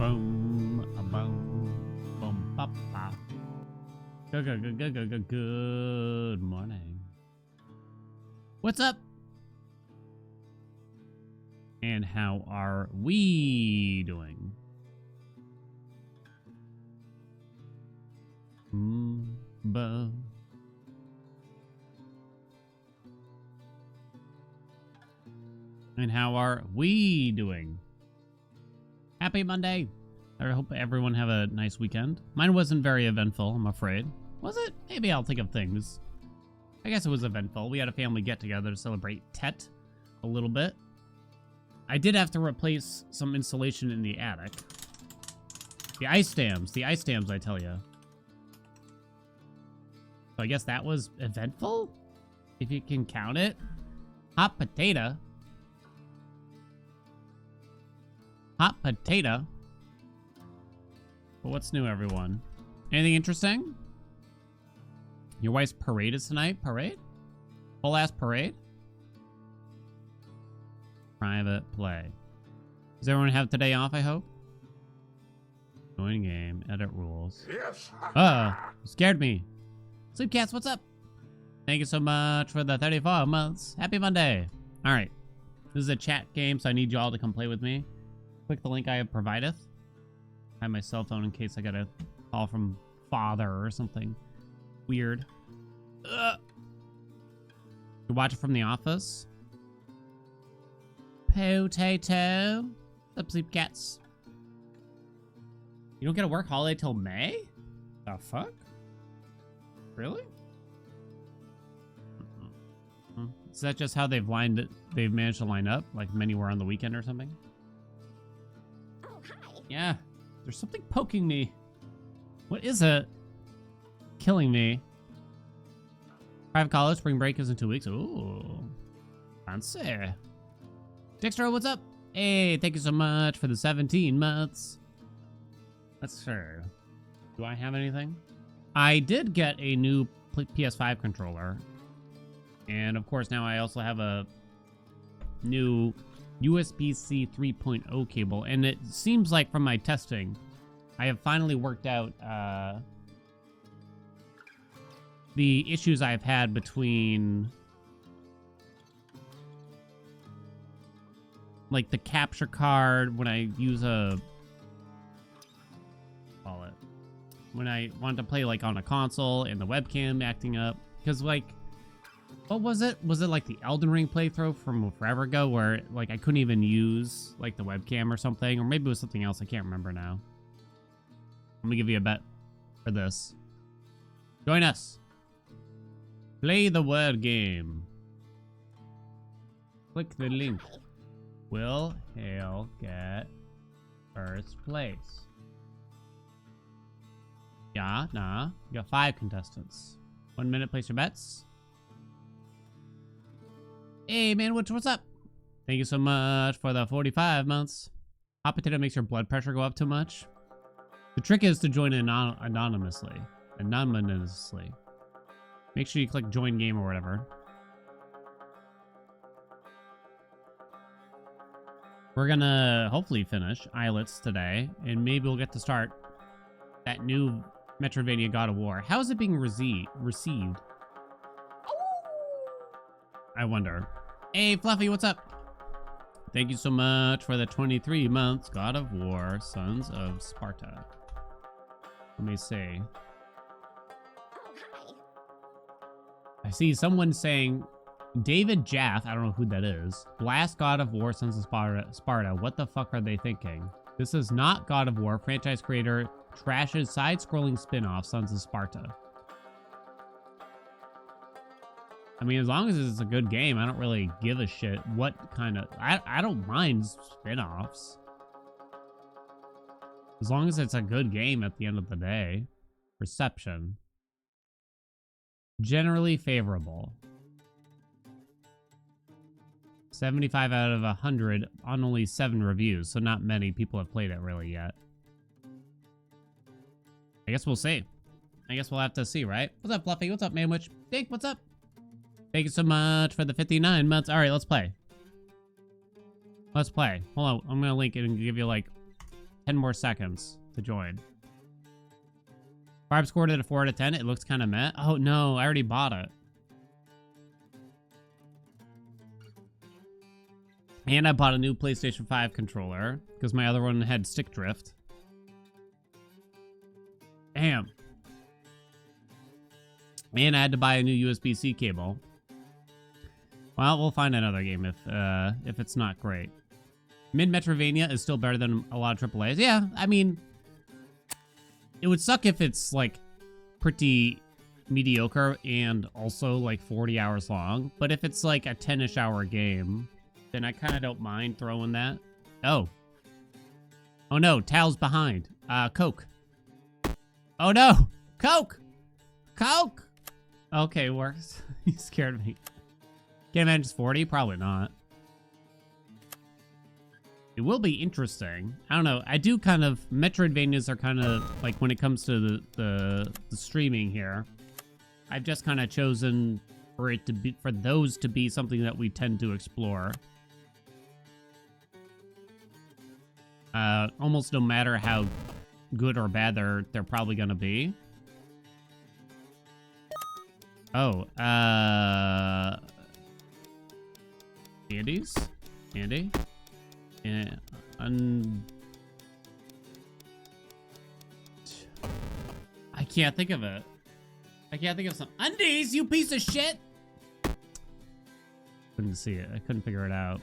Boom, a boom, boom, pop, pop. Good morning. What's up? And how are we doing? And how are we doing? Happy Monday. I hope everyone have a nice weekend. Mine wasn't very eventful, I'm afraid. Was it? Maybe I'll think of things. I guess it was eventful. We had a family get-together to celebrate Tet a little bit. I did have to replace some insulation in the attic. The ice dams, I tell you. So I guess that was eventful? If you can count it. Hot potato. Hot potato. But what's new, everyone? Anything interesting? Your wife's parade is tonight? Parade? Full ass parade? Private play. Does everyone have today off, I hope? Join game, edit rules. Yes. Scared me. Sleepcats, what's up? Thank you so much for the 34 months. Happy Monday. All right. This is a chat game, so I need you all to come play with me. Click the link I have provided. I have my cell phone in case I got a call from father or something weird. You watch it from the office. Potato. What's up, Sleepcats? You don't get a work holiday till May? The fuck? Really? Is that just how they've managed to line up? Like many were on the weekend or something? Oh, hi. Yeah. There's something poking me. What is it? Killing me. Private college, spring break is in 2 weeks. Ooh. Fancy. Dexter, what's up? Hey, thank you so much for the 17 months. Let's see. Do I have anything? I did get a new PS5 controller. And of course, now I also have a new USB-C 3.0 cable. And it seems like from my testing, I have finally worked out the issues I've had between like the capture card when I use when I want to play like on a console and the webcam acting up. Because like, what was it? Was it like the Elden Ring playthrough from forever ago where like I couldn't even use like the webcam or something? Or maybe it was something else. I can't remember now. Let me give you a bet for this. Join us. Play the word game. Click the link. Will Hale get first place? Yeah, nah. You got 5 contestants. 1 minute, place your bets. Hey, man, what's up? Thank you so much for the 45 months. Hot potato makes your blood pressure go up too much. The trick is to join anonymously. Anonymously. Make sure you click join game or whatever. We're gonna hopefully finish Islets today, and maybe we'll get to start that new Metroidvania God of War. How is it being received? I wonder. Hey, Fluffy, what's up? Thank you so much for the 23 months God of War, Sons of Sparta. Let me see. I see someone saying, David Jaff, I don't know who that is. Blast God of War, Sons of Sparta. What the fuck are they thinking? This is not God of War. Franchise creator trashes side-scrolling spin-off, Sons of Sparta. I mean, as long as it's a good game, I don't really give a shit what kind of... I don't mind spin-offs. As long as it's a good game at the end of the day. Reception. Generally favorable. 75 out of 100 on only 7 reviews, so not many people have played it really yet. I guess we'll see. I guess we'll have to see, right? What's up, Fluffy? What's up, Manwich? Dink, what's up? Thank you so much for the 59 months. All right, let's play. Let's play. Hold on, I'm gonna link it and give you like 10 more seconds to join. Barb scored it a 4 out of 10. It looks kind of meh. Oh, no. I already bought it. And I bought a new PlayStation 5 controller because my other one had stick drift. Damn. And I had to buy a new USB-C cable. Well, we'll find another game if it's not great. Metroidvania is still better than a lot of AAAs. Yeah, I mean, it would suck if it's like pretty mediocre and also like 40 hours long. But if it's like a 10-ish hour game, then I kind of don't mind throwing that. Oh. Oh no, Tal's behind. Coke. Oh no, Coke. Coke. Okay, works. He scared me. Can't imagine it's 40? Probably not. It will be interesting. I don't know. I do kind of... Metroidvanias are kind of... Like, when it comes to the streaming here, I've just kind of chosen for it to be... For those to be something that we tend to explore. Almost no matter how good or bad they're probably gonna be. Oh, Andy's? Andy? Yeah, I can't think of it. I can't think of some undies, you piece of shit! Couldn't see it. I couldn't figure it out.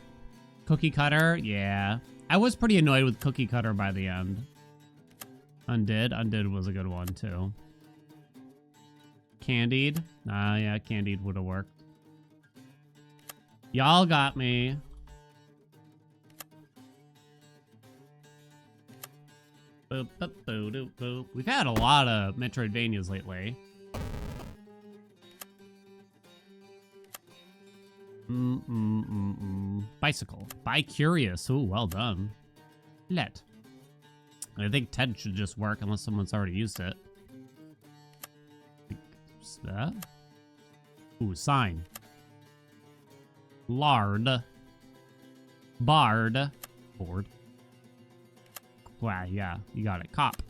Cookie Cutter? Yeah. I was pretty annoyed with Cookie Cutter by the end. Undid? Undid was a good one, too. Candied? Yeah, Candied would have worked. Y'all got me. Boop, boop, boop, boop, boop. We've had a lot of Metroidvanias lately. Bicycle. Bi-curious. Ooh, well done. Let. I think Ted should just work unless someone's already used it. That? Ooh, sign. Lard. Bard. Board. Wow, yeah, you got it. Cop.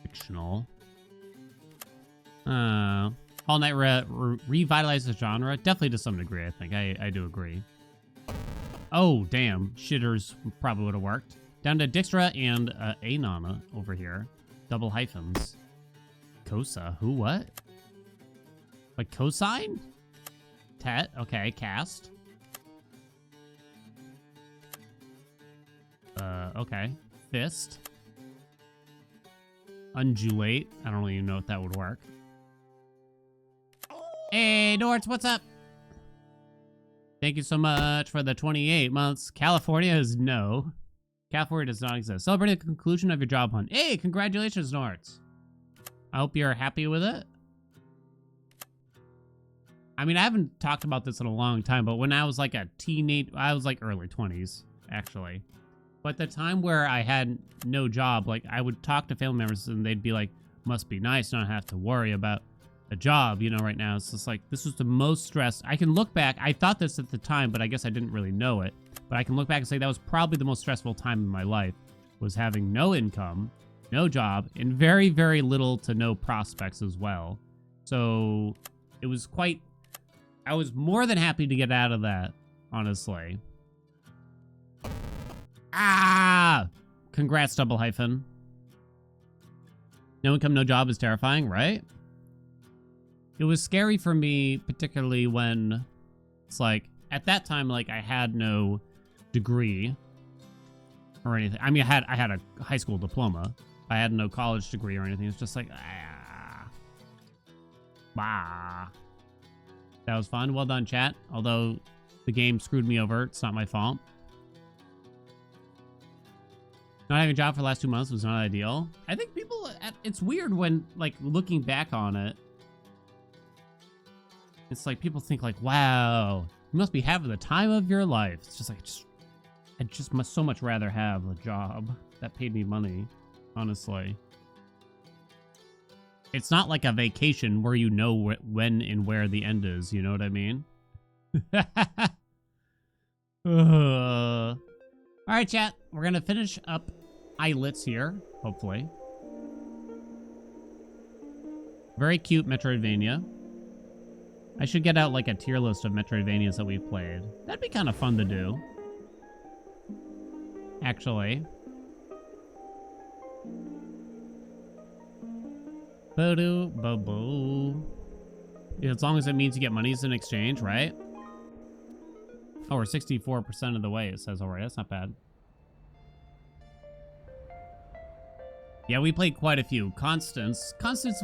Fictional. All Night revitalized the genre. Definitely to some degree, I think. I do agree. Oh, damn. Shitters probably would have worked. Down to Dijkstra and Anana over here. Double hyphens. Kosa. Who, what? Like cosine? Tet. Okay, cast. Okay. Fist. Undulate. I don't even know if that would work. Hey, Norts, what's up? Thank you so much for the 28 months. California is no. California does not exist. Celebrating the conclusion of your job hunt. Hey, congratulations, Norts. I hope you're happy with it. I mean, I haven't talked about this in a long time, but when I was like a teenage, I was like early 20s, actually. But the time where I had no job, like I would talk to family members and they'd be like, must be nice not have to worry about a job, you know, right now. It's just like, this was the most stress. I can look back. I thought this at the time, but I guess I didn't really know it. But I can look back and say that was probably the most stressful time in my life, was having no income, no job, and very, very little to no prospects as well. So it was quite, I was more than happy to get out of that, honestly. Ah! Congrats, double hyphen. No income, no job is terrifying, right? It was scary for me, particularly when it's like, at that time, like, I had no degree or anything. I mean, I had a high school diploma. I had no college degree or anything. It's just like, bah. That was fun. Well done, chat. Although the game screwed me over, it's not my fault. Not having a job for the last 2 months was not ideal. I think people, it's weird when, like, looking back on it, it's like people think like, wow, you must be having the time of your life. It's just like, I just must so much rather have a job that paid me money, honestly. It's not like a vacation where you know when and where the end is, you know what I mean? All right, chat. We're going to finish up Islets here, hopefully. Very cute Metroidvania. I should get out like a tier list of Metroidvanias that we've played. That'd be kind of fun to do. Actually. Bo-do, bo-bo. Yeah, as long as it means you get monies in exchange, right? Oh, we're 64% of the way, it says already. That's not bad. Yeah, we played quite a few. Constance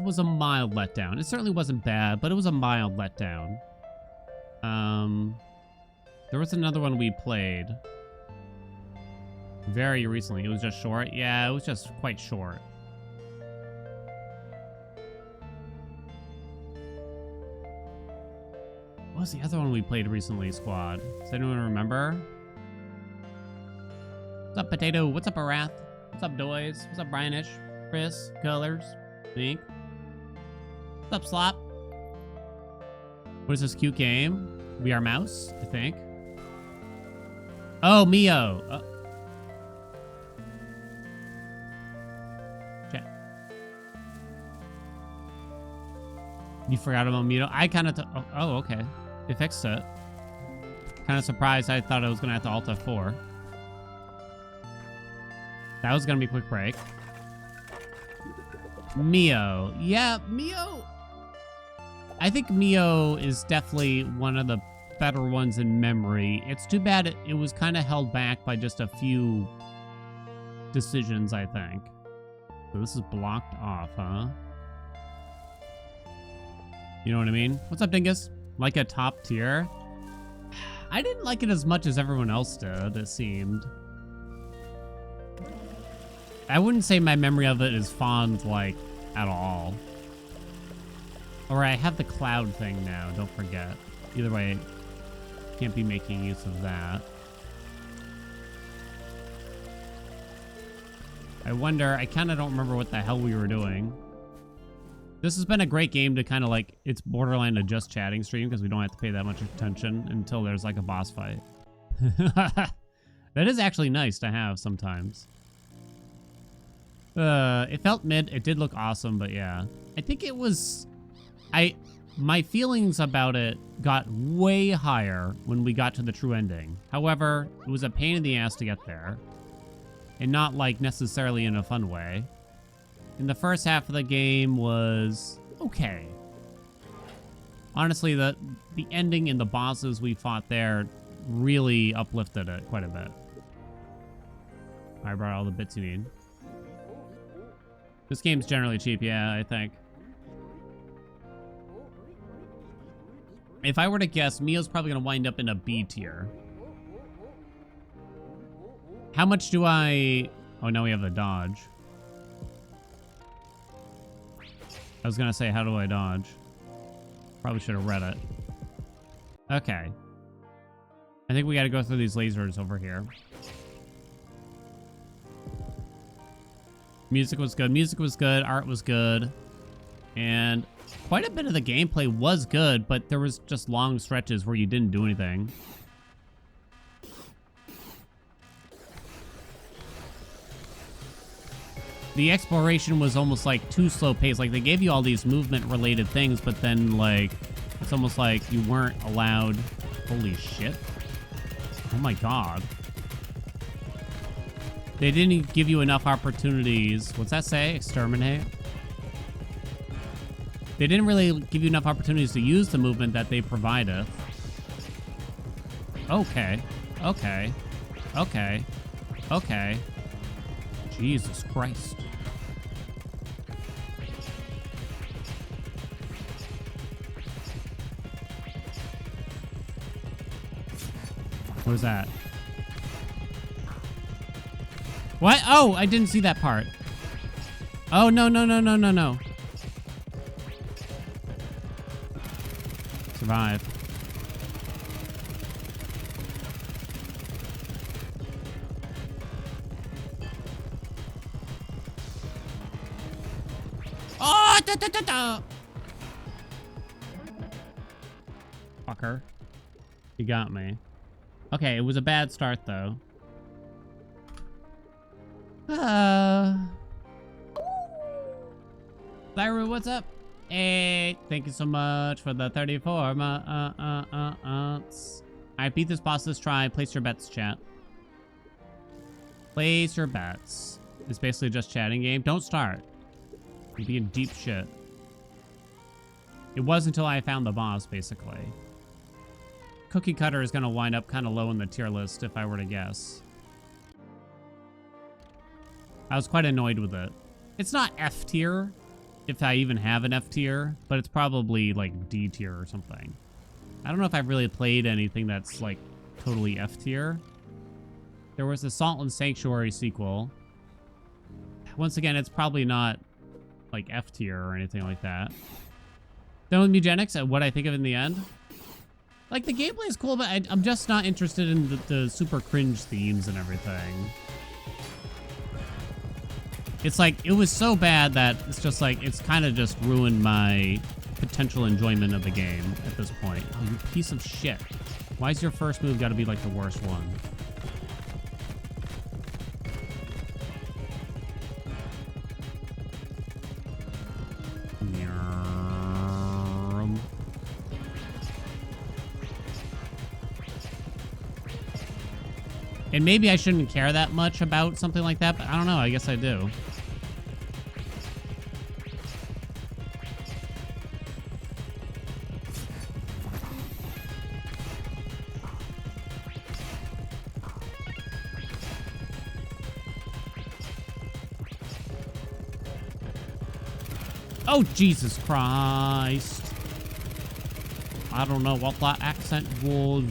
was a mild letdown. It certainly wasn't bad, but it was a mild letdown. There was another one we played very recently. It was just short. Yeah, it was just quite short. What was the other one we played recently, squad? Does anyone remember? What's up, Potato? What's up, Arath? What's up, Doys? What's up, Brianish? Chris? Colors? Link? What's up, Slop? What is this cute game? We Are Mouse, I think. Oh, Mio. Check. You forgot about Mio? I kind of... Oh, okay. They fixed it. Kind of surprised. I thought I was going to have to Alt F4. That was going to be a quick break. Mio. Yeah, Mio. I think Mio is definitely one of the better ones in memory. It's too bad it was kind of held back by just a few decisions, I think. So this is blocked off, huh? You know what I mean? What's up, Dingus? Like a top tier? I didn't like it as much as everyone else did, it seemed. I wouldn't say my memory of it is fond, like, at all. Or I have the cloud thing now, don't forget. Either way, can't be making use of that. I wonder, I kind of don't remember what the hell we were doing. This has been a great game to kind of like, it's borderline a just chatting stream because we don't have to pay that much attention until there's like a boss fight. That is actually nice to have sometimes. It felt mid. It did look awesome, but yeah. I think it was... My feelings about it got way higher when we got to the true ending. However, it was a pain in the ass to get there. And not, like, necessarily in a fun way. And the first half of the game was okay. Honestly, the ending and the bosses we fought there really uplifted it quite a bit. I brought all the bits you need. This game's generally cheap, yeah, I think. If I were to guess, Mio's probably going to wind up in a B tier. How much do I... Oh, now we have the dodge. I was going to say, how do I dodge? Probably should have read it. Okay. I think we got to go through these lasers over here. Music was good. Music was good. Art was good. And quite a bit of the gameplay was good, but there was just long stretches where you didn't do anything. The exploration was almost like too slow paced. Like they gave you all these movement related things, but then like it's almost like you weren't allowed. Holy shit. Oh my god. They didn't give you enough opportunities. What's that say? Exterminate? They didn't really give you enough opportunities to use the movement that they provided. Okay. Okay. Okay. Okay. Jesus Christ. What was that? What? Oh, I didn't see that part. Oh, no, no, no, no, no, no. Survive. Oh, da, da, da, da. Fucker. You got me. Okay, it was a bad start, though. Lyra, what's up? Hey, thank you so much for the 34 months. I beat this boss this try. Place your bets, chat. Place your bets. It's basically just chatting game. Don't start. You'd be in deep shit. It was until I found the boss, basically. Cookie Cutter is going to wind up kind of low in the tier list if I were to guess. I was quite annoyed with it. It's not F tier, if I even have an F tier, but it's probably like D tier or something. I don't know if I've really played anything that's like totally F tier. There was the Salt and Sanctuary sequel. Once again, it's probably not like F tier or anything like that. Done with Mugenics and what I think of in the end. Like, the gameplay is cool, but I'm just not interested in the super cringe themes and everything. It's like, it was so bad that it's just like, it's kind of just ruined my potential enjoyment of the game at this point. Oh, you piece of shit. Why is your first move got to be like the worst one? And maybe I shouldn't care that much about something like that, but I don't know. I guess I do. Oh, Jesus Christ. I don't know what that accent was.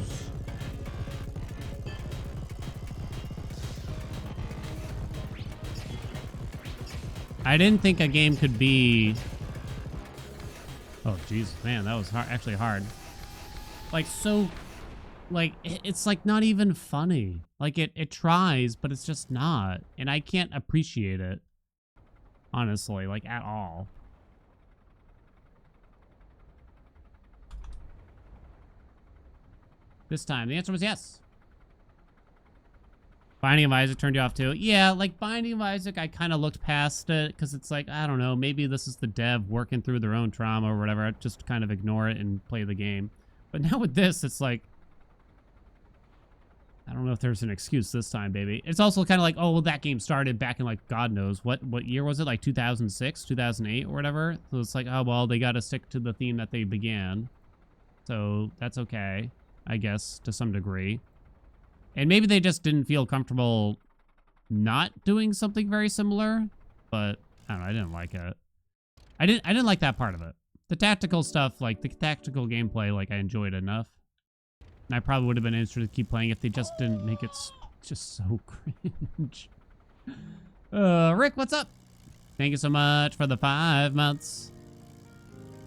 I didn't think a game could be... Oh, Jesus, man, that was hard, actually hard. Like, so... Like, it's, like, not even funny. Like, it tries, but it's just not. And I can't appreciate it. Honestly, like, at all. This time, the answer was yes. Binding of Isaac turned you off too? Yeah, like Binding of Isaac, I kind of looked past it because it's like, I don't know, maybe this is the dev working through their own trauma or whatever. I just kind of ignore it and play the game. But now with this, it's like, I don't know if there's an excuse this time, baby. It's also kind of like, oh, well, that game started back in like, God knows, what year was it? Like 2006, 2008 or whatever? So it's like, oh, well, they got to stick to the theme that they began. So that's okay, I guess, to some degree. And maybe they just didn't feel comfortable not doing something very similar, but I don't know, I didn't like it. I didn't like that part of it. The tactical stuff, like the tactical gameplay, like I enjoyed enough. And I probably would have been interested to keep playing if they just didn't make it just so cringe. Rick, what's up? Thank you so much for the 5 months.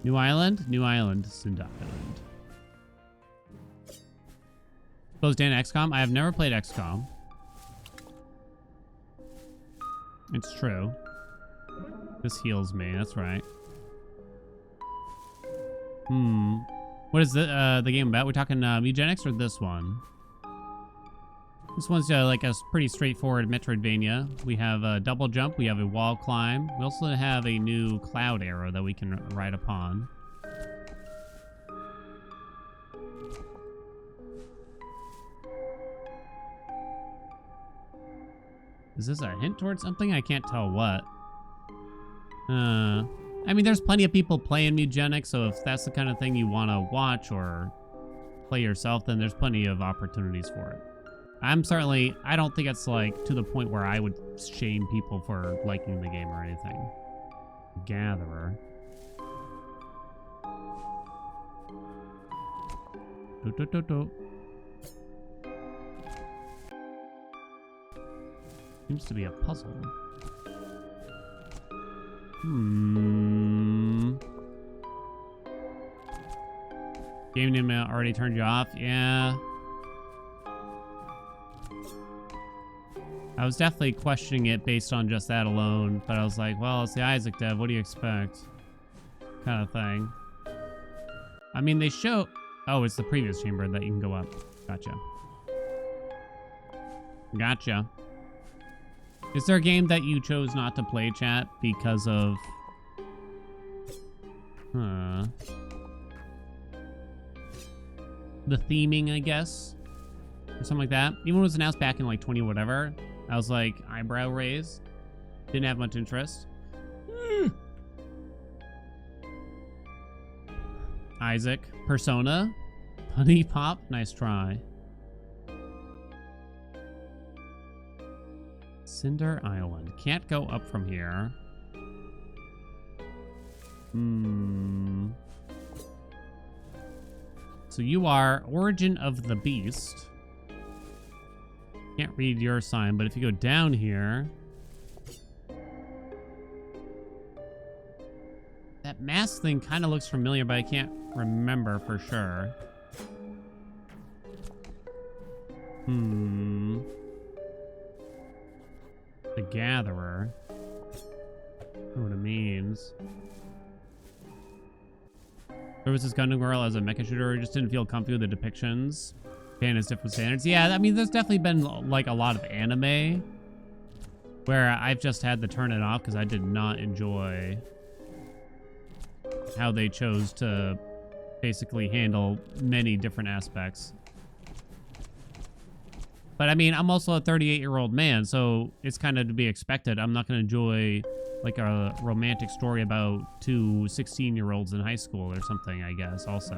New Island? New Island, Sinda Island. Closed in XCOM? I have never played XCOM. It's true. This heals me, that's right. What is the game about? We're talking Eugenics or this one? This one's like a pretty straightforward Metroidvania. We have a double jump, we have a wall climb. We also have a new cloud arrow that we can ride upon. Is this a hint towards something? I can't tell what. I mean, there's plenty of people playing Mugenics, so if that's the kind of thing you want to watch or play yourself, then there's plenty of opportunities for it. I don't think it's like to the point where I would shame people for liking the game or anything. Gatherer. Do. Seems to be a puzzle. Game name already turned you off? Yeah. I was definitely questioning it based on just that alone, but I was like, well, it's the Isaac dev, what do you expect? Kind of thing. I mean, they show... Oh, it's the previous chamber that you can go up. Gotcha. Gotcha. Is there a game that you chose not to play, chat, because of... the theming, I guess? Or something like that? Even when it was announced back in like 20 whatever, I was like, eyebrow raise. Didn't have much interest. Isaac. Persona. Honey Pop. Nice try. Cinder Island. Can't go up from here. So you are Origin of the Beast. Can't read your sign, but if you go down here... That mask thing kind of looks familiar, but I can't remember for sure. The Gatherer. I don't know what it means. There was this Gundam Girl as a mecha shooter. Just didn't feel comfy with the depictions. Japan has different standards. Yeah, I mean, there's definitely been like a lot of anime where I've just had to turn it off because I did not enjoy how they chose to basically handle many different aspects. But I mean, I'm also a 38-year-old man, so it's kind of to be expected. I'm not going to enjoy like a romantic story about two 16-year-olds in high school or something, I guess, also.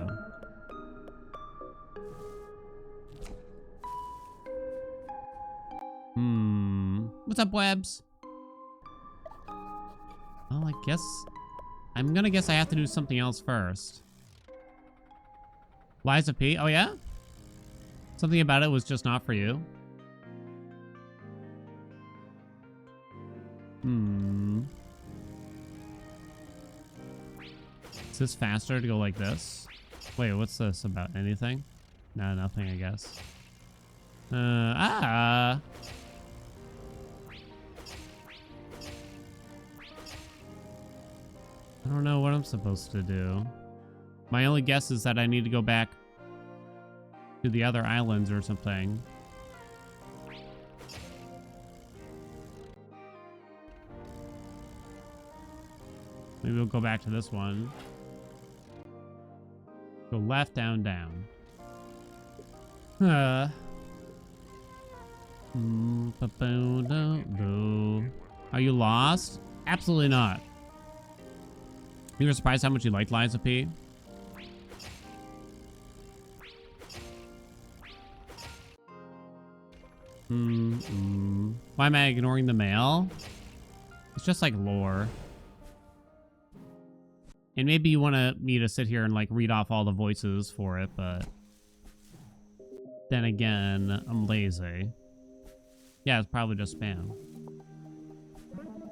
What's up, Webs? Well, I guess... I'm gonna guess I have to do something else first. Liza P. Oh, yeah? Something about it was just not for you. Is this faster to go like this? Wait, what's this about? Anything? No, nothing, I guess. I don't know what I'm supposed to do. My only guess is that I need to go back to the other islands or something. Maybe we'll go back to this one. Go left, down, down. Are you lost? Absolutely not. You were surprised how much you liked Liza P? Why am I ignoring the mail? It's just like lore. And maybe you want me to sit here and like read off all the voices for it, but then again, I'm lazy. Yeah, it's probably just spam.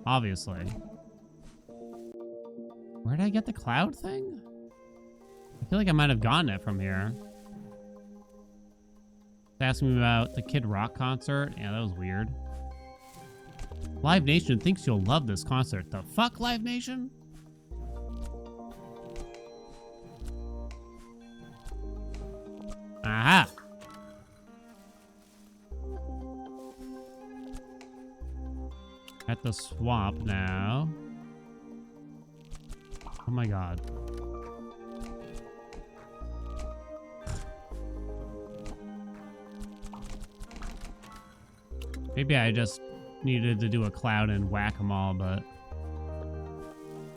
Obviously. Where did I get the cloud thing? I feel like I might have gotten it from here. It's asking me about the Kid Rock concert. Yeah, that was weird. Live Nation thinks you'll love this concert. The fuck, Live Nation? Aha! At the swamp now. Oh my god. Maybe I just needed to do a cloud and whack them all, but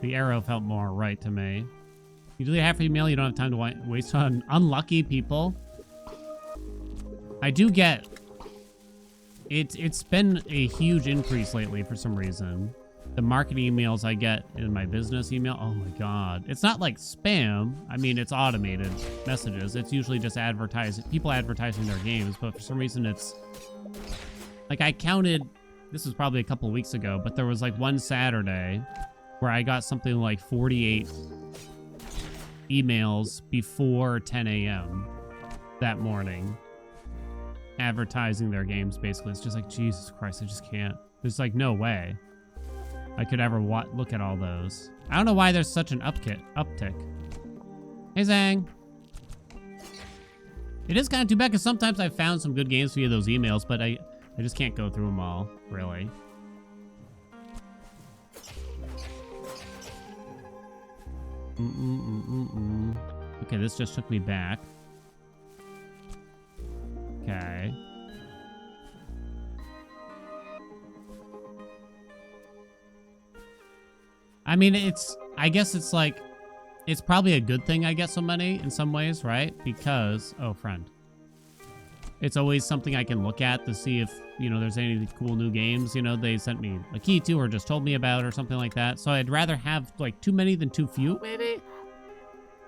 the arrow felt more right to me. You delete half your email, you don't have time to waste on unlucky people. I do get... It's been a huge increase lately for some reason. The marketing emails I get in my business email, oh my god. It's not like spam. I mean, it's automated messages. It's usually just people advertising their games, but for some reason it's... Like I counted, this was probably a couple weeks ago, but there was like one Saturday where I got something like 48 emails before 10 a.m. that morning. Advertising their games, basically. It's just like, Jesus Christ, I just can't. There's like no way I could ever look at all those. I don't know why there's such an uptick. Hey, Zang. It is kind of too bad because sometimes I've found some good games via those emails, but I just can't go through them all, really. Okay, this just took me back. Okay. I mean, I guess it's like, it's probably a good thing I get so many in some ways, right? Because, oh, friend. It's always something I can look at to see if, you know, there's any cool new games, you know, they sent me a key to or just told me about or something like that. So I'd rather have like too many than too few, maybe?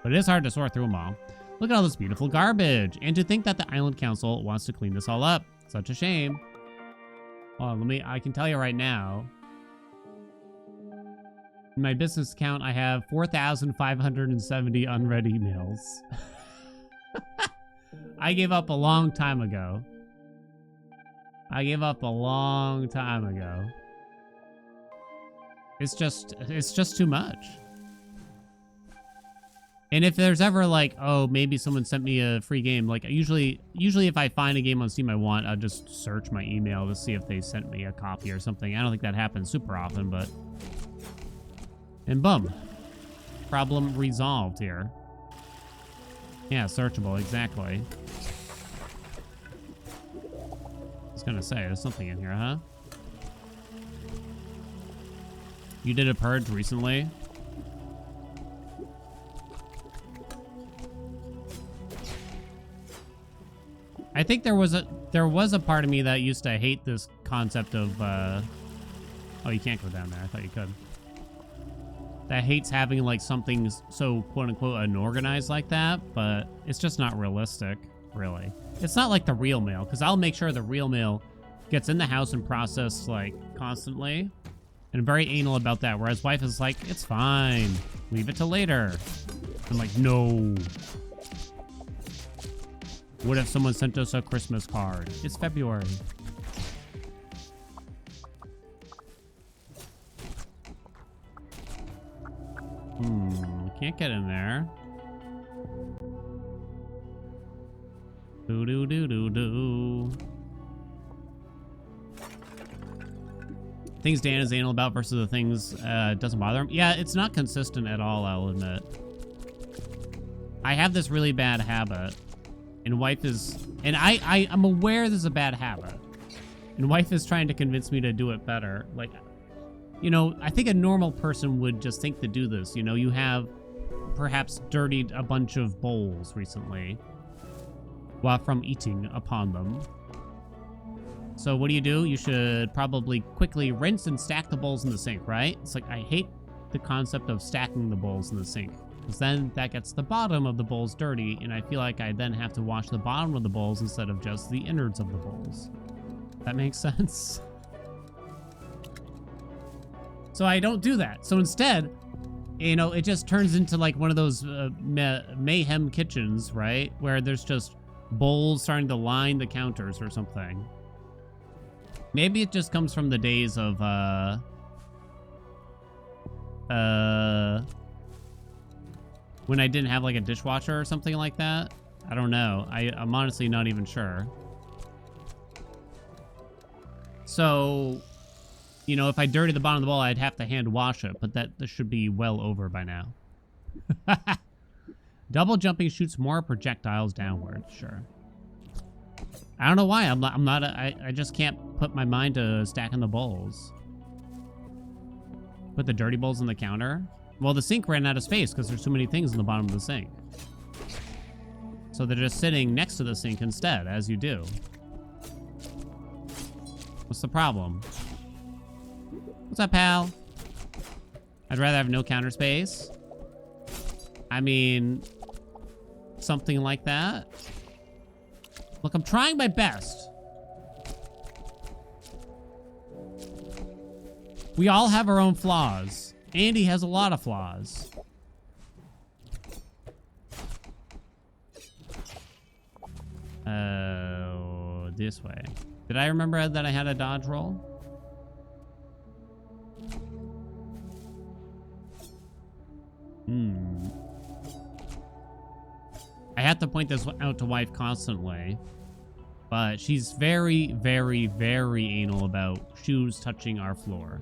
But it is hard to sort through them all. Look at all this beautiful garbage. And to think that the Island Council wants to clean this all up. Such a shame. Well, I can tell you right now. In my business account, I have 4,570 unread emails. I gave up a long time ago. It's just too much. And if there's ever like, oh, maybe someone sent me a free game, like usually if I find a game on Steam I want, I'll just search my email to see if they sent me a copy or something. I don't think that happens super often, but... And boom. Problem resolved here. Yeah, searchable, exactly. I was gonna say, there's something in here, huh? You did a purge recently? I think there was a part of me that used to hate this concept of, oh, you can't go down there. I thought you could. That hates having like something so quote unquote unorganized like that, but it's just not realistic, really. It's not like the real mail, because I'll make sure the real mail gets in the house and processed like constantly. And I'm very anal about that, whereas wife is like, it's fine, leave it till later. I'm like, no. What if someone sent us a Christmas card? It's February. Can't get in there. Do. Things Dan is anal about versus the things doesn't bother him. Yeah, it's not consistent at all, I'll admit. I have this really bad habit. And wife is... And I'm aware this is a bad habit. And wife is trying to convince me to do it better. Like, you know, I think a normal person would just think to do this. You know, you have perhaps dirtied a bunch of bowls recently while from eating upon them. So what do? You should probably quickly rinse and stack the bowls in the sink, right? It's like, I hate the concept of stacking the bowls in the sink, because then that gets the bottom of the bowls dirty, and I feel like I then have to wash the bottom of the bowls instead of just the innards of the bowls. That makes sense? So I don't do that. So instead, you know, it just turns into like one of those mayhem kitchens, right? Where there's just bowls starting to line the counters or something. Maybe it just comes from the days of, when I didn't have like a dishwasher or something like that. I don't know. I'm honestly not even sure. So, you know, if I dirty the bottom of the bowl, I'd have to hand wash it, but that should be well over by now. Double jumping shoots more projectiles downward. Sure. I don't know why. I just can't put my mind to stacking the bowls. Put the dirty bowls on the counter. Well, the sink ran out of space because there's too many things in the bottom of the sink. So they're just sitting next to the sink instead, as you do. What's the problem? What's up, pal? I'd rather have no counter space. I mean, something like that. Look, I'm trying my best. We all have our own flaws. Andy has a lot of flaws. This way. Did I remember that I had a dodge roll? I have to point this out to wife constantly, but she's very, very, very anal about shoes touching our floor.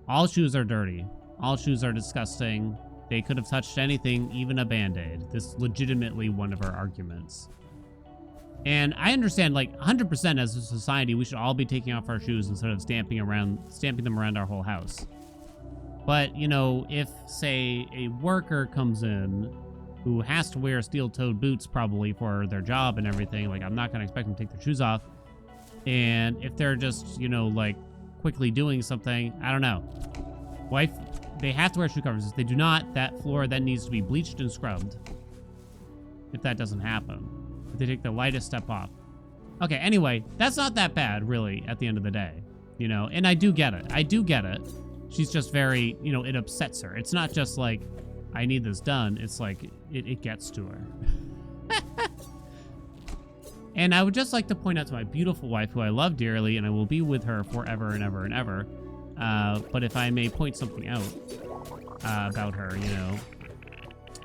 All shoes are dirty. All shoes are disgusting. They could have touched anything, even a Band-Aid. This is legitimately one of our arguments. And I understand, like, 100% as a society, we should all be taking off our shoes instead of stamping them around our whole house. But, you know, if, say, a worker comes in who has to wear steel-toed boots probably for their job and everything, like, I'm not going to expect them to take their shoes off. And if they're just, you know, like, quickly doing something, I don't know. They have to wear shoe covers. If they do not, that floor then needs to be bleached and scrubbed. If that doesn't happen. If they take the lightest step off. Okay, anyway, that's not that bad, really, at the end of the day. You know, and I do get it. I do get it. She's just very, you know, it upsets her. It's not just like, I need this done. It's like, it gets to her. And I would just like to point out to my beautiful wife, who I love dearly, and I will be with her forever and ever and ever. But if I may point something out about her, you know,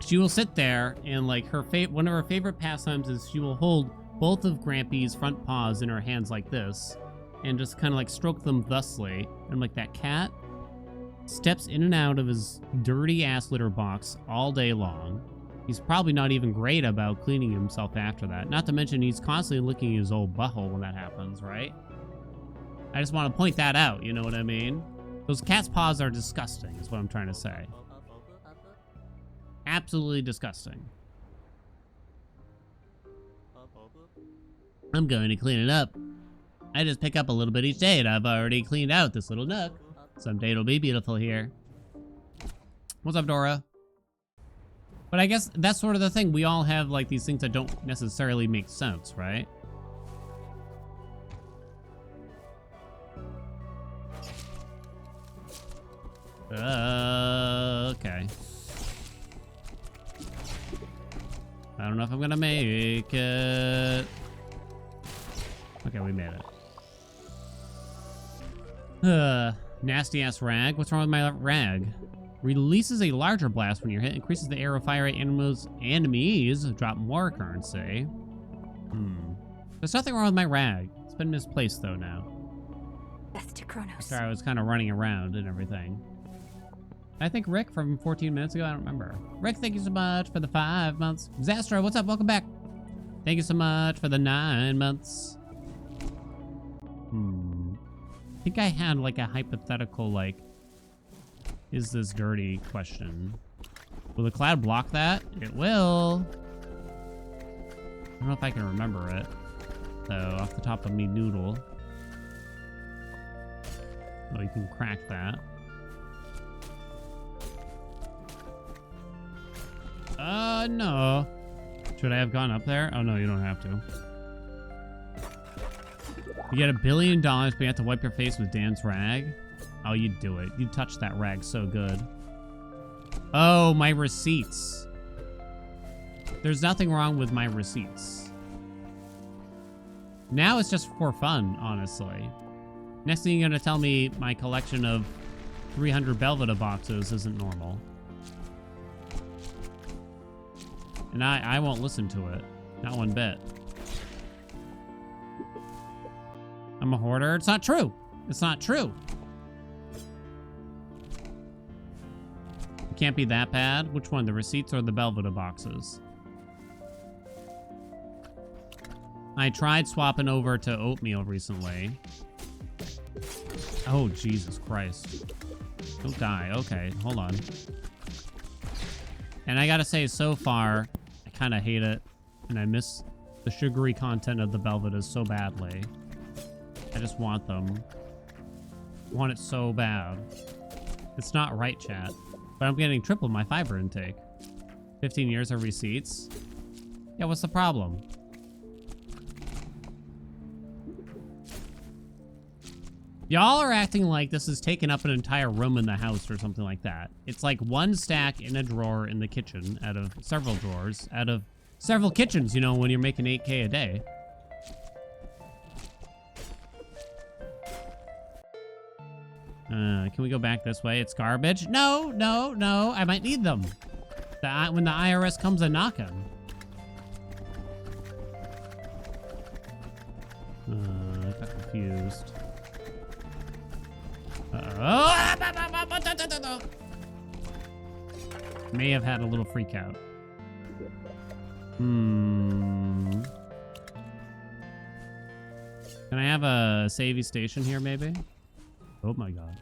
she will sit there and, like, one of her favorite pastimes is she will hold both of Grampy's front paws in her hands like this and just kind of like stroke them thusly. And like, that cat steps in and out of his dirty ass litter box all day long. He's probably not even great about cleaning himself after that. Not to mention he's constantly licking his old butthole when that happens, right? I just want to point that out, you know what I mean? Those cat's paws are disgusting, is what I'm trying to say. Absolutely disgusting. I'm going to clean it up. I just pick up a little bit each day, and I've already cleaned out this little nook. Someday it'll be beautiful here. What's up, Dora? But I guess that's sort of the thing. We all have, like, these things that don't necessarily make sense, right? Okay. I don't know if I'm gonna make it. Okay, we made it. Nasty ass rag. What's wrong with my rag? Releases a larger blast when you're hit. Increases the arrow fire rate. Enemies drop more currency. There's nothing wrong with my rag. It's been misplaced though now. Best Kronos. Sorry, I was kind of running around and everything. I think Rick from 14 minutes ago. I don't remember. Rick, thank you so much for the 5 months. Zastra, what's up? Welcome back. Thank you so much for the 9 months. I think I had like a hypothetical, like, is this dirty question. Will the cloud block that? It will. I don't know if I can remember it, though, off the top of me noodle. Oh, you can crack that. No. Should I have gone up there? Oh, no, you don't have to. You get $1 billion, but you have to wipe your face with Dan's rag? Oh, you'd do it. You'd touch that rag so good. Oh, my receipts. There's nothing wrong with my receipts. Now it's just for fun, honestly. Next thing you're gonna tell me my collection of 300 Belveda boxes isn't normal. And I won't listen to it. Not one bit. I'm a hoarder. It's not true. It's not true. It can't be that bad. Which one? The receipts or the Belveda boxes? I tried swapping over to oatmeal recently. Oh, Jesus Christ. Don't die. Okay, hold on. And I gotta say, so far, I kind of hate it. And I miss the sugary content of the Belvedas so badly. I just want them. I want it so bad. It's not right, chat. But I'm getting triple my fiber intake. 15 years of receipts. Yeah, what's the problem? Y'all are acting like this has taken up an entire room in the house or something like that. It's like one stack in a drawer in the kitchen out of several drawers, out of several kitchens, you know, when you're making 8K a day. Can we go back this way? It's garbage. No, no, no. I might need them. When the IRS comes a knocking. I got confused. May have had a little freak out. Can I have a savey station here, maybe? Oh my god.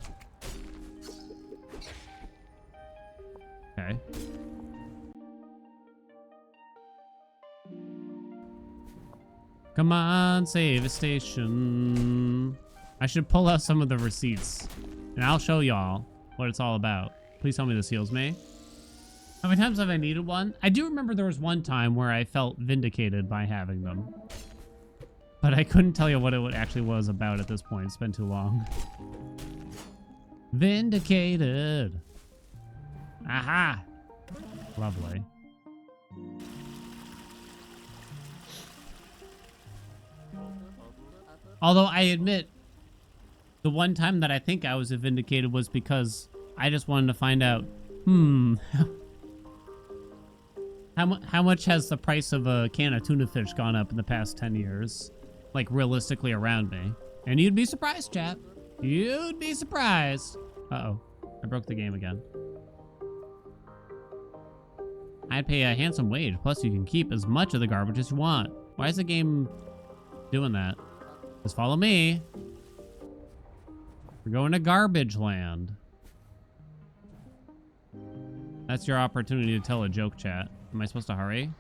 Okay. Come on, save a station. I should pull out some of the receipts, and I'll show y'all what it's all about. Please tell me this heals me. How many times have I needed one? I do remember there was one time where I felt vindicated by having them. But I couldn't tell you what it actually was about at this point. It's been too long. Vindicated. Aha. Lovely. Although I admit, the one time that I think I was vindicated was because I just wanted to find out, how much has the price of a can of tuna fish gone up in the past 10 years? Like, realistically around me. And you'd be surprised, chat. You'd be surprised. Uh-oh. I broke the game again. I'd pay a handsome wage, plus you can keep as much of the garbage as you want. Why is the game doing that? Just follow me. We're going to garbage land. That's your opportunity to tell a joke, chat. Am I supposed to hurry?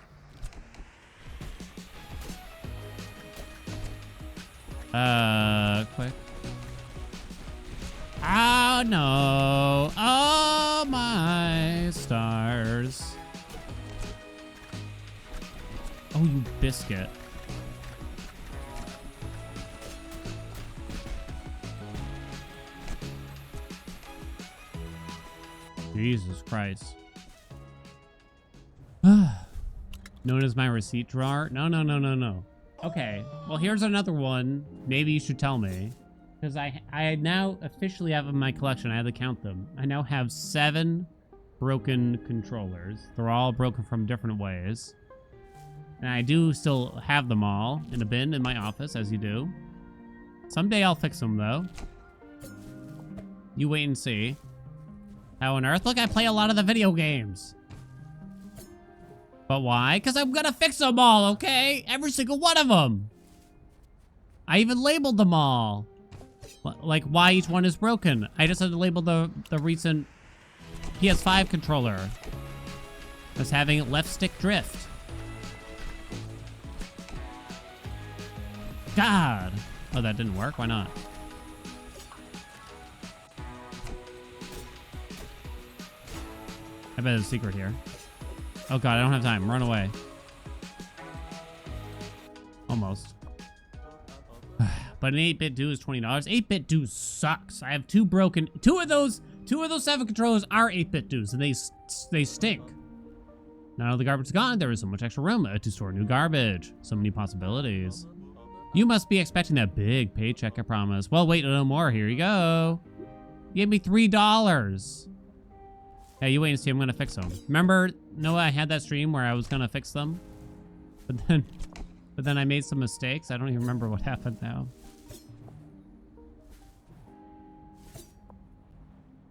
Quick. Oh, no. Oh, my stars. Oh, you biscuit. Jesus Christ. Known as my receipt drawer? No. Okay, well, here's another one. Maybe you should tell me. Because I now officially have in my collection, I had to count them. I now have 7 broken controllers. They're all broken from different ways. And I do still have them all in a bin in my office, as you do. Someday I'll fix them, though. You wait and see. How on earth? Look, I play a lot of the video games. But why? Because I'm gonna fix them all, okay? Every single one of them. I even labeled them all. Like why each one is broken. I just had to label the recent PS5 controller as having left stick drift. God. Oh, that didn't work? Why not? I bet there's a secret here. Oh god, I don't have time. Run away. Almost. But an 8-bit do is $20. 8-bit do sucks. I have 2 broken. Two of those 7 controllers are 8-bit do's, and they stink. Now the garbage is gone, there is so much extra room to store new garbage. So many possibilities. You must be expecting that big paycheck, I promise. Well, wait, no more. Here you go. You gave me $3. Hey, you wait and see. I'm gonna fix them. Remember, Noah, I had that stream where I was gonna fix them, but then I made some mistakes. I don't even remember what happened now.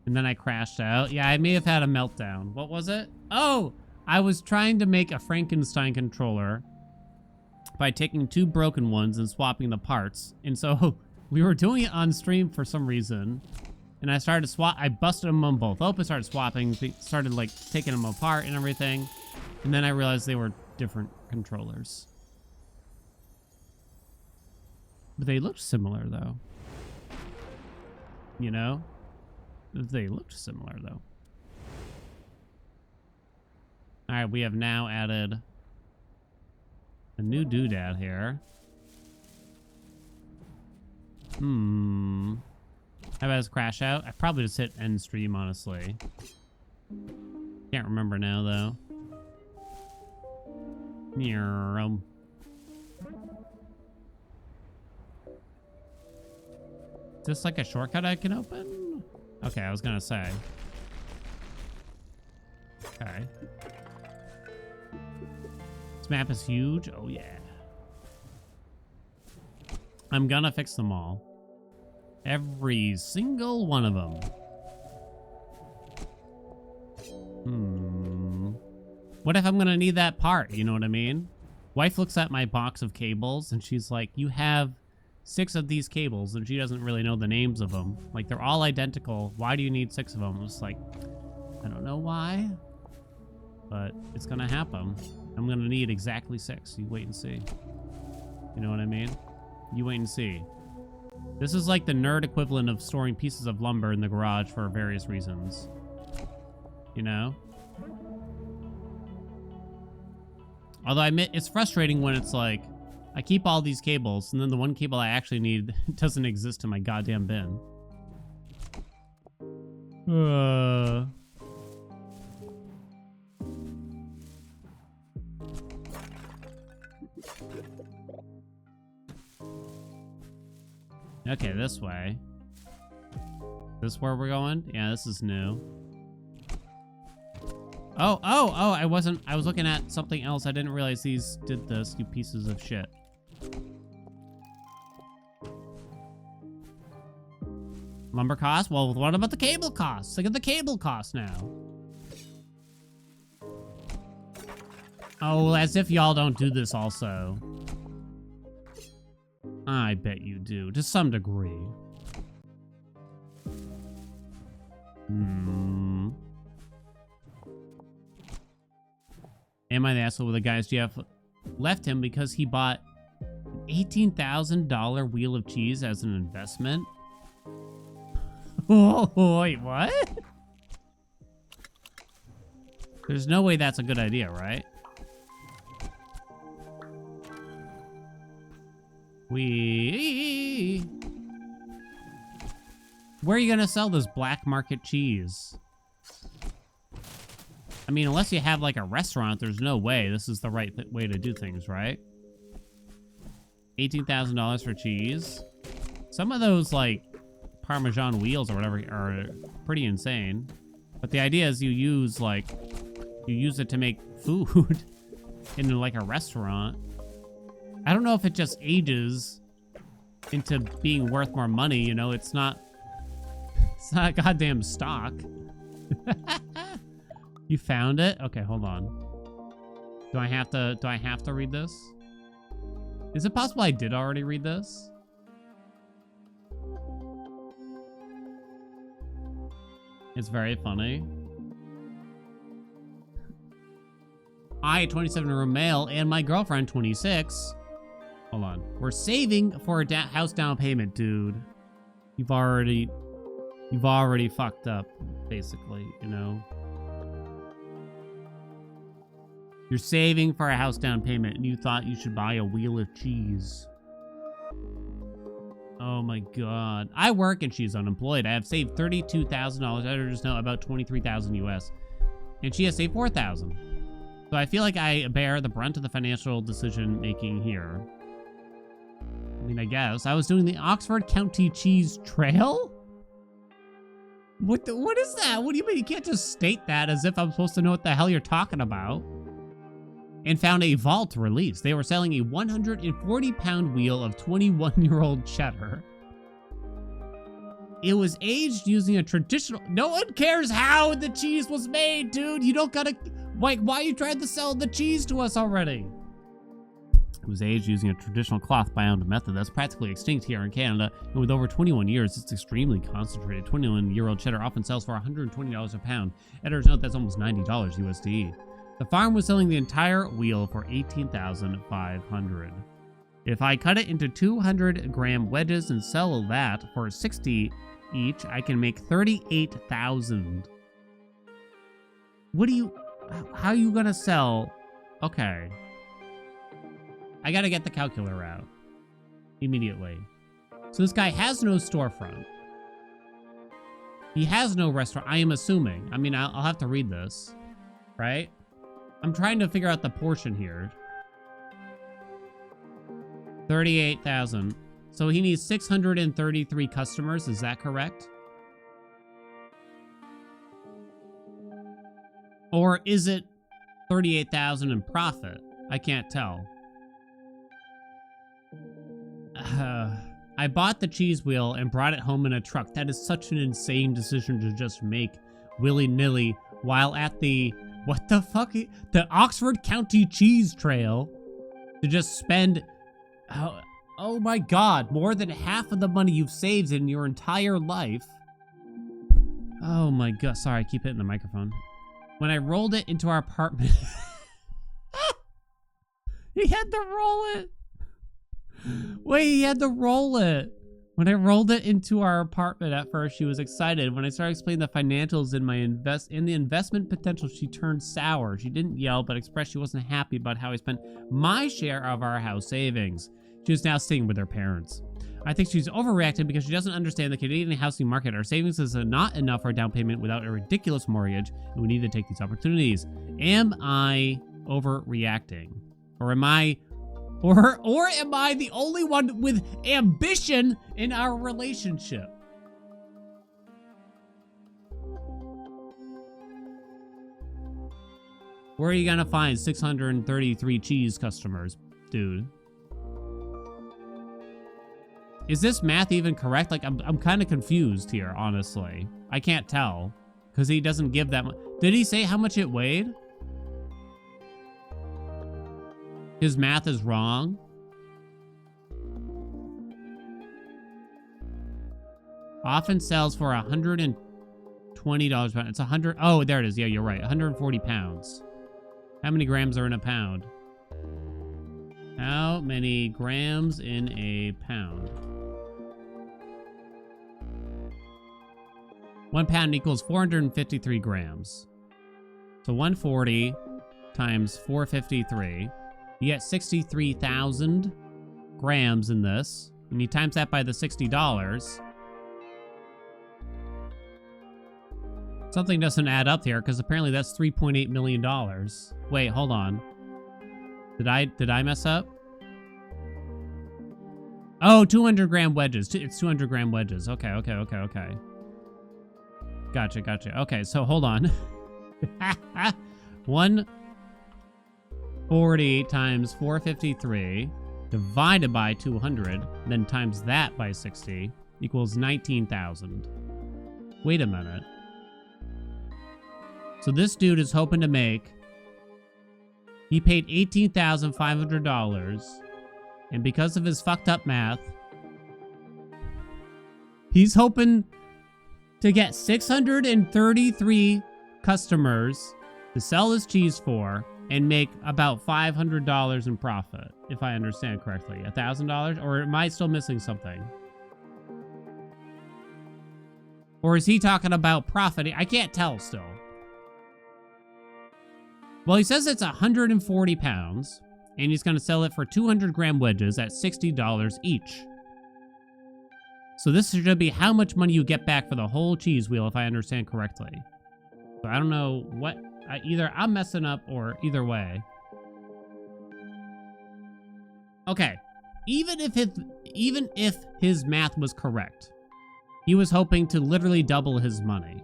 And then I crashed out. Yeah, I may have had a meltdown. What was it? Oh, I was trying to make a Frankenstein controller by taking 2 broken ones and swapping the parts. And so we were doing it on stream for some reason. And I started to swap. I busted them on both open, started swapping, started like taking them apart and everything. And then I realized they were different controllers. But they looked similar though. You know? They looked similar though. Alright, we have now added a new doodad here. How about this crash out? I probably just hit end stream, honestly. Can't remember now, though. Is this like a shortcut I can open? Okay, I was gonna say. Okay. This map is huge. Oh, yeah. I'm gonna fix them all. Every single one of them. What if I'm gonna need that part? You know what I mean? Wife looks at my box of cables and she's like, you have 6 of these cables, and she doesn't really know the names of them. Like, they're all identical. Why do you need 6 of them? It's like, I don't know why, but it's gonna happen. I'm gonna need exactly 6. You wait and see. You know what I mean? You wait and see. This is like the nerd equivalent of storing pieces of lumber in the garage for various reasons. You know? Although I admit, it's frustrating when it's like, I keep all these cables, and then the one cable I actually need doesn't exist in my goddamn bin. Okay, this way. This where we're going? Yeah, this is new. Oh, I was looking at something else. I didn't realize these did this, you pieces of shit. Lumber cost? Well, what about the cable costs? Look at the cable cost now. Oh, as if y'all don't do this also. I bet you do, to some degree. Am I the asshole with the guy's GF left him because he bought an $18,000 wheel of cheese as an investment? Oh, wait, what? There's no way that's a good idea, right? Where are you gonna sell this black market cheese? I mean, unless you have like a restaurant, there's no way this is the right way to do things, right? $18,000 for cheese. Some of those like Parmesan wheels or whatever are pretty insane. But the idea is you use it to make food in like a restaurant. I don't know if it just ages into being worth more money, you know, it's not goddamn stock. You found it? Okay, hold on. Do I have to read this? Is it possible I did already read this? It's very funny. I, 27-year-old male, and my girlfriend, 26. Hold on. We're saving for a house down payment, dude. You've already fucked up, basically, you know? You're saving for a house down payment, and you thought you should buy a wheel of cheese. Oh my god. I work and she's unemployed. I have saved $32,000. I just know about 23,000 US. And she has saved 4,000. So I feel like I bear the brunt of the financial decision making here. I mean, I guess. I was doing the Oxford County Cheese Trail? What is that? What do you mean? You can't just state that as if I'm supposed to know what the hell you're talking about. And found a vault release. They were selling a 140-pound wheel of 21-year-old cheddar. It was aged using a traditional... No one cares how the cheese was made, dude. You don't gotta... Why are you trying to sell the cheese to us already? It was aged using a traditional cloth-bound method that's practically extinct here in Canada. And with over 21 years, it's extremely concentrated. 21-year-old cheddar often sells for $120 a pound. Editors note that's almost $90 USD. The farm was selling the entire wheel for $18,500. If I cut it into 200-gram wedges and sell that for $60 each, I can make $38,000. How are you gonna sell? Okay. I gotta get the calculator out immediately. So this guy has no storefront. He has no restaurant, I am assuming. I mean, I'll have to read this, right? I'm trying to figure out the portion here. 38,000. So he needs 633 customers, is that correct? Or is it 38,000 in profit? I can't tell. I bought the cheese wheel and brought it home in a truck. That is such an insane decision to just make willy-nilly while at the What the fuck? The Oxford County Cheese Trail to just spend... Oh my god, more than half of the money you've saved in your entire life. Oh my god, sorry, I keep hitting the microphone. When I rolled it into our apartment... He had to roll it. Wait, he had to roll it. When I rolled it into our apartment at first, she was excited. When I started explaining the financials in the investment potential, she turned sour. She didn't yell, but expressed she wasn't happy about how I spent my share of our house savings. She was now staying with her parents. I think she's overreacting because she doesn't understand the Canadian housing market. Our savings is not enough for a down payment without a ridiculous mortgage, and we need to take these opportunities. Am I overreacting? Or am I the only one with ambition in our relationship? Where are you gonna find 633 cheese customers, dude? Is this math even correct? Like, I'm kind of confused here, honestly. I can't tell, because he doesn't give that much. Did he say how much it weighed? His math is wrong. Often sells for $120 a pound. It's 100. Oh, there it is. Yeah, you're right. 140 pounds. How many grams are in a pound? How many grams in a pound? 1 pound equals 453 grams. So 140 times 453. You get 63,000 grams in this. And you times that by the $60. Something doesn't add up here, because apparently that's $3.8 million. Wait, hold on. Did I mess up? Oh, 200 gram wedges. It's 200 gram wedges. Okay. Gotcha. Okay, so hold on. 140 times 453 divided by 200, then times that by 60 equals 19,000. Wait a minute. So this dude is hoping to make... He paid $18,500, and because of his fucked up math, he's hoping to get 633 customers to sell his cheese for and make about $500 in profit, if I understand correctly. $1,000? Or am I still missing something? Or is he talking about profiting? I can't tell still. Well, he says it's 140 pounds, and he's going to sell it for 200 gram wedges at $60 each. So this should be how much money you get back for the whole cheese wheel, if I understand correctly. So I don't know what... either I'm messing up or either way. Okay. Even if his math was correct, he was hoping to literally double his money.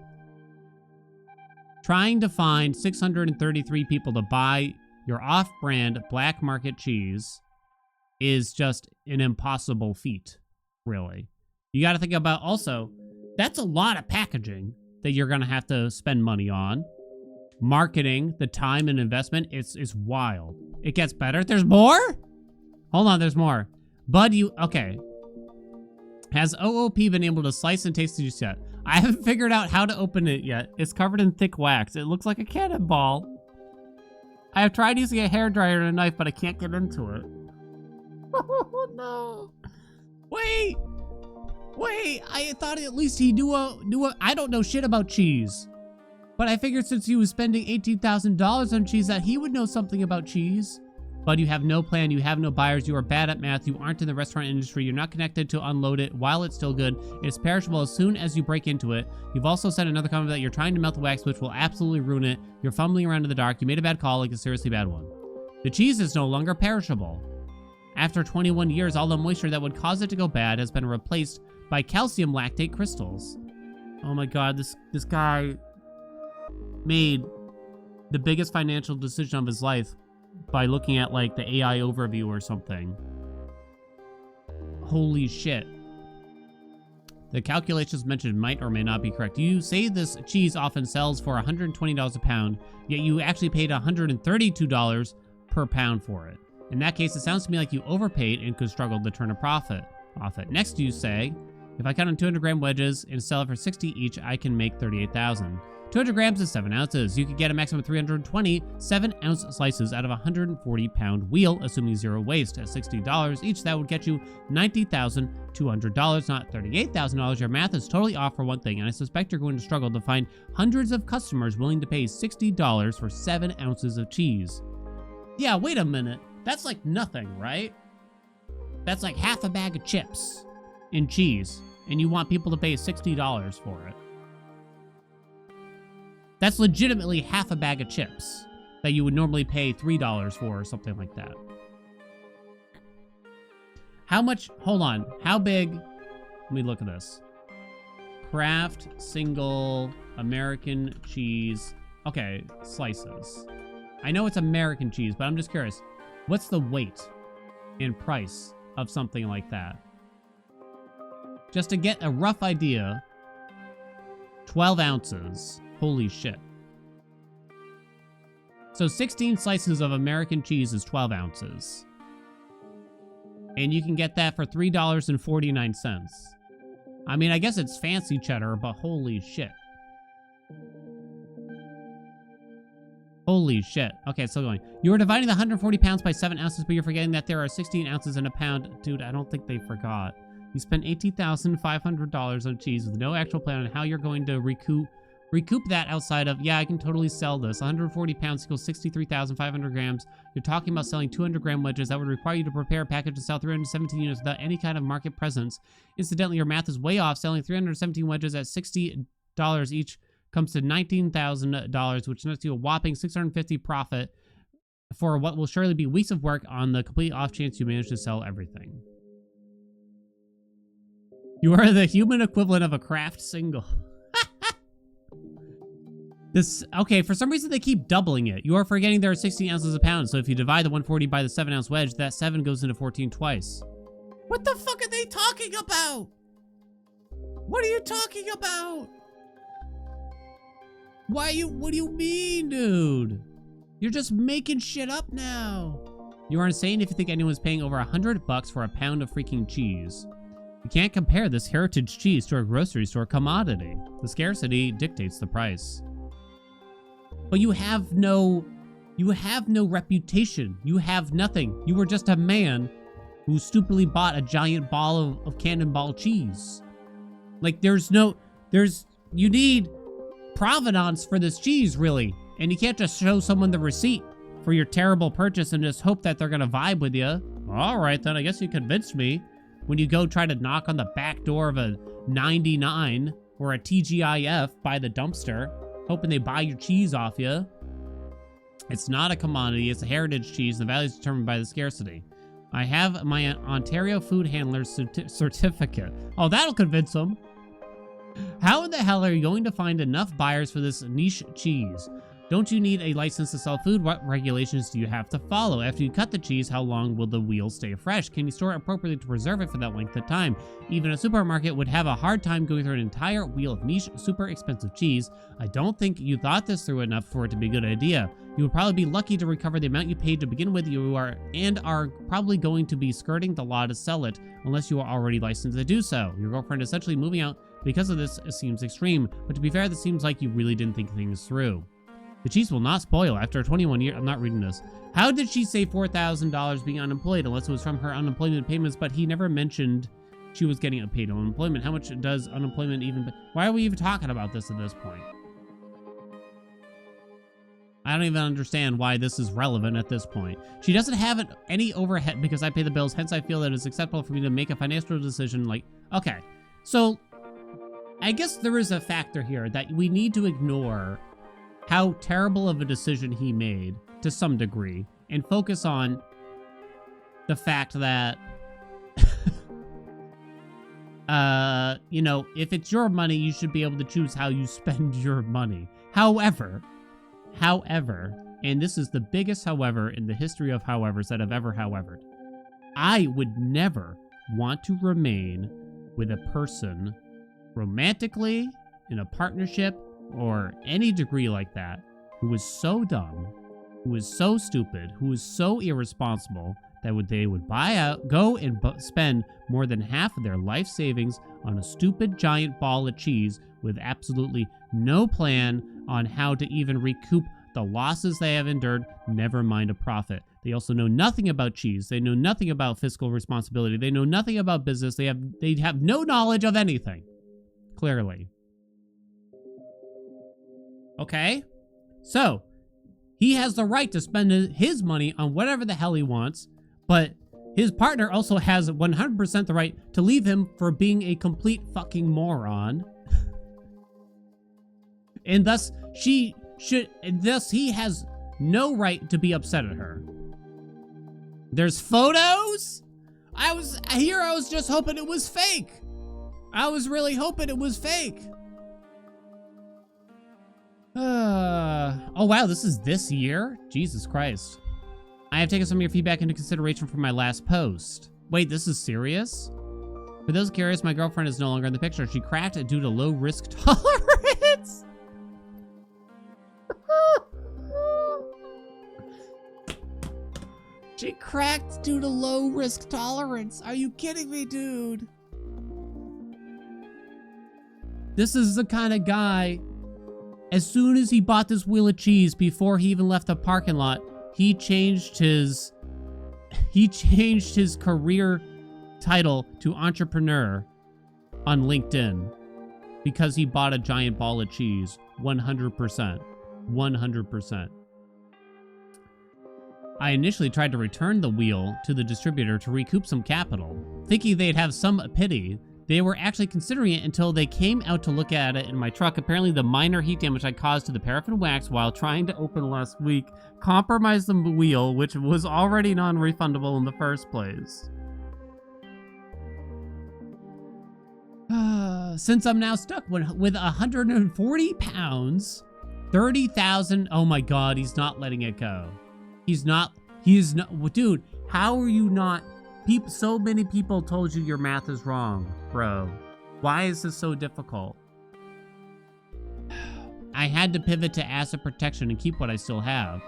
Trying to find 633 people to buy your off-brand black market cheese is just an impossible feat, really. You got to think about also, that's a lot of packaging that you're going to have to spend money on. Marketing, the time and investment, it's wild. It gets better. There's more? Hold on, there's more. Bud, okay. Has OOP been able to slice and taste the juice yet? I haven't figured out how to open it yet. It's covered in thick wax. It looks like a cannonball. I have tried using a hairdryer and a knife, but I can't get into it. Oh, no. Wait, I thought at least he knew I don't know shit about cheese. But I figured since he was spending $18,000 on cheese that he would know something about cheese. But you have no plan, you have no buyers, you are bad at math, you aren't in the restaurant industry, you're not connected to unload it while it's still good, it's perishable as soon as you break into it. You've also said another comment that you're trying to melt the wax, which will absolutely ruin it. You're fumbling around in the dark, you made a bad call, like a seriously bad one. The cheese is no longer perishable. After 21 years, all the moisture that would cause it to go bad has been replaced by calcium lactate crystals. Oh my god, this guy made the biggest financial decision of his life by looking at like the AI overview or something. Holy shit. The calculations mentioned might or may not be correct. You say this cheese often sells for $120 a pound, yet you actually paid $132 per pound for it. In that case, it sounds to me like you overpaid and could struggle to turn a profit off it. Next, you say, if I cut on 200 gram wedges and sell it for 60 each, I can make 38,000. 200 grams is 7 ounces. You could get a maximum of 320 7-ounce slices out of a 140-pound wheel, assuming zero waste. At $60 each, that would get you $90,200, not $38,000. Your math is totally off for one thing, and I suspect you're going to struggle to find hundreds of customers willing to pay $60 for 7 ounces of cheese. Yeah, wait a minute. That's like nothing, right? That's like half a bag of chips in cheese, and you want people to pay $60 for it. That's legitimately half a bag of chips that you would normally pay $3 for or something like that. How much, hold on, how big, let me look at this. Kraft single American cheese, okay, slices. I know it's American cheese, but I'm just curious. What's the weight and price of something like that? Just to get a rough idea, 12 ounces. Holy shit. So 16 slices of American cheese is 12 ounces. And you can get that for $3.49. I mean, I guess it's fancy cheddar, but holy shit. Holy shit. Okay, still going. You are dividing the 140 pounds by 7 ounces, but you're forgetting that there are 16 ounces in a pound. Dude, I don't think they forgot. You spent $18,500 on cheese with no actual plan on how you're going to recoup that outside of, yeah, I can totally sell this. 140 pounds equals 63,500 grams. You're talking about selling 200 gram wedges. That would require you to prepare a package to sell 317 units without any kind of market presence. Incidentally, your math is way off. Selling 317 wedges at $60 each comes to $19,000, which nets you a whopping $650 profit for what will surely be weeks of work on the complete off chance you manage to sell everything. You are the human equivalent of a Kraft single. Okay, for some reason they keep doubling it. You are forgetting there are 16 ounces a pound, so if you divide the 140 by the 7-ounce wedge, that 7 goes into 14 twice. What the fuck are they talking about? What are you talking about? What do you mean, dude? You're just making shit up now. You are insane if you think anyone's paying over $100 for a pound of freaking cheese. You can't compare this heritage cheese to a grocery store commodity. The scarcity dictates the price. But you have no reputation. You have nothing. You were just a man who stupidly bought a giant ball of cannonball cheese. Like, you need provenance for this cheese, really. And you can't just show someone the receipt for your terrible purchase and just hope that they're gonna vibe with you. All right, then, I guess you convinced me. When you go try to knock on the back door of a 99 or a TGIF by the dumpster, hoping they buy your cheese off you. It's not a commodity, it's a heritage cheese. The value is determined by the scarcity. I have my Ontario Food Handler's certificate. Oh, that'll convince them. How in the hell are you going to find enough buyers for this niche cheese? Don't you need a license to sell food? What regulations do you have to follow? After you cut the cheese, how long will the wheel stay fresh? Can you store it appropriately to preserve it for that length of time? Even a supermarket would have a hard time going through an entire wheel of niche, super expensive cheese. I don't think you thought this through enough for it to be a good idea. You would probably be lucky to recover the amount you paid to begin with. You are probably going to be skirting the law to sell it, unless you are already licensed to do so. Your girlfriend is essentially moving out because of this. It seems extreme, but to be fair, this seems like you really didn't think things through. The cheese will not spoil after 21 years. I'm not reading this. How did she say $4,000 being unemployed unless it was from her unemployment payments, but he never mentioned she was getting paid unemployment? How much does unemployment even... Why are we even talking about this at this point? I don't even understand why this is relevant at this point. She doesn't have any overhead because I pay the bills, hence I feel that it's acceptable for me to make a financial decision like... Okay, so I guess there is a factor here that we need to ignore how terrible of a decision he made to some degree and focus on the fact that, you know, if it's your money, you should be able to choose how you spend your money. However, and this is the biggest however in the history of howevers that have ever howevered, I would never want to remain with a person romantically, in a partnership, or any degree like that, who was so dumb, who was so stupid, who was so irresponsible that they would buy out, go and spend more than half of their life savings on a stupid giant ball of cheese with absolutely no plan on how to even recoup the losses they have endured, never mind a profit. They also know nothing about cheese. They know nothing about fiscal responsibility. They know nothing about business. They have no knowledge of anything. Clearly. Okay? So, he has the right to spend his money on whatever the hell he wants, but his partner also has 100% the right to leave him for being a complete fucking moron. And thus, he has no right to be upset at her. There's photos? I was just hoping it was fake. I was really hoping it was fake. Oh wow, this is this year? Jesus Christ. I have taken some of your feedback into consideration for my last post. Wait, this is serious? For those curious, my girlfriend is no longer in the picture. She cracked it due to low risk tolerance. She cracked due to low risk tolerance. Are you kidding me, dude? This is the kind of guy, as soon as he bought this wheel of cheese, before he even left the parking lot, he changed his career title to entrepreneur on LinkedIn because he bought a giant ball of cheese. 100%. 100%. I initially tried to return the wheel to the distributor to recoup some capital, thinking they'd have some pity. They were actually considering it until they came out to look at it in my truck. Apparently, the minor heat damage I caused to the paraffin wax while trying to open last week compromised the wheel, which was already non-refundable in the first place. Since I'm now stuck with 140 pounds, 30,000. Oh my God, he's not letting it go. He is not, dude, how are you not? So many people told you your math is wrong, bro. Why is this so difficult? I had to pivot to asset protection and keep what I still have.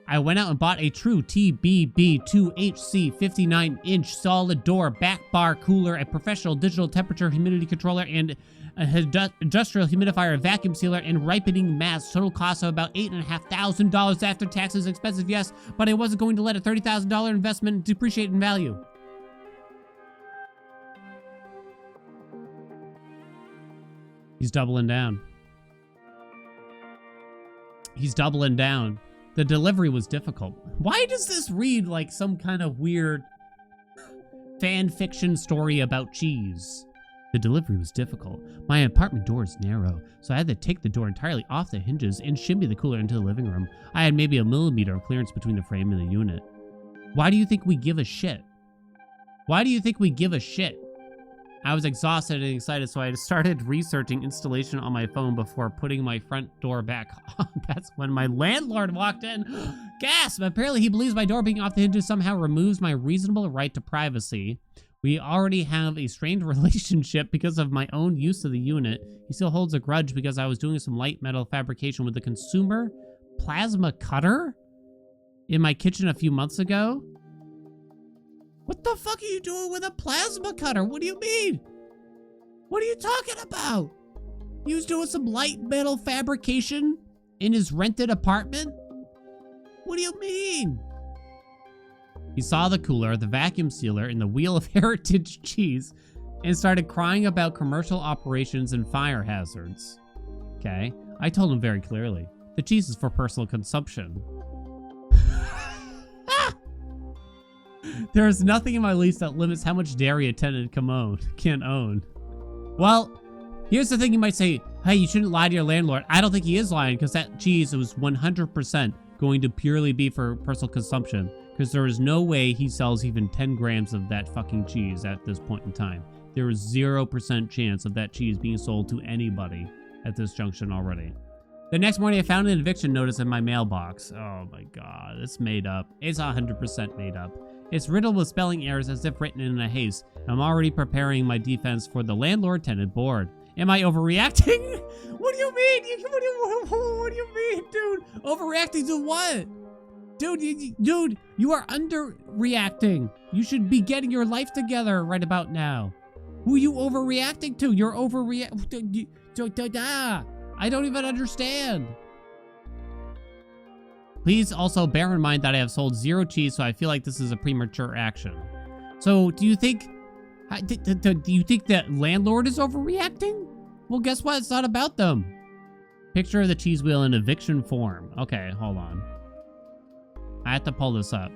I went out and bought a true TBB2HC 59-inch solid door back bar cooler, a professional digital temperature humidity controller, and an industrial humidifier, a vacuum sealer, and ripening mask. Total cost of about $8,500 after taxes. Expensive, yes, but I wasn't going to let a $30,000 investment depreciate in value. He's doubling down. He's doubling down. The delivery was difficult. Why does this read like some kind of weird fan fiction story about cheese? The delivery was difficult. My apartment door is narrow, so I had to take the door entirely off the hinges and shimmy the cooler into the living room. I had maybe a millimeter of clearance between the frame and the unit. Why do you think we give a shit? Why do you think we give a shit? I was exhausted and excited, so I started researching installation on my phone before putting my front door back on. That's when my landlord walked in. Gasp! Apparently he believes my door being off the hinges somehow removes my reasonable right to privacy. We already have a strained relationship because of my own use of the unit. He still holds a grudge because I was doing some light metal fabrication with the consumer plasma cutter in my kitchen a few months ago. What the fuck are you doing with a plasma cutter? What do you mean? What are you talking about? He was doing some light metal fabrication in his rented apartment? What do you mean? He saw the cooler, the vacuum sealer, and the wheel of heritage cheese and started crying about commercial operations and fire hazards. Okay, I told him very clearly, the cheese is for personal consumption. There is nothing in my lease that limits how much dairy a tenant can own. Well, here's the thing you might say, hey, you shouldn't lie to your landlord. I don't think he is lying because that cheese was 100% going to purely be for personal consumption because there is no way he sells even 10 grams of that fucking cheese at this point in time. There is 0% chance of that cheese being sold to anybody at this junction already. The next morning, I found an eviction notice in my mailbox. Oh my God, it's made up. It's 100% made up. It's riddled with spelling errors as if written in a haste. I'm already preparing my defense for the landlord-tenant board. Am I overreacting? What do you mean? What do you mean, dude? Overreacting to what? Dude, you are underreacting. You should be getting your life together right about now. Who are you overreacting to? You're overreacting. I don't even understand. Please also bear in mind that I have sold 0 cheese, so I feel like this is a premature action. So, do you think that landlord is overreacting? Well, guess what? It's not about them. Picture of the cheese wheel in eviction form. Okay, hold on. I have to pull this up.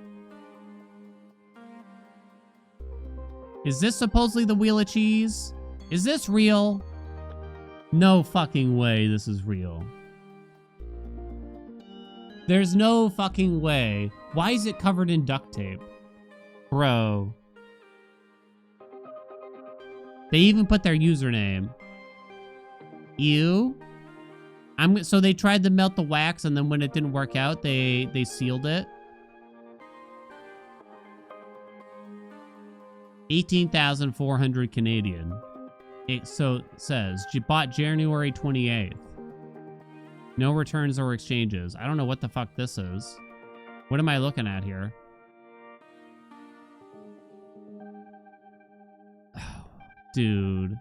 Is this supposedly the wheel of cheese? Is this real? No fucking way this is real. There's no fucking way. Why is it covered in duct tape? Bro. They even put their username. Ew. So they tried to melt the wax, and then when it didn't work out, they sealed it. 18,400 Canadian. It says, you bought January 28th. No returns or exchanges. I don't know what the fuck this is. What am I looking at here? Oh, dude.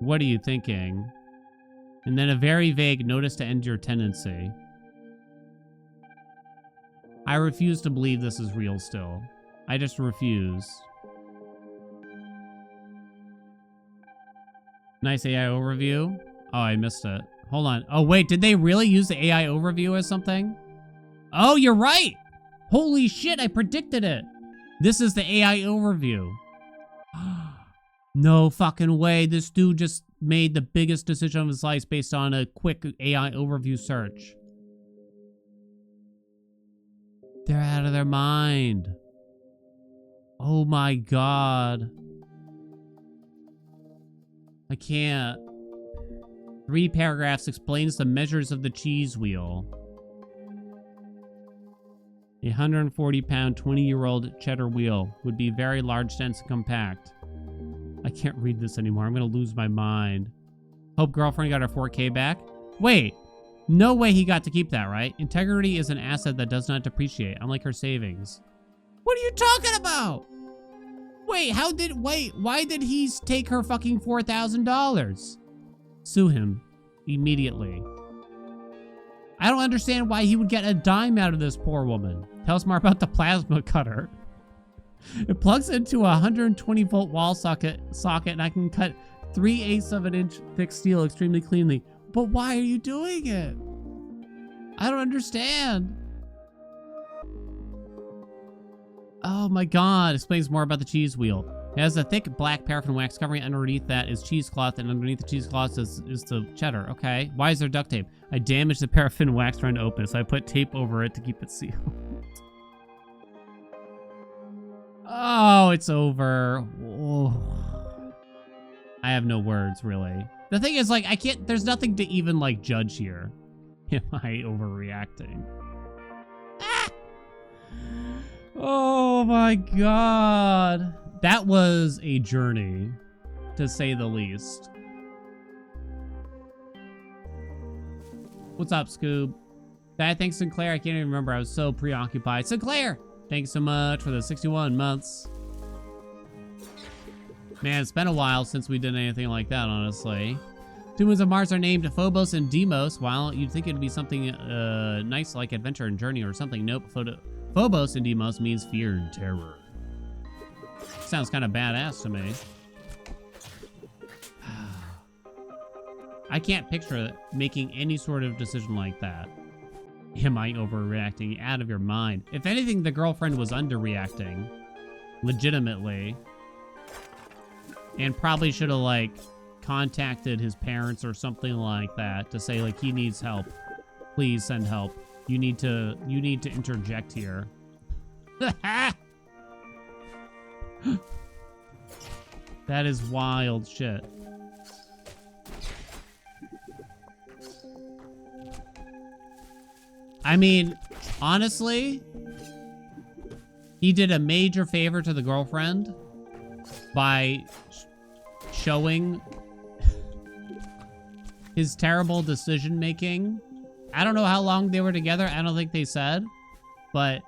What are you thinking? And then a very vague notice to end your tenancy. I refuse to believe this is real still. I just refuse. Nice AI overview. Oh, I missed it. Hold on. Oh, wait, did they really use the AI overview as something? Oh, you're right. Holy shit, I predicted it. This is the AI overview. No fucking way. This dude just made the biggest decision of his life based on a quick AI overview search. They're out of their mind. Oh my god. I can't. 3 paragraphs explains the measures of the cheese wheel. A 140-pound, 20-year-old cheddar wheel would be very large, dense, and compact. I can't read this anymore. I'm gonna lose my mind. Hope girlfriend got her 4K back. Wait, no way he got to keep that, right? Integrity is an asset that does not depreciate, unlike her savings. What are you talking about? Wait, why did he take her fucking $4,000? Sue him immediately. I don't understand why he would get a dime out of this poor woman. Tell us more about the plasma cutter. It plugs into a 120-volt wall socket, and I can cut 3/8 of an inch thick steel extremely cleanly. But why are you doing it? I don't understand. Oh my god, explains more about the cheese wheel. It has a thick black paraffin wax covering underneath that is cheesecloth, and underneath the cheesecloth is the cheddar. Okay, why is there duct tape? I damaged the paraffin wax trying to open it, so I put tape over it to keep it sealed. Oh, it's over. Oh. I have no words, really. The thing is, like, there's nothing to even, like, judge here. Am I overreacting? Ah! Oh my god. That was a journey, to say the least. What's up, Scoob? Thanks, Sinclair. I can't even remember. I was so preoccupied. Sinclair! Thanks so much for the 61 months. Man, it's been a while since we did anything like that, honestly. 2 moons of Mars are named Phobos and Deimos. While you'd think it'd be something nice like adventure and journey or something, nope. Phobos and Deimos means fear and terror. Sounds kind of badass to me. I can't picture making any sort of decision like that. Am I overreacting? Out of your mind. If anything, the girlfriend was underreacting. Legitimately. And probably should have, like, contacted his parents or something like that to say, like, he needs help. Please send help. You need to interject here. That is wild shit. I mean, honestly, He did a major favor to the girlfriend by showing his terrible decision making. I don't know how long they were together. I don't think they said, but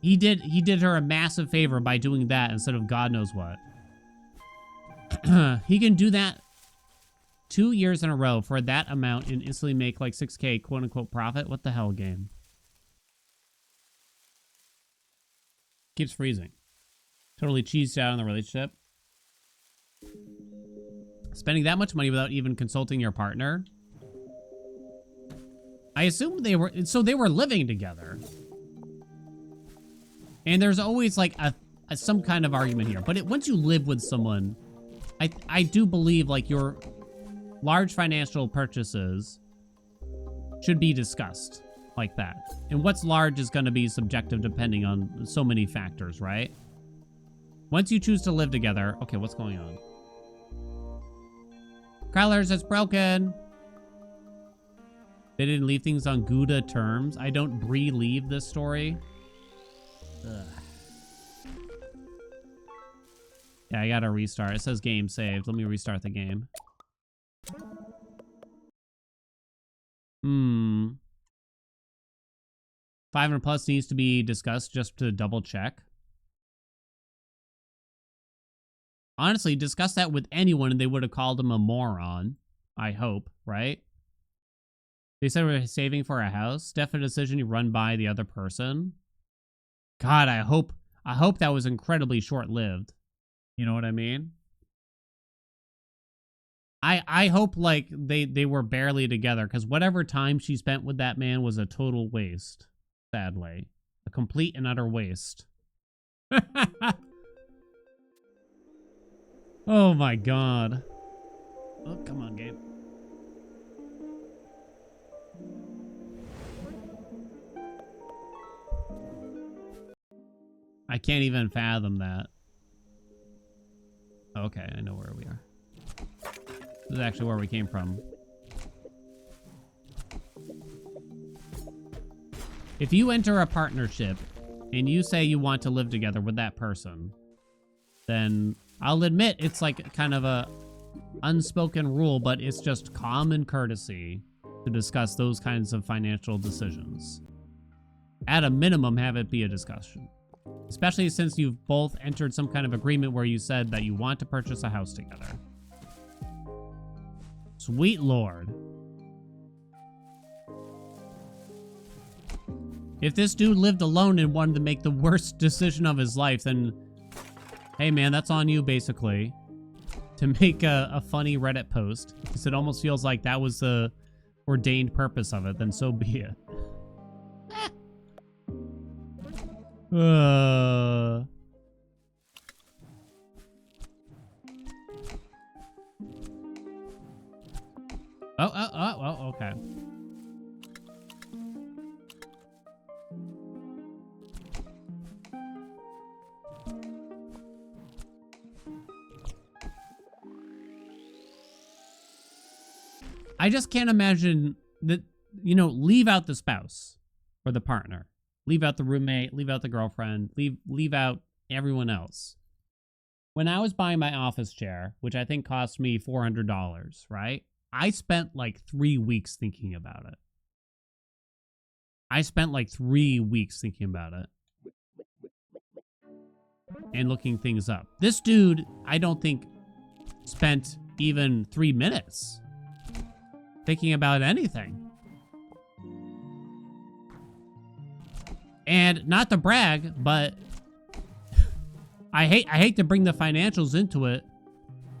he did her a massive favor by doing that instead of God knows what. He can do that 2 years in a row for that amount and instantly make like 6K quote unquote profit. What the hell, game? Keeps freezing. Totally cheesed out on the relationship. Spending that much money without even consulting your partner. I assume they were living together. And there's always like some kind of argument here. But once you live with someone, I do believe like your large financial purchases should be discussed like that. And what's large is going to be subjective depending on so many factors, right? Once you choose to live together, okay, what's going on? Colors, it's broken. They didn't leave things on Gouda terms. I don't relive this story. Ugh. Yeah, I gotta restart. It says game saved. Let me restart the game. 500 plus needs to be discussed just to double check. Honestly, discuss that with anyone and they would have called him a moron. I hope, right? They said we're saving for a house. Definite decision you run by the other person. God, I hope that was incredibly short-lived. You know what I mean? I hope like they were barely together because whatever time she spent with that man was a total waste. Sadly. A complete and utter waste. Oh my god. Oh, come on, game. I can't even fathom that. Okay, I know where we are. This is actually where we came from. If you enter a partnership and you say you want to live together with that person, then I'll admit it's like kind of a unspoken rule, but it's just common courtesy to discuss those kinds of financial decisions. At a minimum, have it be a discussion. Especially since you've both entered some kind of agreement where you said that you want to purchase a house together. Sweet Lord. If this dude lived alone and wanted to make the worst decision of his life, then hey man, that's on you basically. To make a funny Reddit post. Because it almost feels like that was the ordained purpose of it, then so be it. Oh, okay. I just can't imagine that, you know, leave out the spouse or the partner. Leave out the roommate, leave out the girlfriend, leave out everyone else. When I was buying my office chair, which I think cost me $400, right? I spent like 3 weeks thinking about it. And looking things up. This dude, I don't think spent even 3 minutes thinking about anything. And not to brag, but I hate to bring the financials into it,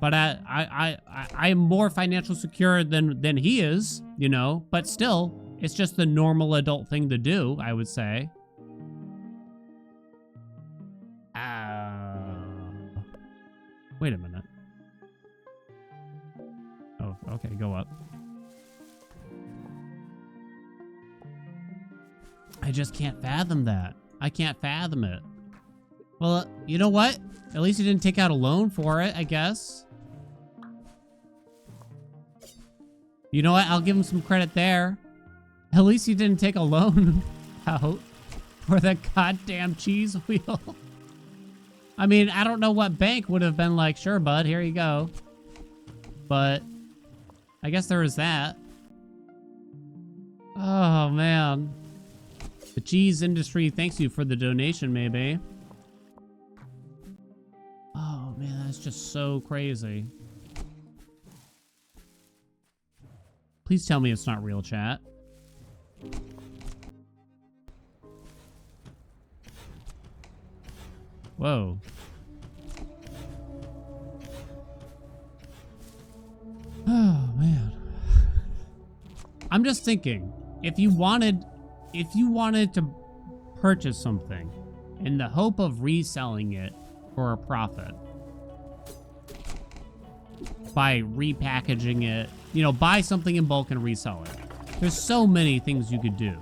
but I am more financially secure than he is, you know, but still, it's just the normal adult thing to do, I would say. Wait a minute. Oh, okay, go up. I just can't fathom that. I can't fathom it. Well, you know what? At least he didn't take out a loan for it, I guess. You know what? I'll give him some credit there. At least he didn't take a loan out. for the goddamn cheese wheel. I mean, I don't know what bank would have been like, sure, bud, here you go. But I guess there is that. Oh, man. The cheese industry thanks you for the donation, maybe. Oh, man, that's just so crazy. Please tell me it's not real, chat. Whoa. Oh, man. I'm just thinking, if you wanted to purchase something in the hope of reselling it for a profit by repackaging it, you know, buy something in bulk and resell it. There's so many things you could do,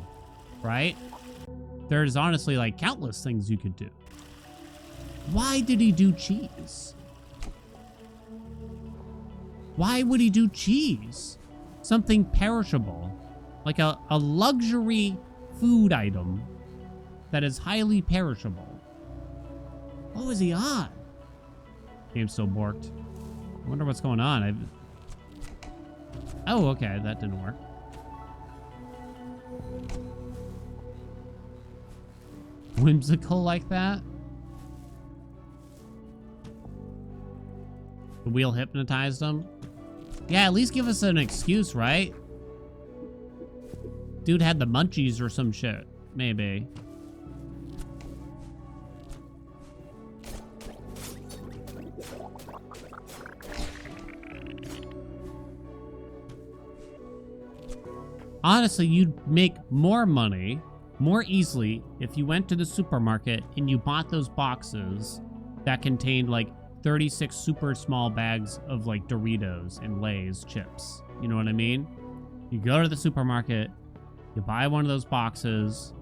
right? There's honestly like countless things you could do. Why did he do cheese? Why would he do cheese? Something perishable, like a luxury food item that is highly perishable. What was he on? Game's still borked. I wonder what's going on. Oh, okay, that didn't work. Whimsical like that? The wheel hypnotized him? Yeah, at least give us an excuse, right? Dude had the munchies or some shit. Maybe. Honestly, you'd make more money more easily if you went to the supermarket and you bought those boxes that contained like 36 super small bags of like Doritos and Lay's chips. You know what I mean? You go to the supermarket, you buy one of those boxes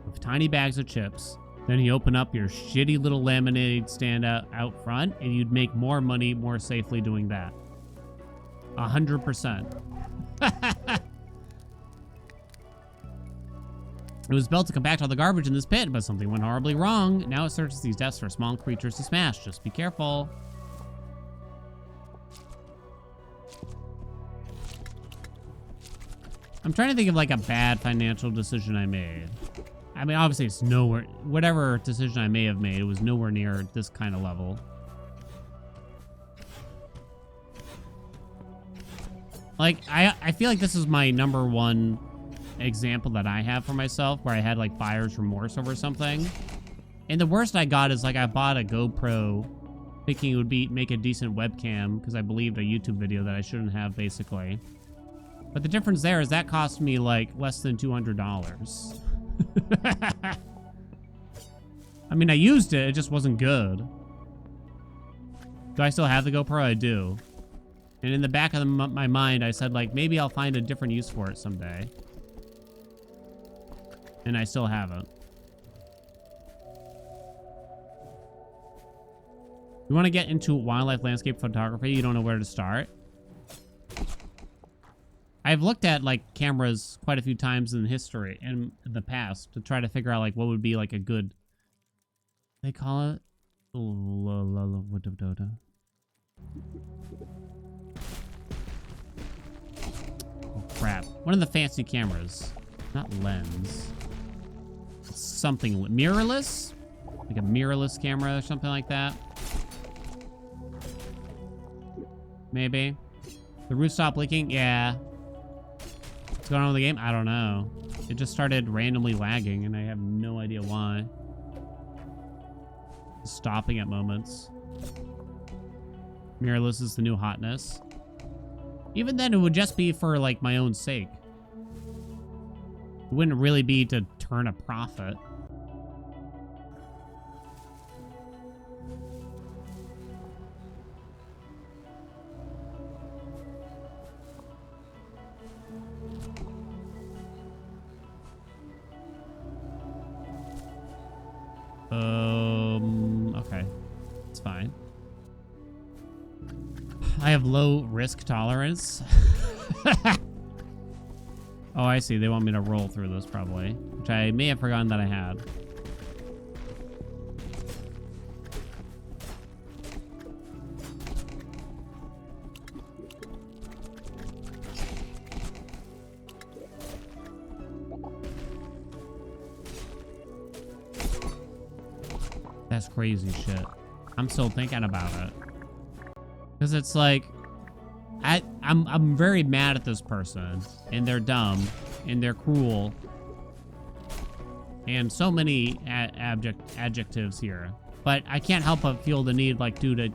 with tiny bags of chips, then you open up your shitty little laminated stand out front, and you'd make more money more safely doing that. 100%. It was built to compact all the garbage in this pit, but something went horribly wrong. Now it searches these depths for small creatures to smash. Just be careful. I'm trying to think of like a bad financial decision I made. I mean, obviously it's nowhere, whatever decision I may have made, it was nowhere near this kind of level. Like, I feel like this is my number one example that I have for myself where I had like buyer's remorse over something. And the worst I got is like I bought a GoPro thinking it would make a decent webcam because I believed a YouTube video that I shouldn't have, basically. But the difference there is that cost me like less than $200. I mean, I used it, it just wasn't good. Do I still have the GoPro? I do. And in the back of my mind, I said like, maybe I'll find a different use for it someday. And I still haven't. You want to get into wildlife landscape photography? You don't know where to start? I've looked at like cameras quite a few times in history and in the past to try to figure out like what would be like a good, they call it? Oh crap. One of the fancy cameras. Not lens. Something mirrorless? Like a mirrorless camera or something like that. Maybe. The roof stopped leaking? Yeah. What's going on with the game? I don't know. It just started randomly lagging and I have no idea why. Stopping at moments. Mirrorless is the new hotness. Even then, it would just be for like my own sake. It wouldn't really be to turn a profit. Okay. It's fine. I have low risk tolerance. Oh, I see. They want me to roll through this probably, which I may have forgotten that I had. That's crazy shit. I'm still thinking about it. Because it's like, I'm very mad at this person, and they're dumb, and they're cruel, and so many adjectives here. But I can't help but feel the need, like, dude,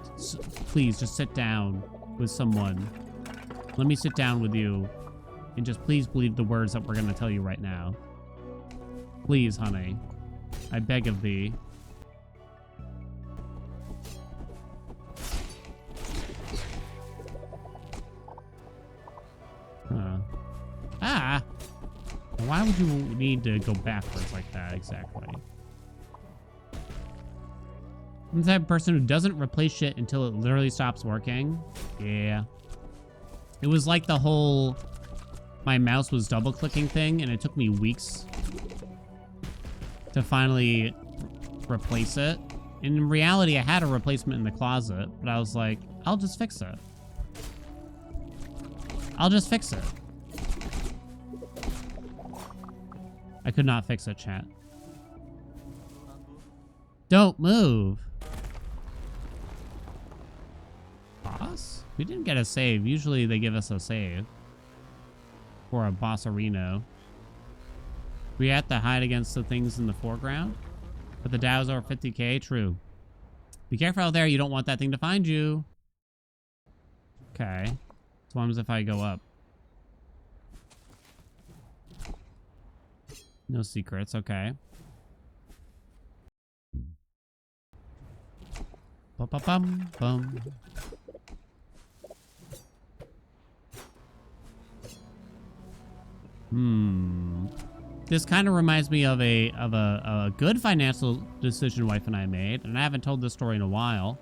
please just sit down with someone. Let me sit down with you, and just please believe the words that we're gonna tell you right now. Please, honey, I beg of thee. Why would you need to go backwards like that exactly? I'm the type of person who doesn't replace shit until it literally stops working. Yeah. It was like the whole my mouse was double clicking thing, and it took me weeks to finally replace it. And in reality, I had a replacement in the closet, but I was like, I'll just fix it. I'll just fix it. I could not fix it, chat. Don't move. Boss? We didn't get a save. Usually they give us a save. For a boss-areno. We have to hide against the things in the foreground. But the Dow's over 50k? True. Be careful out there. You don't want that thing to find you. Okay. As long as if I go up. No secrets, okay. Bum. This kind of reminds me of a good financial decision wife and I made, and I haven't told this story in a while.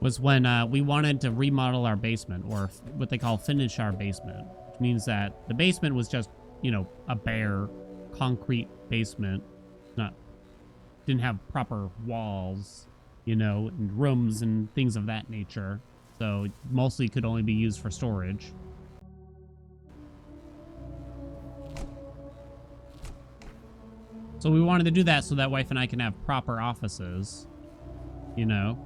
Was when we wanted to remodel our basement, or what they call finish our basement. Which means that the basement was just, you know, a bare concrete basement. Didn't have proper walls, you know, and rooms and things of that nature. So mostly could only be used for storage. So we wanted to do that so that wife and I can have proper offices, you know.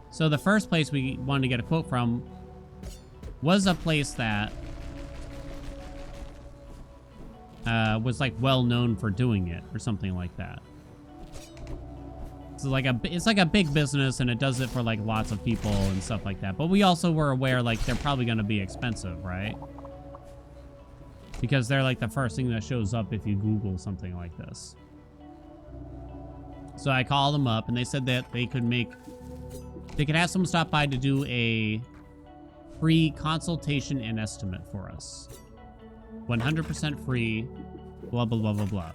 So the first place we wanted to get a quote from was a place that was like well known for doing it or something like that. So it's like a big business, and it does it for like lots of people and stuff like that. But we also were aware like they're probably going to be expensive, right? Because they're like the first thing that shows up if you Google something like this. So I called them up, and they said that they could have someone stop by to do a free consultation and estimate for us. 100% free, blah, blah, blah, blah, blah.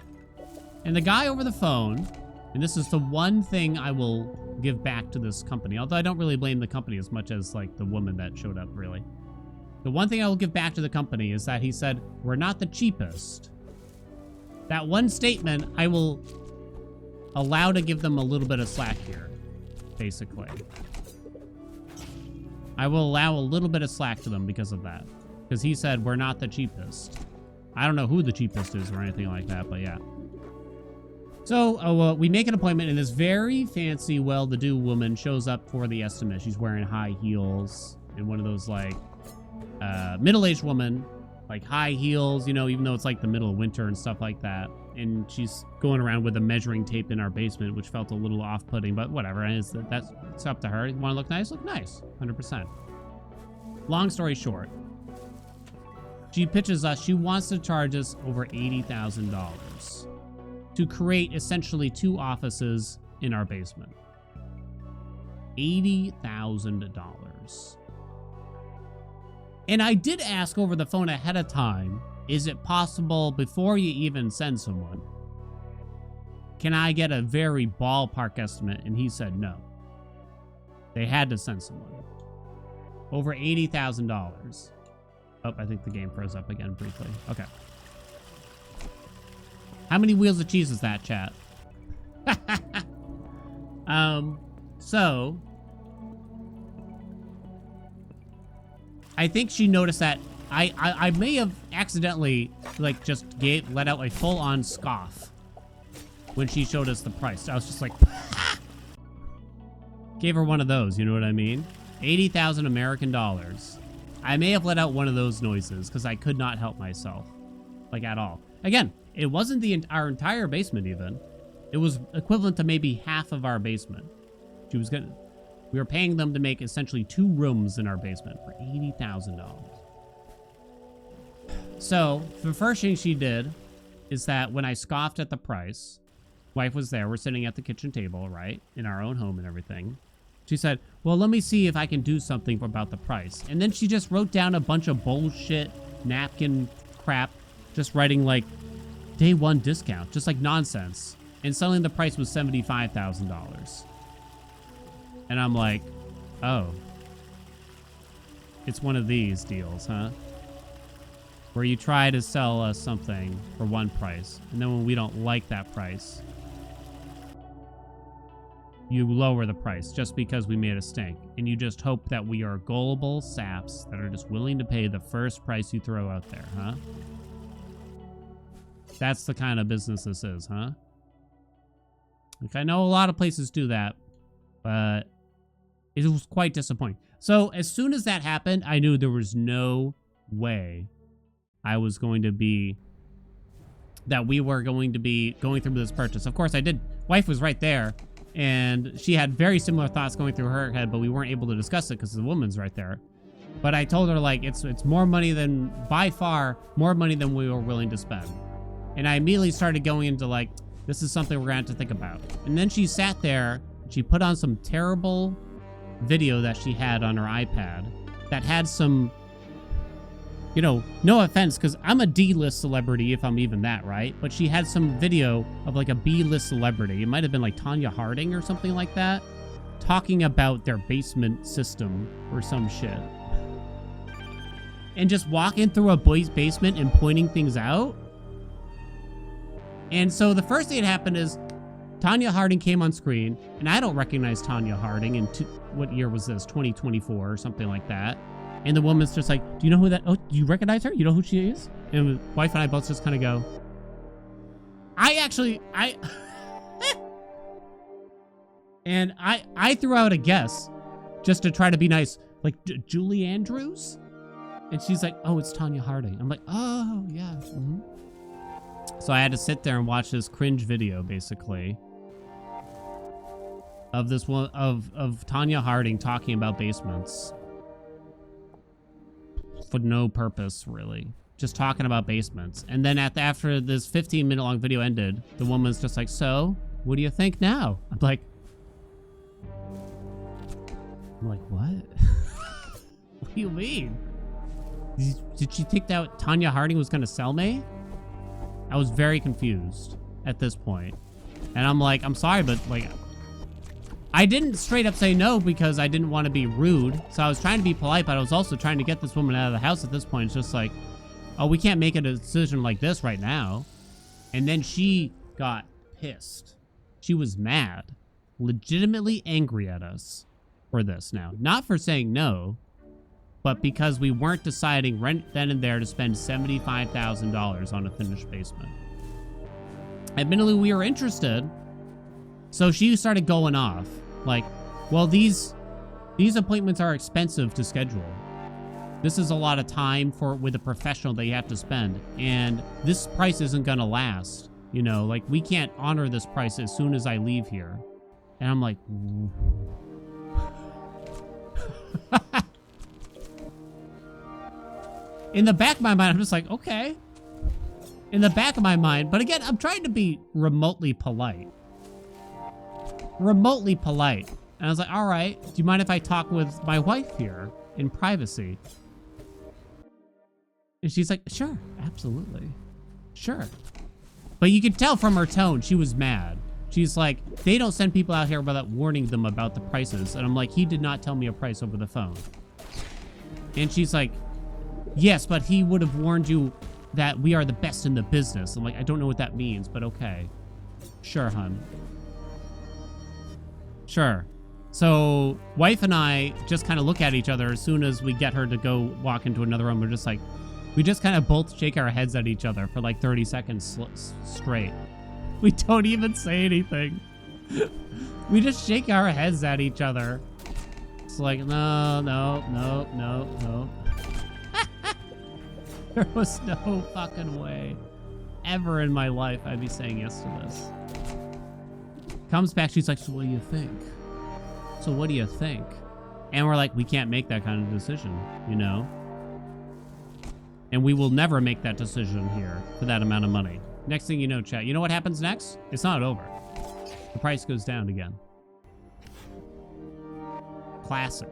And the guy over the phone, and this is the one thing I will give back to this company, although I don't really blame the company as much as like the woman that showed up, really. The one thing I will give back to the company is that he said, we're not the cheapest. That one statement, I will allow to give them a little bit of slack here, basically. I will allow a little bit of slack to them because of that. Because he said, we're not the cheapest. I don't know who the cheapest is or anything like that, but yeah. So we make an appointment, and this very fancy, well-to-do woman shows up for the estimate. She's wearing high heels and one of those, like, middle-aged woman, like high heels, you know, even though it's like the middle of winter and stuff like that. And she's going around with a measuring tape in our basement, which felt a little off-putting, but whatever. And it's up to her. You want to look nice? Look nice. 100%. Long story short, she pitches us. She wants to charge us over $80,000 to create essentially 2 offices in our basement. $80,000. And I did ask over the phone ahead of time, is it possible before you even send someone, can I get a very ballpark estimate? And he said no. They had to send someone. Over $80,000. Oh, I think the game froze up again briefly. Okay. How many wheels of cheese is that, chat? So I think she noticed that I may have accidentally like just let out a full-on scoff when she showed us the price. I was just like, gave her one of those, you know what I mean? 80,000 American dollars. I may have let out one of those noises because I could not help myself, like at all. Again, it wasn't our entire basement even. It was equivalent to maybe half of our basement. We were paying them to make essentially 2 rooms in our basement for $80,000. So the first thing she did is that when I scoffed at the price, wife was there. We're sitting at the kitchen table, right? In our own home and everything. She said, well, let me see if I can do something about the price. And then she just wrote down a bunch of bullshit napkin crap, just writing like day 1 discount, just like nonsense. And suddenly the price was $75,000. And I'm like, oh, it's one of these deals, huh? Where you try to sell us something for one price, and then when we don't like that price, you lower the price just because we made a stink. And you just hope that we are gullible saps that are just willing to pay the first price you throw out there, huh? That's the kind of business this is, huh? Like, I know a lot of places do that, but it was quite disappointing. So as soon as that happened, I knew there was no way I was going to be, that we were going to be going through this purchase. Of course I did. Wife was right there and she had very similar thoughts going through her head, but we weren't able to discuss it because the woman's right there. But I told her, like, it's more money than, by far, more money than we were willing to spend. And I immediately started going into like, this is something we're going to have to think about. And then she sat there, she put on some terrible video that she had on her iPad that had some, you know, no offense, because I'm a D-list celebrity if I'm even that, right? But she had some video of like a B-list celebrity. It might have been like Tanya Harding or something like that, talking about their basement system or some shit. And just walking through a boy's basement and pointing things out. And so the first thing that happened is Tanya Harding came on screen, and I don't recognize Tanya Harding in what year was this? 2024 or something like that. And the woman's just like, do you know who that? Oh, do you recognize her? You know who she is? And wife and I both just kind of go, and I threw out a guess just to try to be nice, like Julie Andrews. And she's like, oh, it's Tanya Harding. I'm like, oh yeah. Mm-hmm. So I had to sit there and watch this cringe video, basically, of this one of Tanya Harding talking about basements for no purpose, really, just talking about basements. And then after this 15-minute long video ended, the woman's just like, so what do you think now? I'm like, what? What do you mean? Did she think that Tanya Harding was gonna sell me? I was very confused at this point. And I'm like, I'm sorry, but like, I didn't straight up say no because I didn't want to be rude. So I was trying to be polite, but I was also trying to get this woman out of the house at this point. It's just like, oh, we can't make a decision like this right now. And then she got pissed. She was mad, legitimately angry at us for this now. Not for saying no, but because we weren't deciding right then and there to spend $75,000 on a finished basement. Admittedly, we were interested. So she started going off like, well, these appointments are expensive to schedule. This is a lot of time with a professional that you have to spend. And this price isn't going to last. You know, like, we can't honor this price as soon as I leave here. And I'm like, in the back of my mind, I'm just like, okay. In the back of my mind. But again, I'm trying to be remotely polite. Remotely polite. And I was like, all right, do you mind if I talk with my wife here in privacy? And she's like, sure, absolutely. Sure. But you could tell from her tone, she was mad. She's like, they don't send people out here without warning them about the prices. And I'm like, he did not tell me a price over the phone. And she's like, yes, but he would have warned you that we are the best in the business. I'm like, I don't know what that means, but okay. Sure, hun. Sure. So wife and I just kind of look at each other as soon as we get her to go walk into another room. We're just like, we just kind of both shake our heads at each other for like 30 seconds straight. We don't even say anything. We just shake our heads at each other. It's like, no, no, no, no, no. There was no fucking way ever in my life I'd be saying yes to this. Comes back, she's like, so what do you think? So what do you think? And we're like, we can't make that kind of decision, you know? And we will never make that decision here for that amount of money. Next thing you know, chat, you know what happens next? It's not over. The price goes down again. Classic.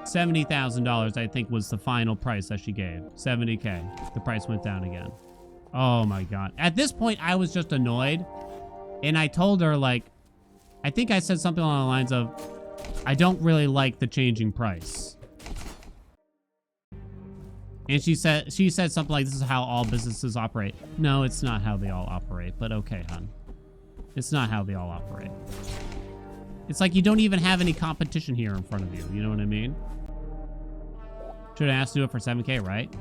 $70,000, I think, was the final price that she gave. 70K. The price went down again. Oh my God. At this point, I was just annoyed. And I told her, like, I think I said something along the lines of, I don't really like the changing price. And she said something like, this is how all businesses operate. No, it's not how they all operate, but okay, hun. It's not how they all operate. It's like you don't even have any competition here in front of you. You know what I mean? Should have asked to do it for 7K, right?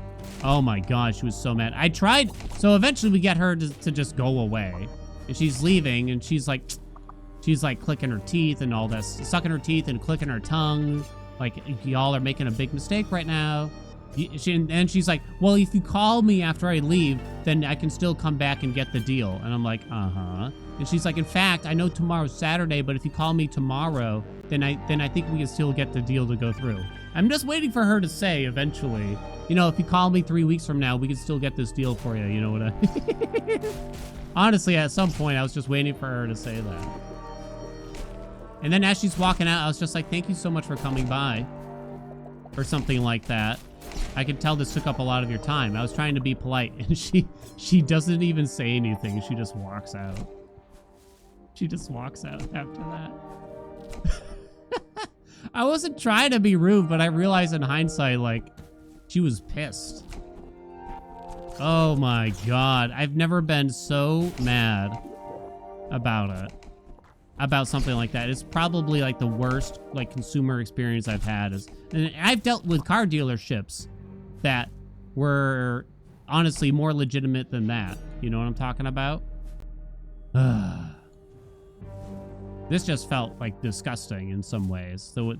Oh my God, she was so mad. I tried. So eventually we get her to just go away. And she's leaving and she's like clicking her teeth and all this, sucking her teeth and clicking her tongue. Like, y'all are making a big mistake right now. And she's like, well, if you call me after I leave, then I can still come back and get the deal. And I'm like, uh-huh. And she's like, in fact, I know tomorrow's Saturday, but if you call me tomorrow, then I think we can still get the deal to go through. I'm just waiting for her to say eventually, you know, if you call me 3 weeks from now, we can still get this deal for you. You know what I mean? Honestly, at some point, I was just waiting for her to say that. And then as she's walking out, I was just like, thank you so much for coming by. Or something like that. I could tell this took up a lot of your time. I was trying to be polite, and she doesn't even say anything. She just walks out. She just walks out after that. I wasn't trying to be rude, but I realized in hindsight, like, she was pissed. Oh my God. I've never been so mad about it. About something like that. It's probably like the worst like consumer experience I've had. And I've dealt with car dealerships that were honestly more legitimate than that. You know what I'm talking about? This just felt like disgusting in some ways. The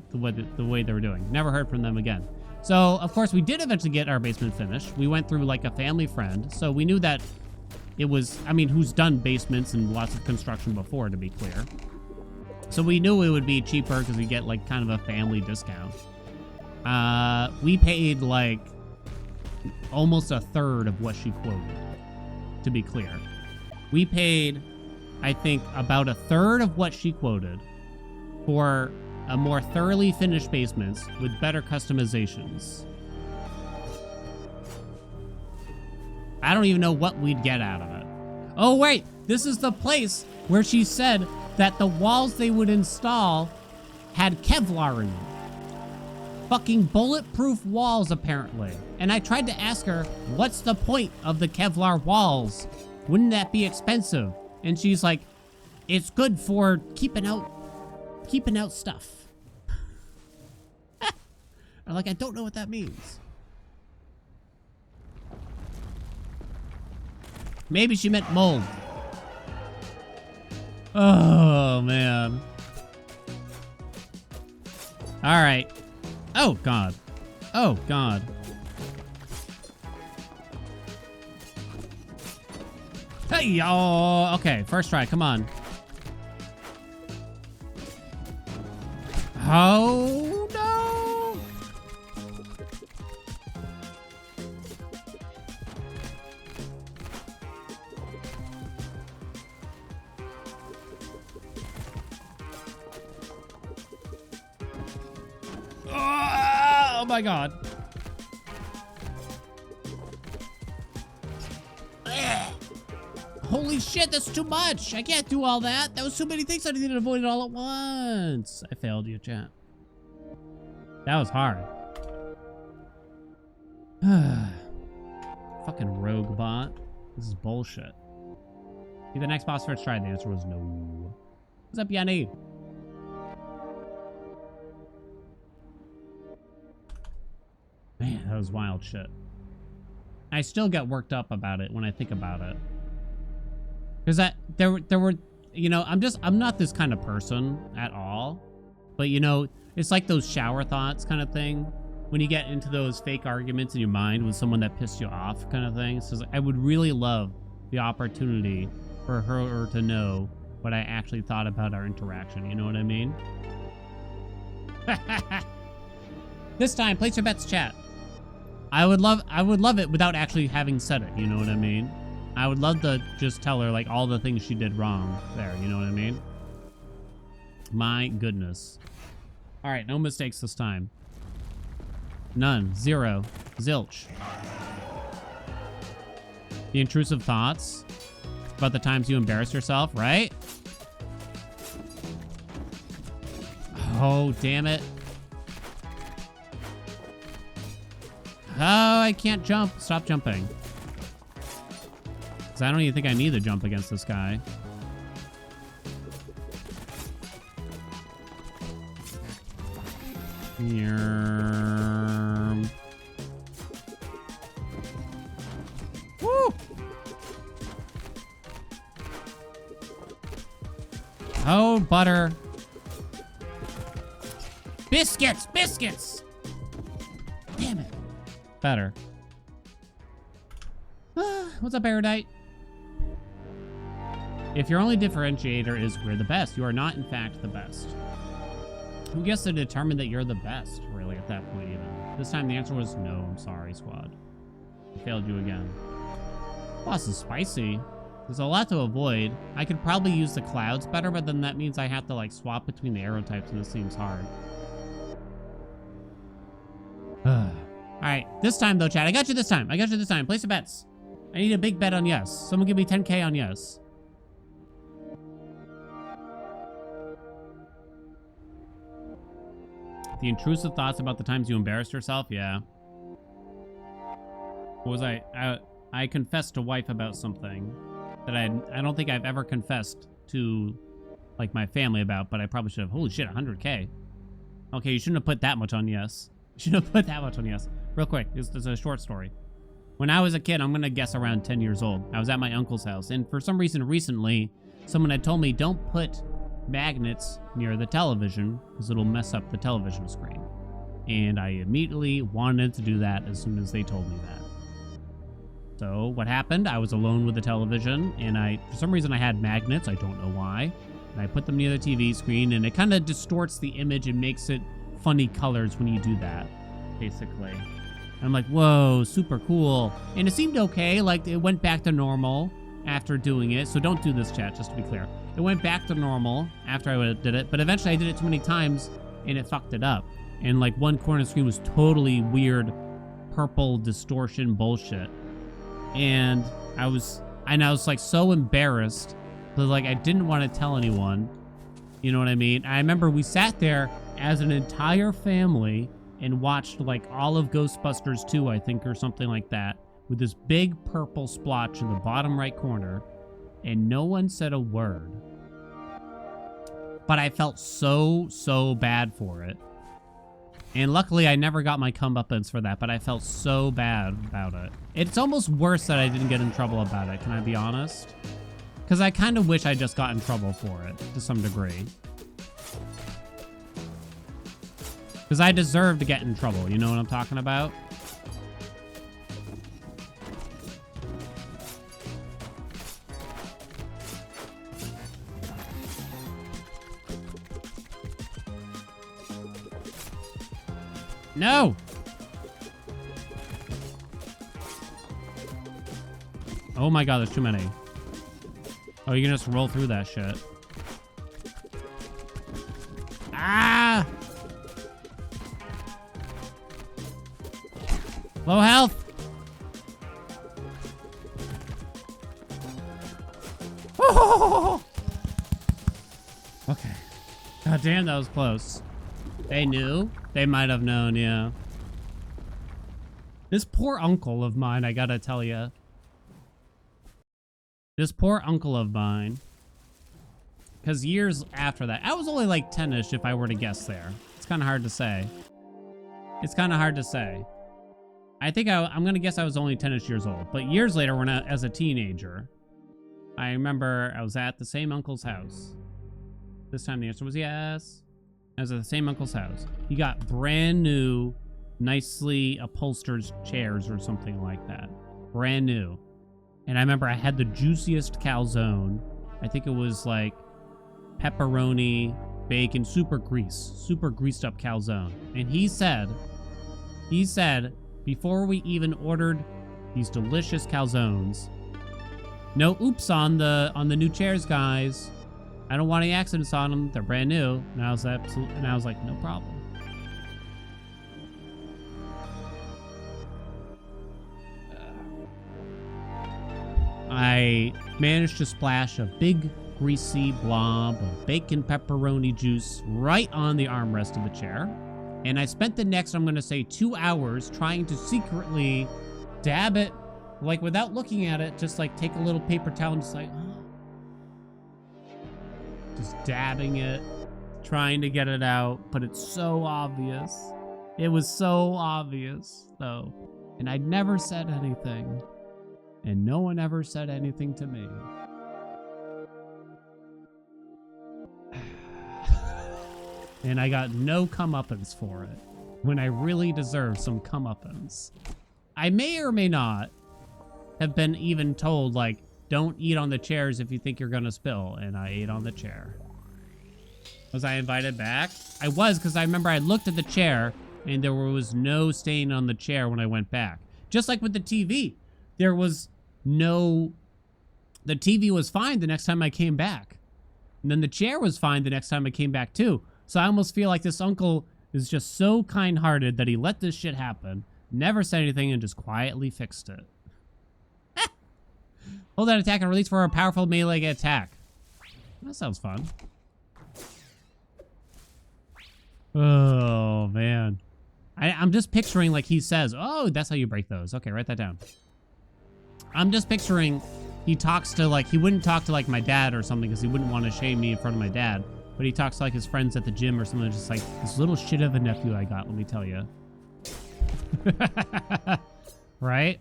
way they were doing. Never heard from them again. So of course we did eventually get our basement finished. We went through like a family friend, so we knew that it was, I mean, who's done basements and lots of construction before, to be clear. So we knew it would be cheaper because we get like kind of a family discount. We paid like almost a third of what she quoted, to be clear. We paid, I think, about a third of what she quoted for a more thoroughly finished basements with better customizations. I don't even know what we'd get out of it. Oh, wait, this is the place where she said that the walls they would install had Kevlar in them. Fucking bulletproof walls, apparently. And I tried to ask her, what's the point of the Kevlar walls? Wouldn't that be expensive? And she's like, it's good for keeping out stuff. I'm like, I don't know what that means. Maybe she meant mold. Oh, man. All right. Oh, God. Oh, God. Hey, y'all. Okay, first try. Come on. Oh, no. Oh, my God. Holy shit, that's too much. I can't do all that. That was too many things I needed to avoid it all at once. I failed you, chat. That was hard. Fucking rogue bot. This is bullshit. Be the next boss first try. The answer was no. What's up, Yanni? Man, that was wild shit. I still get worked up about it when I think about it. Because there were, you know, I'm not this kind of person at all. But, you know, it's like those shower thoughts kind of thing. When you get into those fake arguments in your mind with someone that pissed you off kind of thing. So I would really love the opportunity for her to know what I actually thought about our interaction. You know what I mean? This time, place your bets, chat. I would love it without actually having said it. You know what I mean? I would love to just tell her like all the things she did wrong there. You know what I mean? My goodness. All right, no mistakes this time. None. Zero. Zilch. The intrusive thoughts about the times you embarrassed yourself, right? Oh, damn it. Oh, I can't jump. Stop jumping. Because I don't even think I need to jump against this guy. Woo! Oh, butter. Biscuits! Biscuits! Damn it. Better. What's up, Erudite? If your only differentiator is we're the best, you are not, in fact, the best. Who gets to determine that you're the best, really, at that point, even? This time the answer was no. I'm sorry, squad. I failed you again. Boss is spicy. There's a lot to avoid. I could probably use the clouds better, but then that means I have to, like, swap between the arrow types, and it seems hard. Alright, this time, though, chat. I got you this time. I got you this time. Place your bets. I need a big bet on yes. Someone give me 10K on yes. The intrusive thoughts about the times you embarrassed yourself? Yeah. What was I confessed to wife about something that I don't think I've ever confessed to, like, my family about, but I probably should have. Holy shit, 100K. Okay, you shouldn't have put that much on yes. You shouldn't have put that much on yes. Real quick, this is a short story. When I was a kid, I'm gonna guess around 10 years old, I was at my uncle's house, and for some reason recently, someone had told me don't put magnets near the television because it'll mess up the television screen. And I immediately wanted to do that as soon as they told me that. So what happened? I was alone with the television, and for some reason I had magnets. I don't know why. And I put them near the TV screen, and it kind of distorts the image and makes it funny colors when you do that, basically. And I'm like, whoa, super cool. And it seemed okay. Like, it went back to normal after doing it. So don't do this, chat, just to be clear. It went back to normal after I did it, but eventually I did it too many times and it fucked it up. And like one corner of the screen was totally weird purple distortion bullshit. And I was like so embarrassed that like I didn't want to tell anyone. You know what I mean? I remember we sat there as an entire family and watched like all of Ghostbusters 2, I think, or something like that, with this big purple splotch in the bottom right corner, and no one said a word. But I felt so bad for it. And luckily, I never got my comeuppance for that, but I felt so bad about it. It's almost worse that I didn't get in trouble about it, can I be honest? Because I kind of wish I just got in trouble for it, to some degree. Because I deserve to get in trouble, you know what I'm talking about? No! Oh my god, there's too many. Oh, you can just roll through that shit. Ah! Low health! Oh! Okay. God damn, that was close. They knew. They might have known, yeah. This poor uncle of mine, I gotta tell you. This poor uncle of mine. Because years after that, I was only like 10-ish if I were to guess there. It's kind of hard to say. It's kind of hard to say. I think I'm going to guess I was only 10-ish years old. But years later, when as a teenager, I remember I was at the same uncle's house. This time the answer was yes. I was at the same uncle's house. He got brand new, nicely upholstered chairs or something like that. Brand new. And I remember I had the juiciest calzone. I think it was like pepperoni, bacon, super greased up calzone. And he said, before we even ordered these delicious calzones, no oops on the new chairs, guys. I don't want any accidents on them. They're brand new. And I was like, no problem. I managed to splash a big greasy blob of bacon pepperoni juice right on the armrest of the chair. And I spent the next, I'm going to say, 2 hours trying to secretly dab it, like without looking at it, just like take a little paper towel and just like, just dabbing it, trying to get it out. But it's so obvious. It was so obvious, though. And I never said anything. And no one ever said anything to me. And I got no comeuppance for it, when I really deserved some comeuppance. I may or may not have been even told, like, don't eat on the chairs if you think you're gonna spill, and I ate on the chair. Was I invited back? I was, because I remember I looked at the chair, and there was no stain on the chair when I went back. Just like with the TV. There was no... The TV was fine the next time I came back. And then the chair was fine the next time I came back, too. So I almost feel like this uncle is just so kind-hearted that he let this shit happen, never said anything, and just quietly fixed it. Hold that attack and release for a powerful melee attack. That sounds fun. Oh, man. I'm just picturing, like he says, oh, that's how you break those. Okay, write that down. I'm just picturing he talks to, like, he wouldn't talk to, like, my dad or something because he wouldn't want to shame me in front of my dad. But he talks to, like, his friends at the gym or something, just like, this little shit of a nephew I got, let me tell you. Right?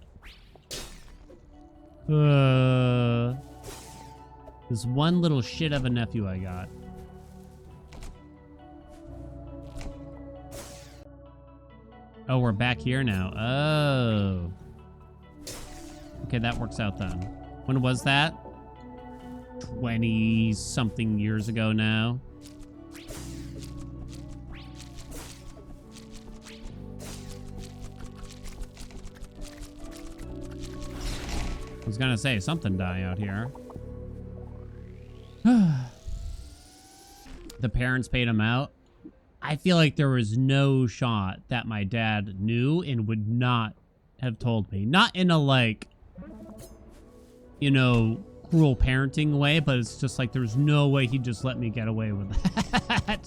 This one little shit of a nephew I got. Oh, we're back here now. Oh. Okay, that works out then. When was that? 20-something years ago now. I was gonna say, something die out here. The parents paid him out. I feel like there was no shot that my dad knew and would not have told me. Not in a, like, you know, cruel parenting way, but it's just like there's no way he'd just let me get away with that.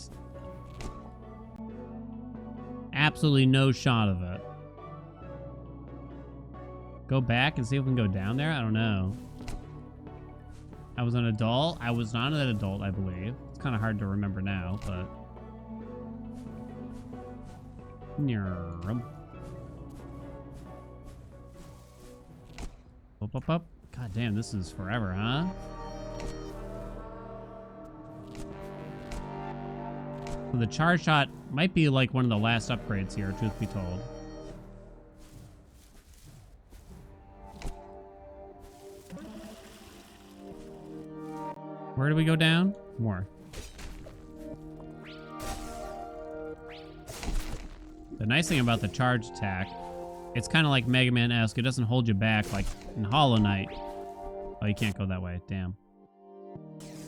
Absolutely no shot of it. Go back and see if we can go down there? I don't know. I was an adult. I was not an adult, I believe. It's kind of hard to remember now, but... Up, up, up. God damn, this is forever, huh? So the charge shot might be like one of the last upgrades here, truth be told. Where do we go down? More. The nice thing about the charge attack, it's kind of like Mega Man-esque. It doesn't hold you back like in Hollow Knight. Oh, you can't go that way. Damn.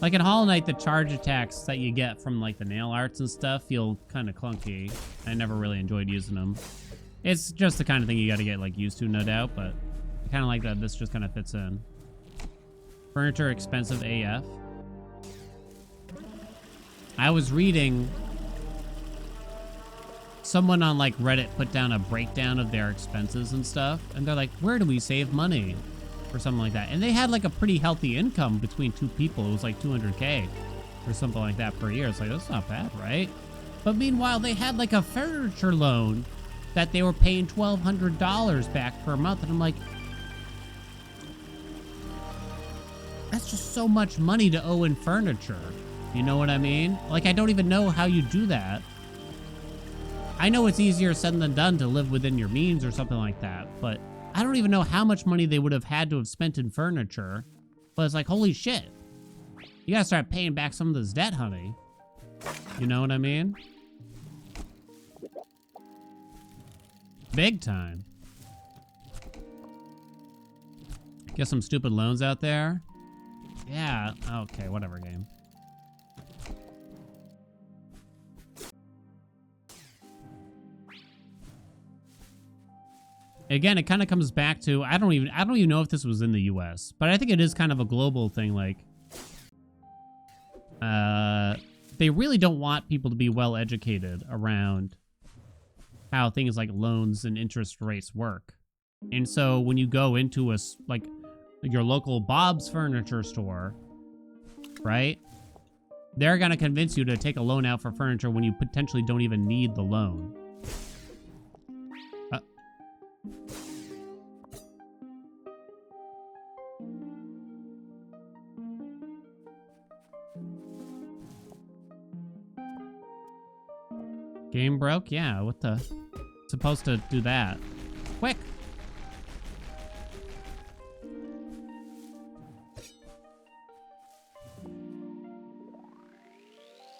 Like in Hollow Knight, the charge attacks that you get from like the nail arts and stuff feel kind of clunky. I never really enjoyed using them. It's just the kind of thing you got to get like used to, no doubt, but I kind of like that this just kind of fits in. Furniture expensive AF. I was reading someone on like Reddit put down a breakdown of their expenses and stuff, and they're like, where do we save money? Or something like that. And they had like a pretty healthy income between two people. It was like 200K or something like that per year. It's like, that's not bad, right? But meanwhile, they had like a furniture loan that they were paying $1,200 back per month. And I'm like, that's just so much money to owe in furniture. You know what I mean? Like, I don't even know how you do that. I know it's easier said than done to live within your means or something like that, but I don't even know how much money they would have had to have spent in furniture. But it's like, holy shit. You gotta start paying back some of this debt, honey. You know what I mean? Big time. Get some stupid loans out there. Yeah, okay, whatever, game. Again, it kind of comes back to, I don't even know if this was in the US, but I think it is kind of a global thing. Like, they really don't want people to be well educated around how things like loans and interest rates work. And so when you go into like your local Bob's furniture store, right? They're going to convince you to take a loan out for furniture when you potentially don't even need the loan. Game broke? Yeah, what the? Supposed to do that. Quick!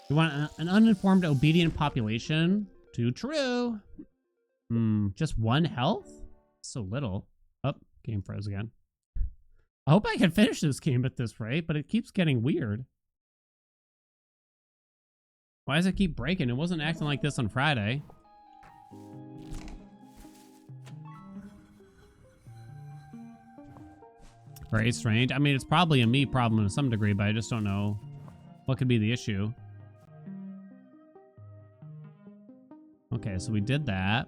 You want an uninformed, obedient population? Too true. Just one health? So little. Oh, game froze again. I hope I can finish this game at this rate, but it keeps getting weird. Why does it keep breaking? It wasn't acting like this on Friday. Very strange. I mean, it's probably a me problem to some degree, but I just don't know what could be the issue. Okay, so we did that.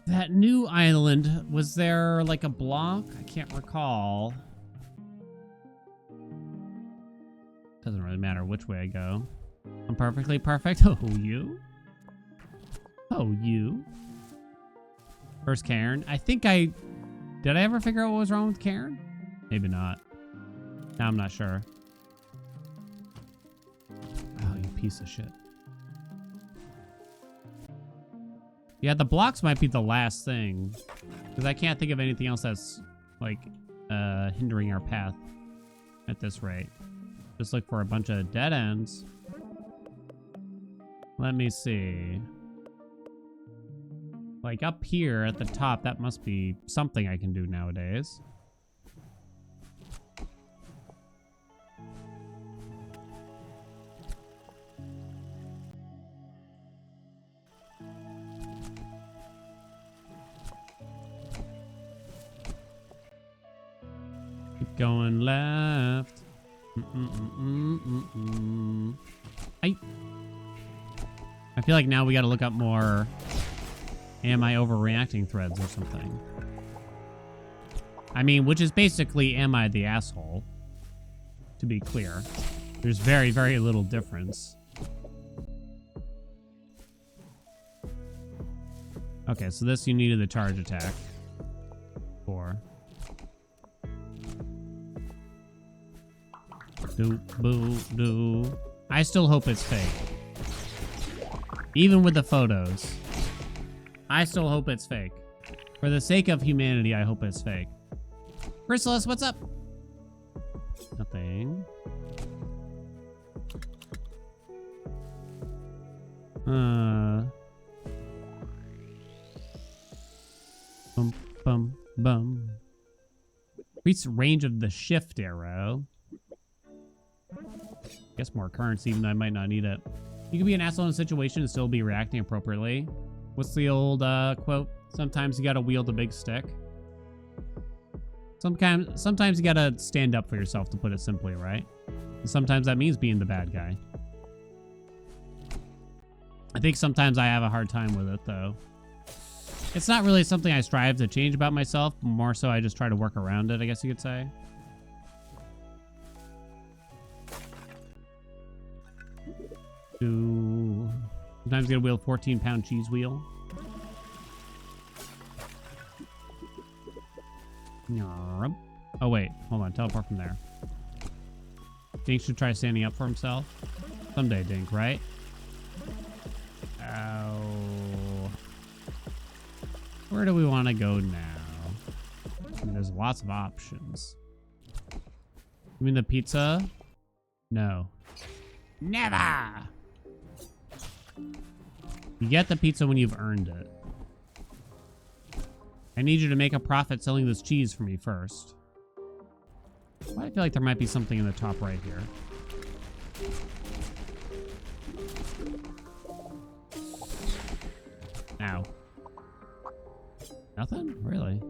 That new island, was there like a block? I can't recall. Doesn't really matter which way I go. I'm perfectly perfect. Oh, you? Oh, you? First Karen. I think did I ever figure out what was wrong with Karen? Maybe not. Now I'm not sure. Oh, you piece of shit. Yeah, the blocks might be the last thing. Because I can't think of anything else that's, like, hindering our path at this rate. Just look for a bunch of dead ends. Let me see. Like, up here at the top, that must be something I can do nowadays. Keep going left. I feel like now we got to look up more am I overreacting threads or something. I mean, which is basically am I the asshole? To be clear. There's very, very little difference. Okay, so this you needed the charge attack for. Do, boo, do. I still hope it's fake. Even with the photos. I still hope it's fake. For the sake of humanity, I hope it's fake. Chrysalis, what's up? Nothing. Bum, bum, bum. Increase range of the shift arrow. Guess more currency, even though I might not need it. You can be an asshole in a situation and still be reacting appropriately. What's the old quote? Sometimes you gotta wield a big stick. Sometimes you gotta stand up for yourself, to put it simply, right? And sometimes that means being the bad guy. I think sometimes I have a hard time with it, though. It's not really something I strive to change about myself. More so, I just try to work around it, I guess you could say. Sometimes get a wheel 14-pound cheese wheel. Oh, wait. Hold on. Teleport from there. Dink should try standing up for himself. Someday, Dink, right? Ow. Where do we want to go now? I mean, there's lots of options. You mean the pizza? No. Never! You get the pizza when you've earned it. I need you to make a profit selling this cheese for me first. Why do I feel like there might be something in the top right here? Ow. Nothing? Really?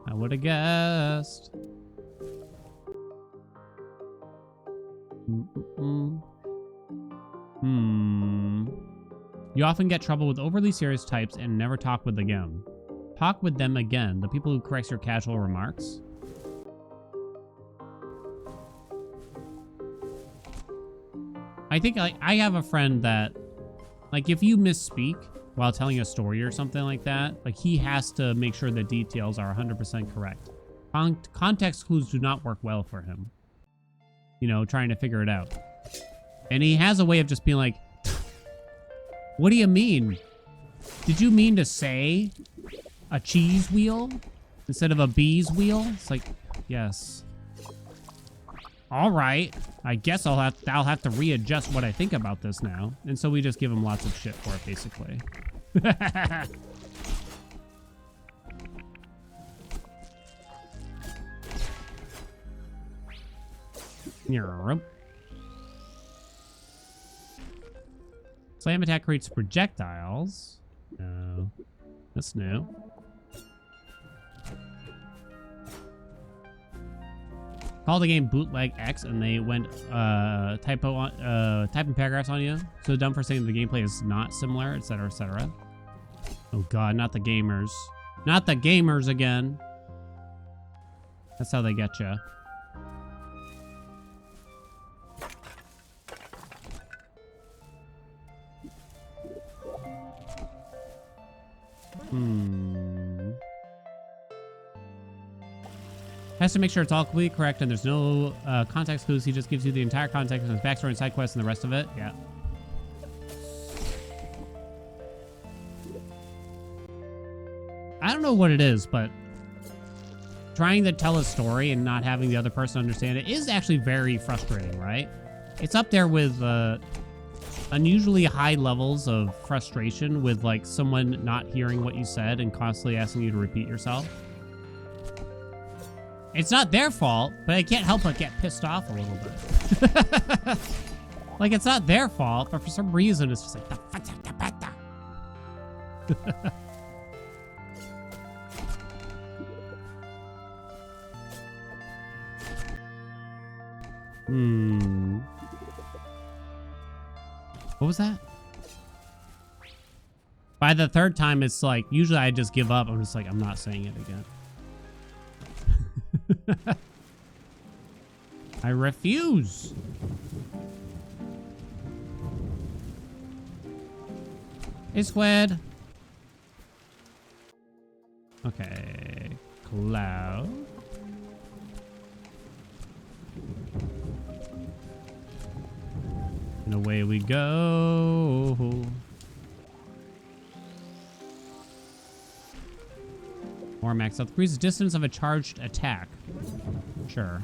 I would have guessed. You often get trouble with overly serious types and never talk with them again. Talk with them again. The people who correct your casual remarks. I think I have a friend that, like, if you misspeak while telling a story or something like that, like, he has to make sure the details are 100% correct. Context clues do not work well for him. You know, trying to figure it out. And he has a way of just being like, what do you mean? Did you mean to say a cheese wheel instead of a bee's wheel? It's like, yes. All right. I guess I'll have to readjust what I think about this now. And so we just give him lots of shit for it, basically. Slam attack creates projectiles. No. That's new. Call the game Bootleg X and they went typing paragraphs on you. So dumb for saying the gameplay is not similar, etc., etc. Oh god, not the gamers. Not the gamers again. That's how they get you. Has to make sure it's all completely correct and there's no context clues. He just gives you the entire context of his backstory and side quests and the rest of it. Yeah. I don't know what it is, but trying to tell a story and not having the other person understand it is actually very frustrating, right? It's up there with unusually high levels of frustration with, like, someone not hearing what you said and constantly asking you to repeat yourself. It's not their fault, but I can't help but get pissed off a little bit. Like, it's not their fault, but for some reason, it's just like... What was that? By the third time, it's like, usually I just give up. I'm just like, I'm not saying it again. I refuse. Hey, Squid. Okay. Cloud. And away we go. More max health. Increases distance of a charged attack. Sure.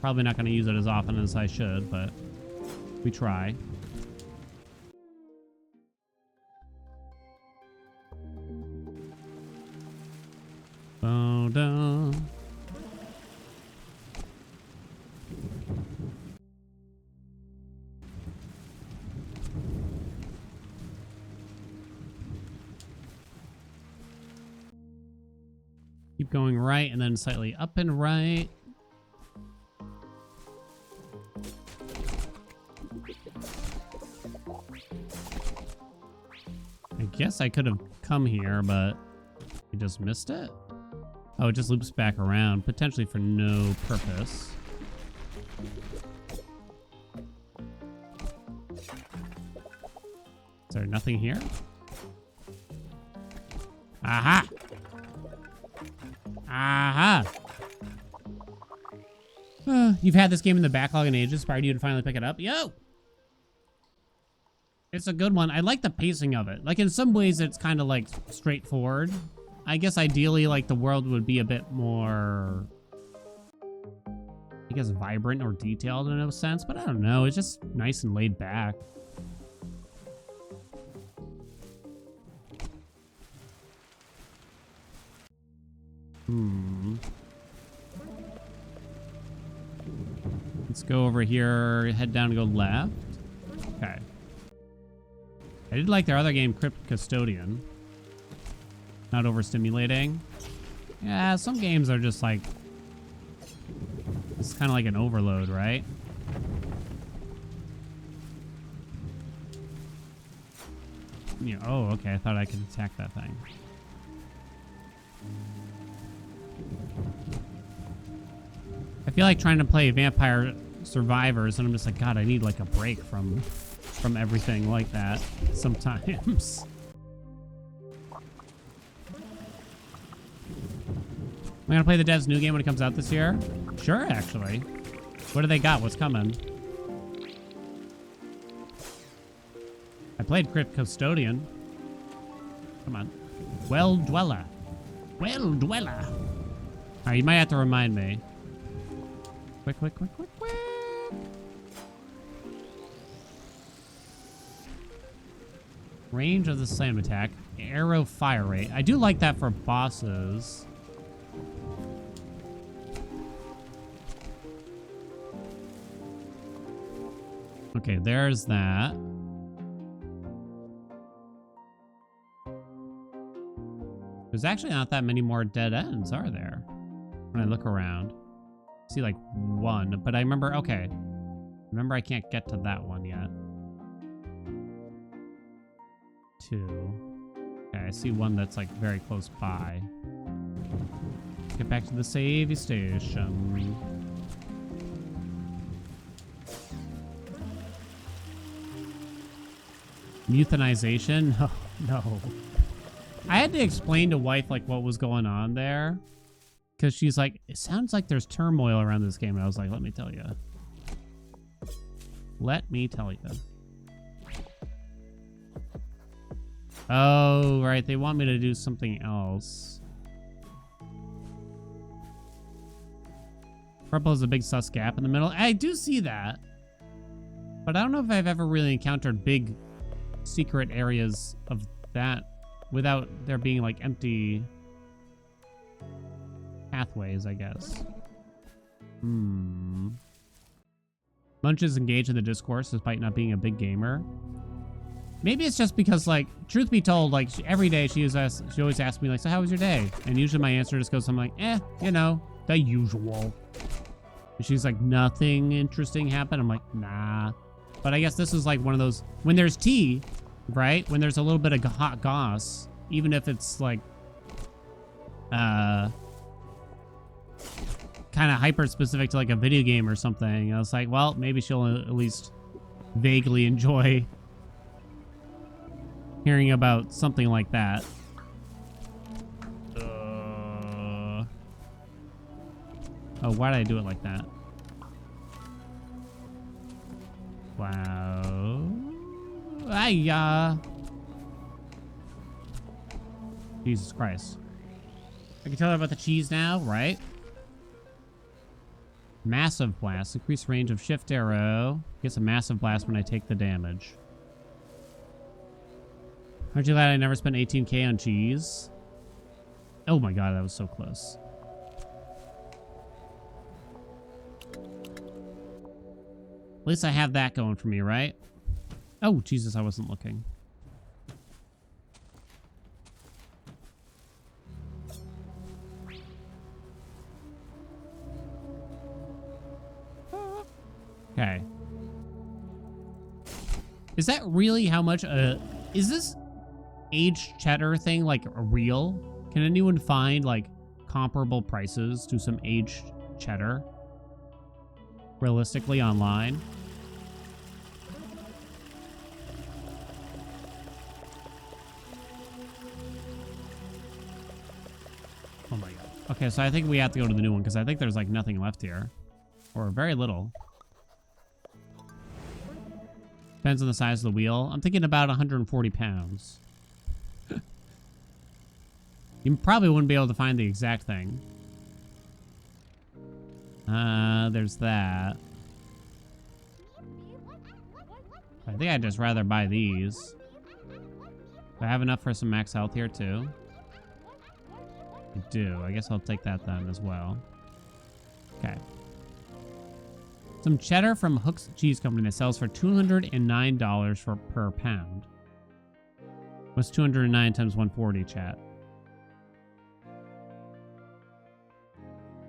Probably not going to use it as often as I should, but we try. Oh, down. Keep going right and then slightly up and right. guess I could have come here, but I just missed it. Oh, it just loops back around, potentially for no purpose. Is there nothing here? Aha! Aha! You've had this game in the backlog in ages, inspired you to finally pick it up? Yo! It's a good one. I like the pacing of it. Like, in some ways, it's kind of, like, straightforward. I guess, ideally, like, the world would be a bit more, I guess, vibrant or detailed in a sense. But I don't know. It's just nice and laid back. Let's go over here, head down and go left. Okay. I did like their other game, Crypt Custodian. Not overstimulating. Yeah, some games are just like... It's kind of like an overload, right? Yeah, oh, okay. I thought I could attack that thing. I feel like trying to play Vampire Survivors, and I'm just like, God, I need like a break from everything like that sometimes. Am I gonna play the devs' new game when it comes out this year? Sure, actually. What do they got? What's coming? I played Crypt Custodian. Come on. Well Dweller. Well Dweller. Alright, you might have to remind me. Quick, quick, quick, quick, quick. Range of the slam attack. Arrow fire rate. I do like that for bosses. Okay, there's that. There's actually not that many more dead ends, are there? When I look around. I see like one, but I remember, okay. Remember I can't get to that one yet. 2. Okay, I see one that's like very close by. Get back to the save station. Euthanization? Oh, no. I had to explain to wife like what was going on there. Because she's like, it sounds like there's turmoil around this game. And I was like, let me tell you. Let me tell you. Oh, right. They want me to do something else. Purple is a big sus gap in the middle. I do see that. But I don't know if I've ever really encountered big secret areas of that without there being like empty pathways, I guess. Munch is engaged in the discourse despite not being a big gamer. Maybe it's just because, like, truth be told, like, every day she always asks me, like, so how was your day? And usually my answer just goes something like, you know, the usual. And she's like, nothing interesting happened? I'm like, nah. But I guess this is like one of those, when there's tea, right? When there's a little bit of hot goss, even if it's like, kind of hyper specific to like a video game or something. I was like, well, maybe she'll at least vaguely enjoy hearing about something like that. Oh, why did I do it like that? Wow. Jesus Christ. I can tell her about the cheese now, right? Massive blast. Increase range of shift arrow. Gets a massive blast when I take the damage. Aren't you glad I never spent 18k on cheese? Oh my god, that was so close. At least I have that going for me, right? Oh, Jesus, I wasn't looking. Okay. Is that really how much is this? aged cheddar thing like real? Can anyone find like comparable prices to some aged cheddar realistically online? Oh my god. Okay, so I think we have to go to the new one because I think there's like nothing left here. Or very little. Depends on the size of the wheel. I'm thinking about 140 pounds. You probably wouldn't be able to find the exact thing. There's that. I think I'd just rather buy these. Do I have enough for some max health here too? I do. I guess I'll take that then as well. Okay. Some cheddar from Hook's Cheese Company that sells for $209 per pound. What's 209 times 140, chat?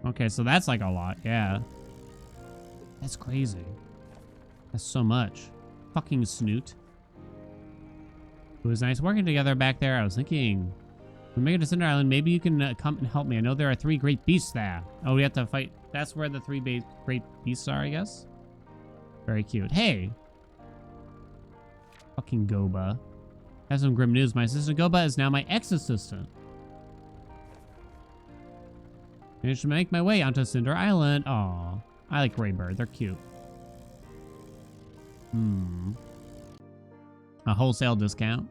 Okay, so that's like a lot. Yeah. That's crazy. That's so much. Fucking snoot. It was nice working together back there. I was thinking, we make it to Cinder Island. Maybe you can come and help me. I know there are 3 great beasts there. Oh, we have to fight. That's where the 3 great beasts are, I guess. Very cute. Hey. Fucking Goba. I have some grim news. My assistant Goba is now my ex-assistant. Managed to make my way onto Cinder Island. Aw. I like Graybird. They're cute. A wholesale discount.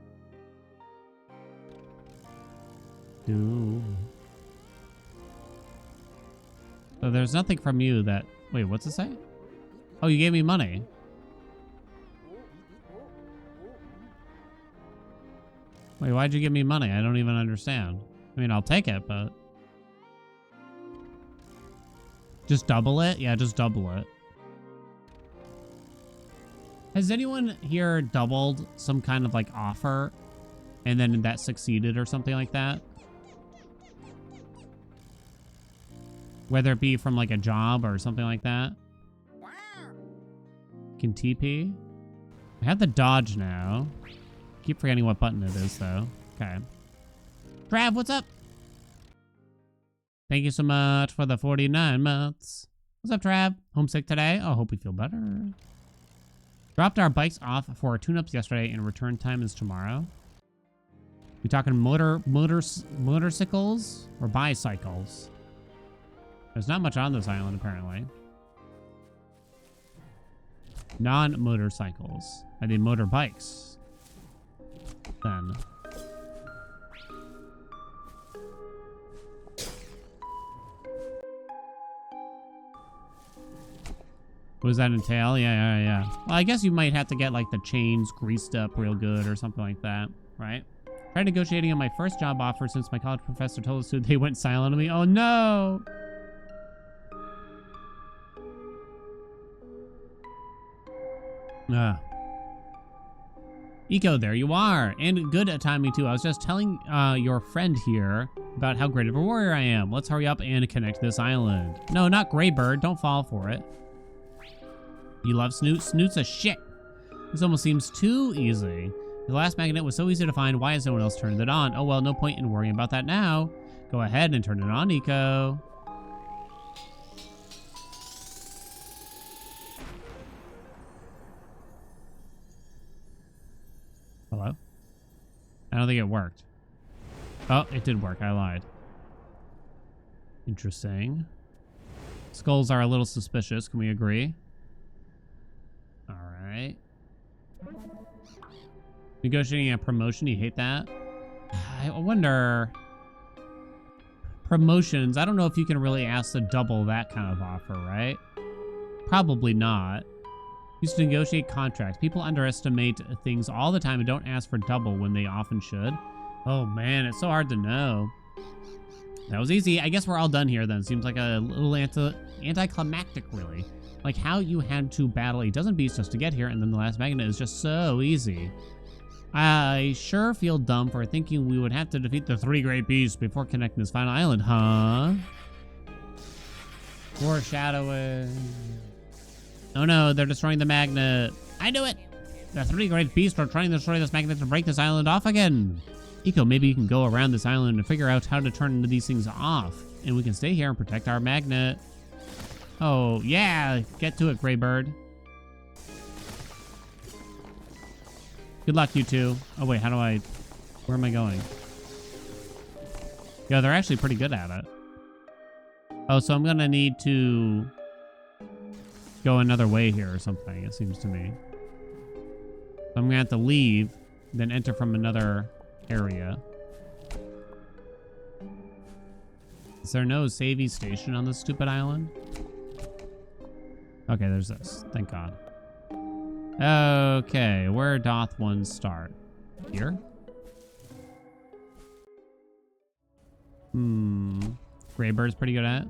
Ooh. So there's nothing from you that... Wait, what's it say? Oh, you gave me money. Wait, why'd you give me money? I don't even understand. I mean, I'll take it, but... Just double it? Yeah, just double it. Has anyone here doubled some kind of like offer and then that succeeded or something like that? Whether it be from like a job or something like that. Can TP? I have the dodge now. Keep forgetting what button it is though. Okay. Trav, what's up? Thank you so much for the 49 months. What's up, Trav? Homesick today? Oh, hope you feel better. Dropped our bikes off for our tune-ups yesterday and return time is tomorrow. We talking motorcycles or bicycles? There's not much on this island, apparently. Non-motorcycles. I mean motorbikes. Then. What does that entail? Yeah. Well, I guess you might have to get like the chains greased up real good or something like that, right? Tried negotiating on my first job offer since my college professor told us to. They went silent on me. Oh no! Eco, there you are. And good at timing too. I was just telling your friend here about how great of a warrior I am. Let's hurry up and connect this island. No, not Graybird. Don't fall for it. You love Snoot? Snoot's a shit. This almost seems too easy. The last magnet was so easy to find. Why has no one else turned it on? Oh well, no point in worrying about that now. Go ahead and turn it on, Eco. Hello? I don't think it worked. Oh, it did work. I lied. Interesting. Skulls are a little suspicious. Can we agree? All right. Negotiating a promotion. You hate that? I wonder... Promotions. I don't know if you can really ask to double that kind of offer, right? Probably not. Used to negotiate contracts. People underestimate things all the time and don't ask for double when they often should. Oh man, it's so hard to know. That was easy. I guess we're all done here then. Seems like a little anticlimactic, really. Like how you had to battle a dozen beasts just to get here, and then the last magnet is just so easy. I sure feel dumb for thinking we would have to defeat the 3 great beasts before connecting this final island, huh? Foreshadowing. Oh no, they're destroying the magnet. I knew it! The 3 great beasts are trying to destroy this magnet to break this island off again. Eco, maybe you can go around this island and figure out how to turn these things off. And we can stay here and protect our magnet. Oh, yeah. Get to it, Greybird. Good luck, you two. Oh, wait. How do I... Where am I going? Yeah, they're actually pretty good at it. Oh, so I'm going to need to go another way here or something, it seems to me. So I'm going to have to leave, then enter from another area. Is there no savey station on this stupid island? Okay, there's this. Thank God. Okay, where doth one start? Here? Greybird's pretty good at it.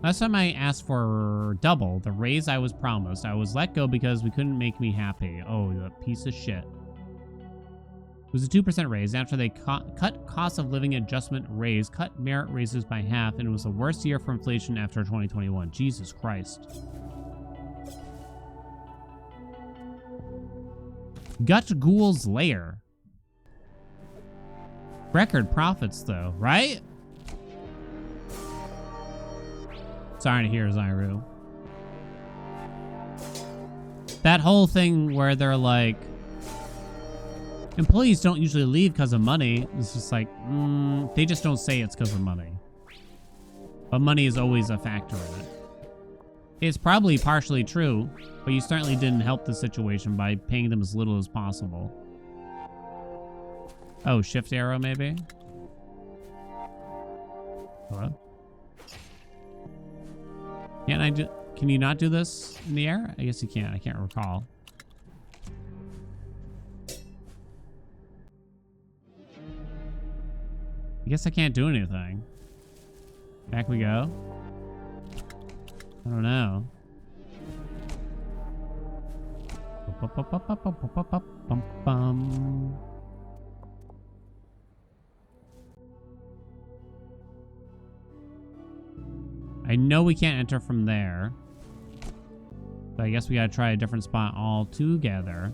Last time I asked for double, the raise I was promised. I was let go because we couldn't make me happy. Oh, you piece of shit. It was a 2% raise. After they cut cost of living adjustment raise, cut merit raises by half, and it was the worst year for inflation after 2021. Jesus Christ. Gut Ghoul's Lair. Record profits, though, right? Sorry to hear, Zyru. That whole thing where they're like, employees don't usually leave because of money. It's just like, they just don't say it's because of money. But money is always a factor in it. It's probably partially true, but you certainly didn't help the situation by paying them as little as possible. Oh, shift arrow maybe? Hello? Can't I do... Can you not do this in the air? I guess you can. I can't recall. I guess I can't do anything. Back we go. I don't know. I know we can't enter from there. So I guess we gotta try a different spot altogether.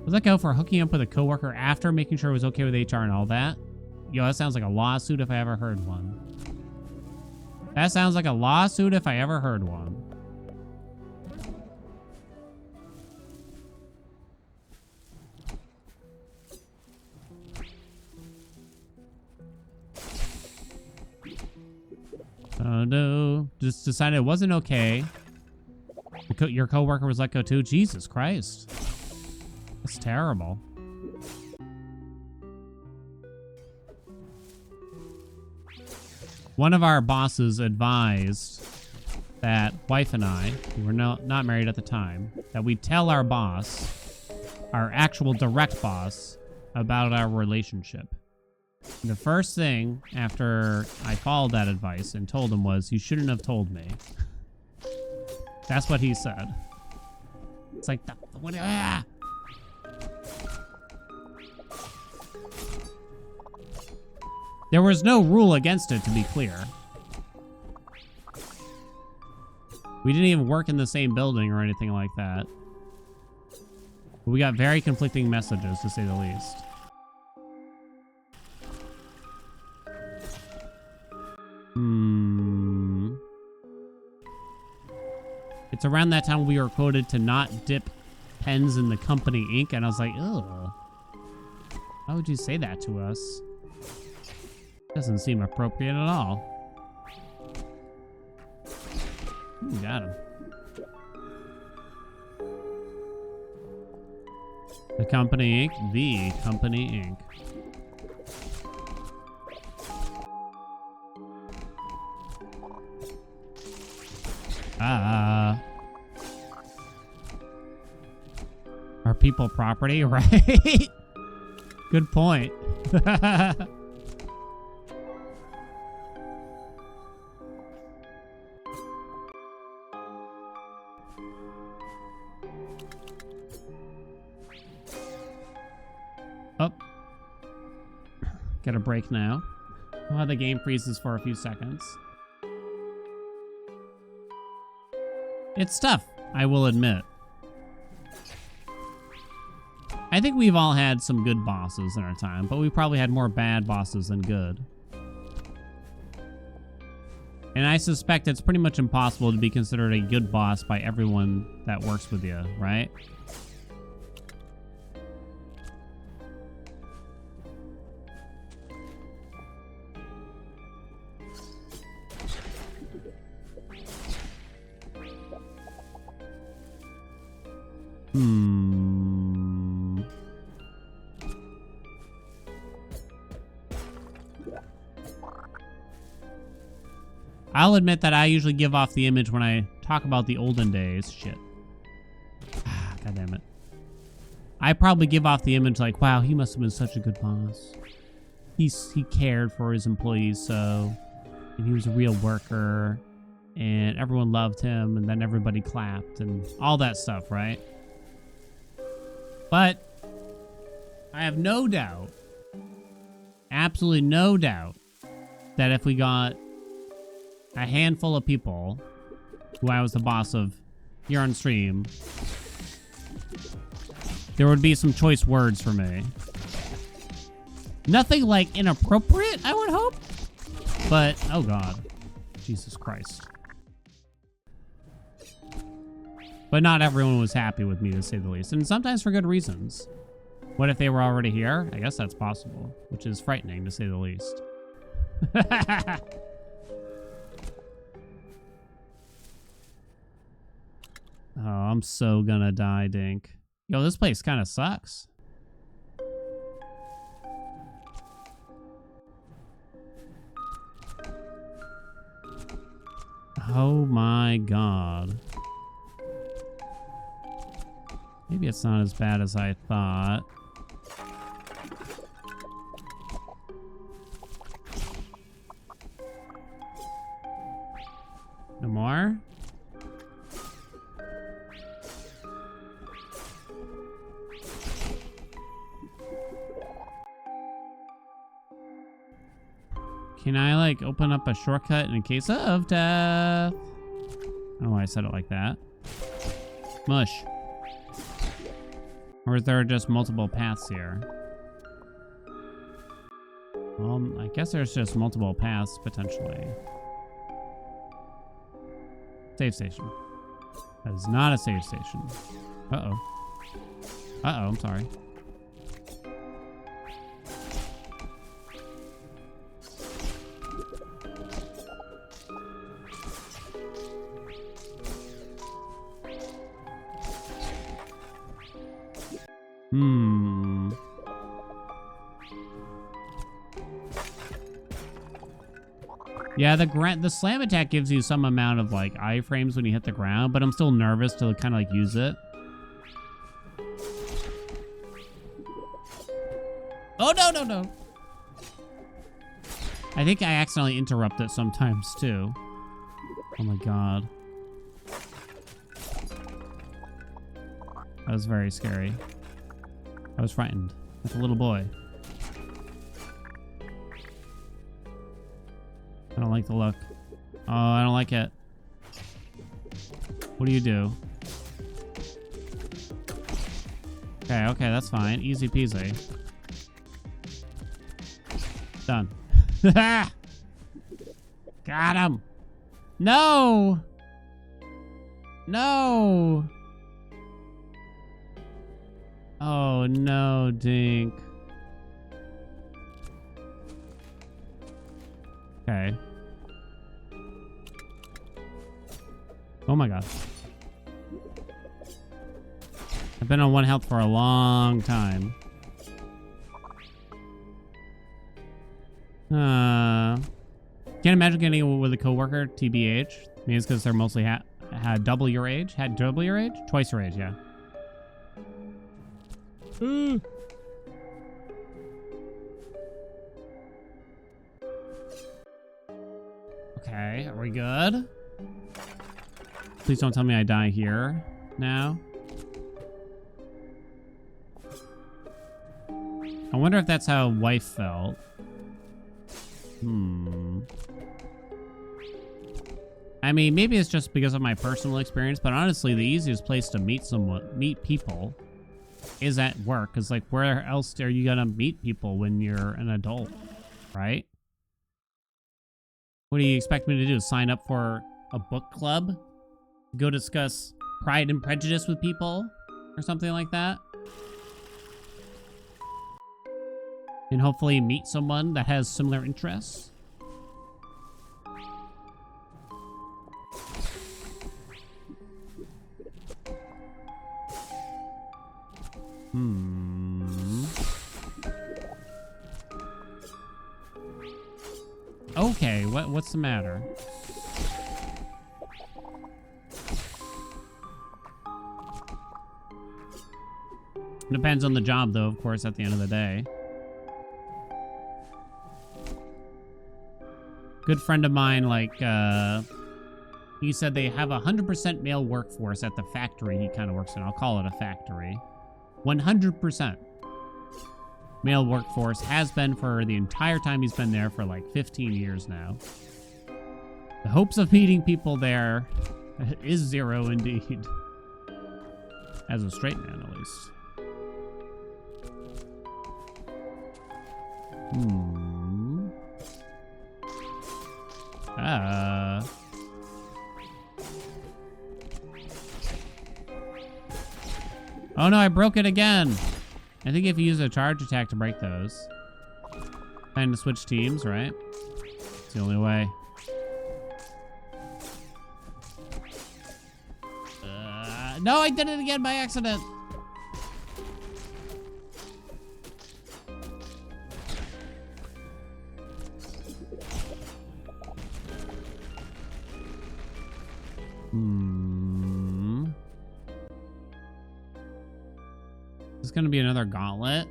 Was that go for hooking up with a coworker after making sure it was okay with HR and all that? Yo, that sounds like a lawsuit if I ever heard one. That sounds like a lawsuit if I ever heard one. Oh no. Just decided it wasn't okay. Your coworker was let go too? Jesus Christ. That's terrible. One of our bosses advised that wife and I, who were not married at the time, that we tell our boss, our actual direct boss, about our relationship. And the first thing after I followed that advice and told him was, you shouldn't have told me. That's what he said. It's like, ah! There was no rule against it, to be clear. We didn't even work in the same building or anything like that. But we got very conflicting messages, to say the least. It's around that time we were quoted to not dip pens in the company ink, and I was like, ugh. Why would you say that to us? Doesn't seem appropriate at all. Ooh, got him. The company ink? The company ink. Are people property, right? Good point. Oh. Get a break now. Well, the game freezes for a few seconds. It's tough, I will admit. I think we've all had some good bosses in our time, but we probably had more bad bosses than good. And I suspect it's pretty much impossible to be considered a good boss by everyone that works with you, right? I'll admit that I usually give off the image when I talk about the olden days. Shit. God damn it. I probably give off the image like, wow, he must have been such a good boss. He cared for his employees so, and he was a real worker, and everyone loved him, and then everybody clapped, and all that stuff, right? But I have no doubt, absolutely no doubt, that if we got a handful of people who I was the boss of here on stream, there would be some choice words for me. Nothing like inappropriate, I would hope. But, oh God, Jesus Christ. But not everyone was happy with me, to say the least. And sometimes for good reasons. What if they were already here? I guess that's possible. Which is frightening, to say the least. Oh, I'm so gonna die, Dink. Yo, this place kind of sucks. Oh my God. Maybe it's not as bad as I thought. No more? Can I, like, open up a shortcut in case of death? I don't know why I said it like that. Mush. Or is there just multiple paths here? I guess there's just multiple paths, potentially. Save station. That is not a save station. Uh-oh. Uh-oh, I'm sorry. Yeah, the slam attack gives you some amount of like iframes when you hit the ground, but I'm still nervous to kind of like use it. Oh no, no, no. I think I accidentally interrupt it sometimes too. Oh my God. That was very scary. I was frightened like a little boy. I don't like the look. Oh, I don't like it. What do you do? Okay, okay, that's fine. Easy peasy. Done. Got him. No! No! Oh, no, Dink. Okay. Oh my God. I've been on 1 health for a long time. Can't imagine getting it with a coworker, TBH. Maybe it's because they're mostly had double your age. Had double your age? Twice your age, yeah. Okay, are we good? Please don't tell me I die here now. I wonder if that's how wife felt. I mean, maybe it's just because of my personal experience, but honestly, the easiest place to meet people is at work. Because, like, where else are you going to meet people when you're an adult, right? What do you expect me to do? Sign up for a book club? Go discuss Pride and Prejudice with people? Or something like that? And hopefully meet someone that has similar interests? Okay, what's the matter? Depends on the job, though, of course, at the end of the day. Good friend of mine, like, he said they have 100% male workforce at the factory he kind of works in. I'll call it a factory. 100% male workforce, has been for the entire time he's been there for like 15 years now. The hopes of meeting people there is zero indeed. As a straight man, at least. Oh no, I broke it again. I think if you use a charge attack to break those. Time to switch teams, right? It's the only way. No, I did it again by accident. This is going to be another gauntlet.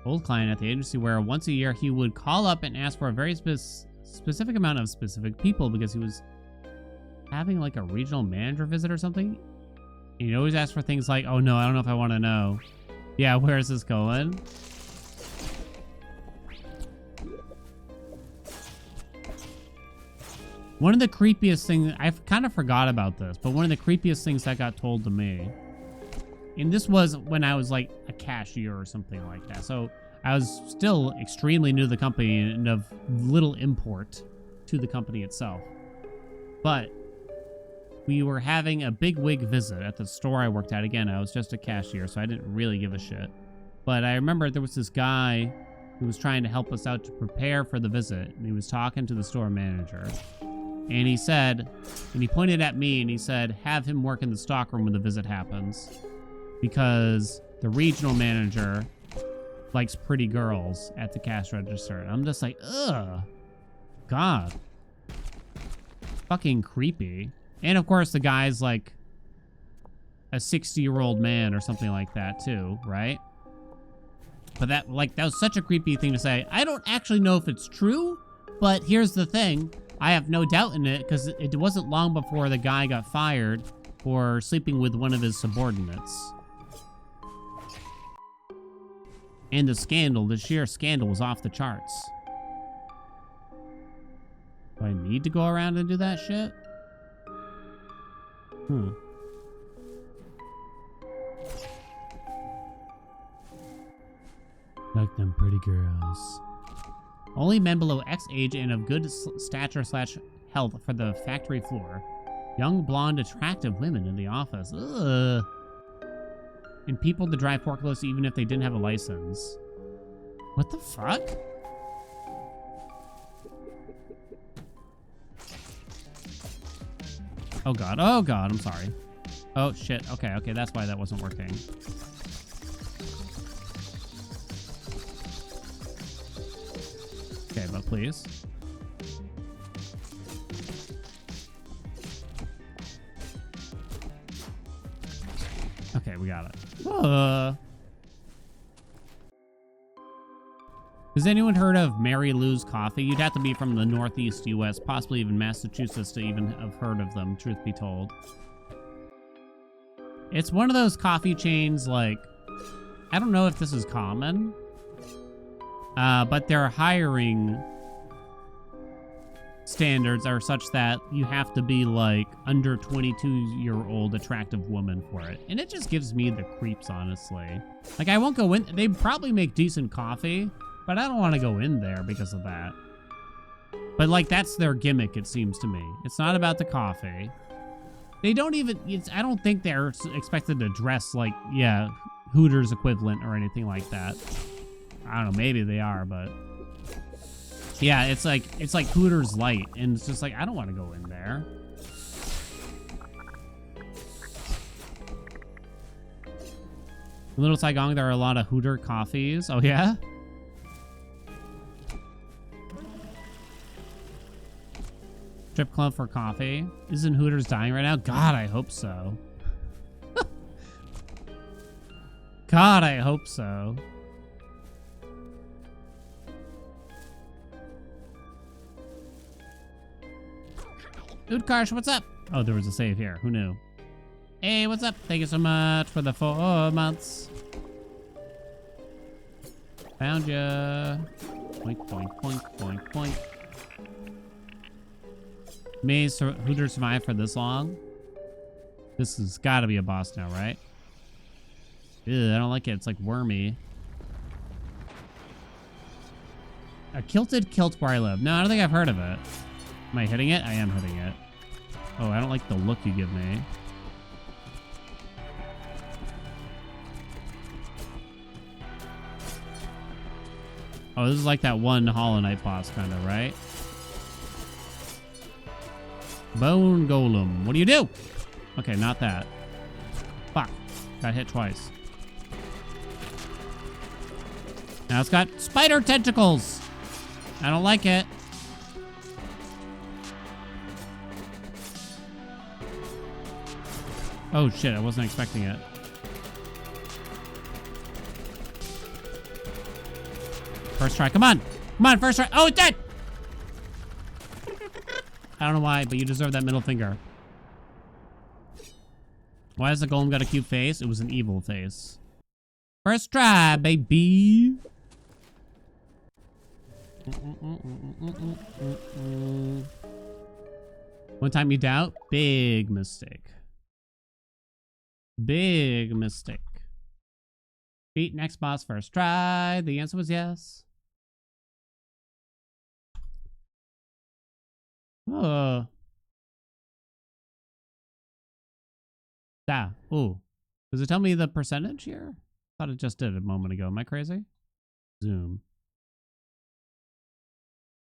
Old client at the agency where once a year he would call up and ask for a very specific amount of specific people because he was having like a regional manager visit or something. And he'd always ask for things like, oh no, I don't know if I want to know. Yeah, where is this going? One of the creepiest things, I kind of forgot about this, but one of the creepiest things that got told to me, and this was when I was like a cashier or something like that. So I was still extremely new to the company and of little import to the company itself. But we were having a big wig visit at the store I worked at. Again, I was just a cashier, so I didn't really give a shit. But I remember there was this guy who was trying to help us out to prepare for the visit, and he was talking to the store manager. And he said, and he pointed at me and he said, have him work in the stockroom when the visit happens. Because the regional manager likes pretty girls at the cash register. And I'm just like, ugh. God. Fucking creepy. And of course the guy's like a 60-year-old man or something like that too, right? But that was such a creepy thing to say. I don't actually know if it's true, but here's the thing. I have no doubt in it because it wasn't long before the guy got fired for sleeping with one of his subordinates. And the sheer scandal was off the charts. Do I need to go around and do that shit? Like them pretty girls. Only men below X age and of good stature / health for the factory floor. Young, blonde, attractive women in the office. Ugh. And people to drive forklifts even if they didn't have a license. What the fuck? Oh god, I'm sorry. Oh shit, okay, that's why that wasn't working. Okay, but please. Okay, we got it. Has anyone heard of Mary Lou's Coffee? You'd have to be from the Northeast US, possibly even Massachusetts to even have heard of them, truth be told. It's one of those coffee chains, like, I don't know if this is common, but they're hiring standards are such that you have to be like under 22-year-old attractive woman for it. And it just gives me the creeps, honestly. Like, I won't go in. They probably make decent coffee, but I don't want to go in there because of that. But like, that's their gimmick, it seems to me. It's not about the coffee. They don't even, I don't think they're expected to dress like, yeah, Hooters equivalent or anything like that. I don't know, maybe they are, but yeah, it's like Hooters light, and it's just like, I don't want to go in there. In Little Saigon, there are a lot of Hooter coffees. Oh yeah? Strip club for coffee. Isn't Hooters dying right now? God, I hope so. God, I hope so. Udkarsh, what's up? Oh, there was a save here. Who knew? Hey, what's up? Thank you so much for the 4 months. Found ya. Boink, boink, boink, boink, boink. May Hooter survive for this long? This has got to be a boss now, right? Ew, I don't like it. It's like wormy. A kilted kilt where I live. No, I don't think I've heard of it. Am I hitting it? I am hitting it. Oh, I don't like the look you give me. Oh, this is like that one Hollow Knight boss kind of, right? Bone Golem. What do you do? Okay, not that. Fuck. Got hit twice. Now it's got spider tentacles. I don't like it. Oh shit, I wasn't expecting it. First try, come on. Come on, first try. Oh, it's dead! I don't know why, but you deserve that middle finger. Why has the golem got a cute face? It was an evil face. First try, baby. One time you doubt? Big mistake. Big mistake. Beat next boss first try. The answer was yes. Oh. Ooh. Does it tell me the percentage here? Thought it just did a moment ago. Am I crazy? Zoom.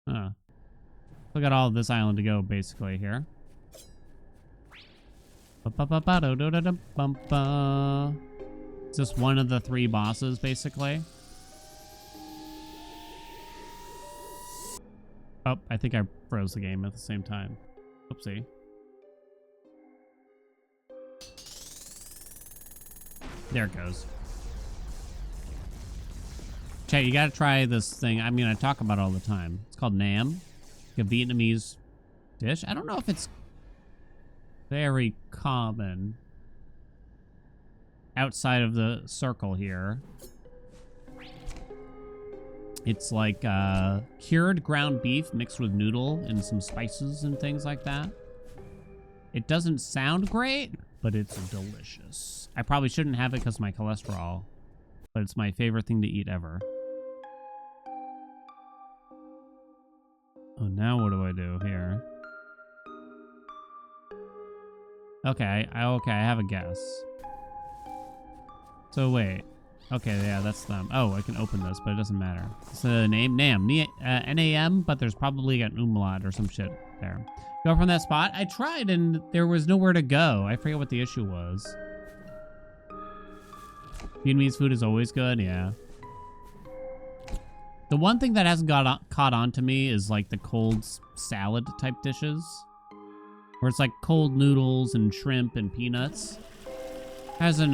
Huh. Look at all of this island to go, basically, here. It's just one of the 3 bosses, basically. Oh, I think I froze the game at the same time. Oopsie. There it goes. Chat, you gotta try this thing. I mean, I talk about it all the time. It's called Nam. Like a Vietnamese dish. I don't know if it's very common outside of the circle here. It's like cured ground beef mixed with noodle and some spices and things like that. It doesn't sound great, but it's delicious. I probably shouldn't have it because of my cholesterol, but it's my favorite thing to eat ever. Oh, now what do I do here? Okay, okay, I have a guess. So wait. Okay, yeah, that's them. Oh, I can open this, but it doesn't matter. It's the name, Nam. N-A-M, but there's probably an umlaut or some shit there. Go from that spot? I tried and there was nowhere to go. I forget what the issue was. Vietnamese food is always good, yeah. The one thing that hasn't caught on to me is like the cold salad type dishes. Where it's like cold noodles and shrimp and peanuts. Hasn't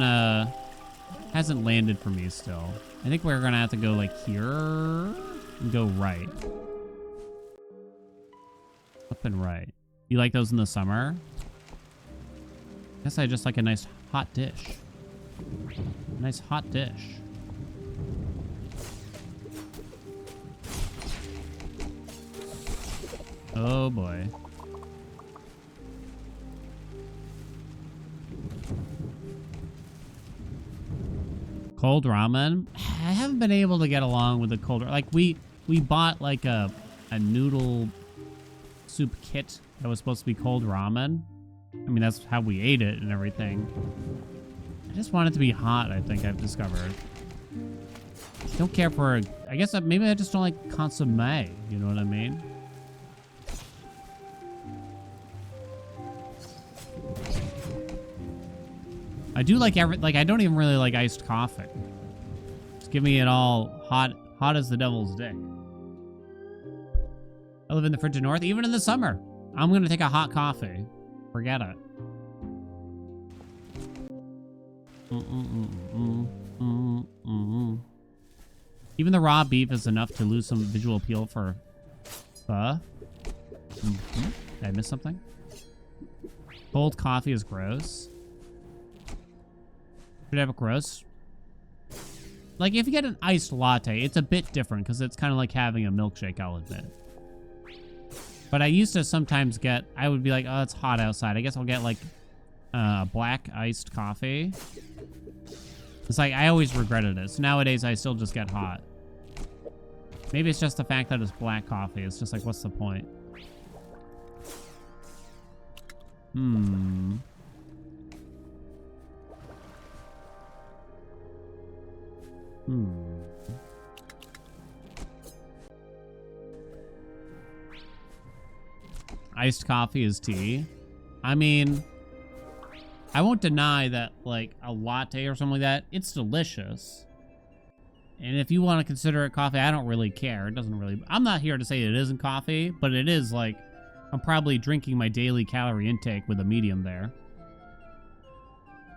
landed for me still. I think we're gonna have to go like here and go right. Up and right. You like those in the summer? Guess I just like a nice hot dish. Nice hot dish. Oh boy. Cold ramen? I haven't been able to get along with the cold. Like we bought like a noodle soup kit that was supposed to be cold ramen. I mean, that's how we ate it and everything. I just want it to be hot, I think I've discovered. Don't care for, I guess maybe I just don't like consomme, you know what I mean? I do like I don't even really like iced coffee. Just give me it all hot as the devil's dick. I live in the frigid north, even in the summer. I'm gonna take a hot coffee. Forget it. Even the raw beef is enough to lose some visual appeal for pho. Did I miss something? Cold coffee is gross. Should I have a gross? Like, if you get an iced latte, it's a bit different because it's kind of like having a milkshake, I'll admit. But I used to sometimes get, I would be like, oh, it's hot outside. I guess I'll get like black iced coffee. It's like, I always regretted it. So nowadays, I still just get hot. Maybe it's just the fact that it's black coffee. It's just like, what's the point? Iced coffee is tea. I mean, I won't deny that, like, a latte or something like that, it's delicious. And if you want to consider it coffee, I don't really care. It doesn't really... I'm not here to say it isn't coffee, but it is, like... I'm probably drinking my daily calorie intake with a medium there.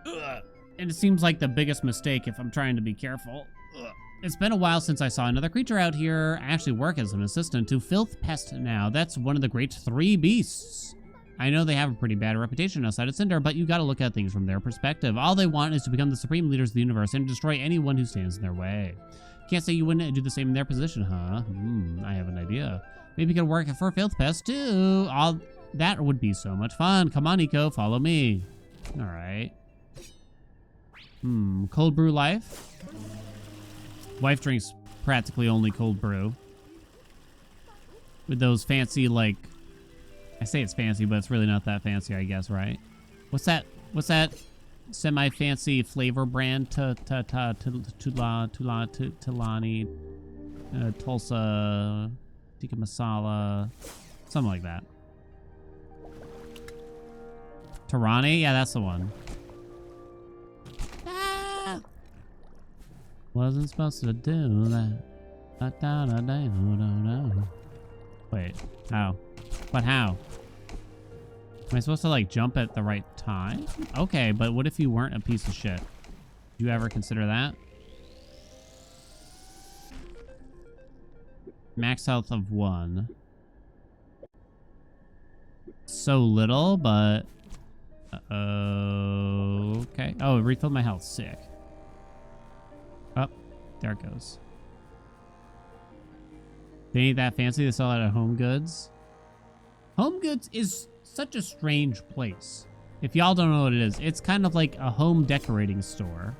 Ugh. And it seems like the biggest mistake if I'm trying to be careful. Ugh. It's been a while since I saw another creature out here. I actually work as an assistant to Filth Pest now. That's one of the great three beasts. I know they have a pretty bad reputation outside of Cinder, but you gotta look at things from their perspective. All they want is to become the supreme leaders of the universe and destroy anyone who stands in their way. Can't say you wouldn't do the same in their position, huh? I have an idea. Maybe you could work for Filth Pest too. That would be so much fun. Come on, Nico, follow me. All right. Cold brew life. Wife drinks practically only cold brew. With those fancy, like, I say it's fancy, but it's really not that fancy, I guess, right? What's that semi-fancy flavor brand? Tulani, Tulsa, tikka masala, something like that. Tarani? Yeah, that's the one. Wasn't supposed to do that. Wait, how? But how? Am I supposed to, like, jump at the right time? Okay, but what if you weren't a piece of shit? Did you ever consider that? Max health of 1. So little, but... okay. Oh, it refilled my health. Sick. Oh, there it goes. They ain't that fancy. They sell it at Home Goods. Home Goods is such a strange place. If y'all don't know what it is, it's kind of like a home decorating store.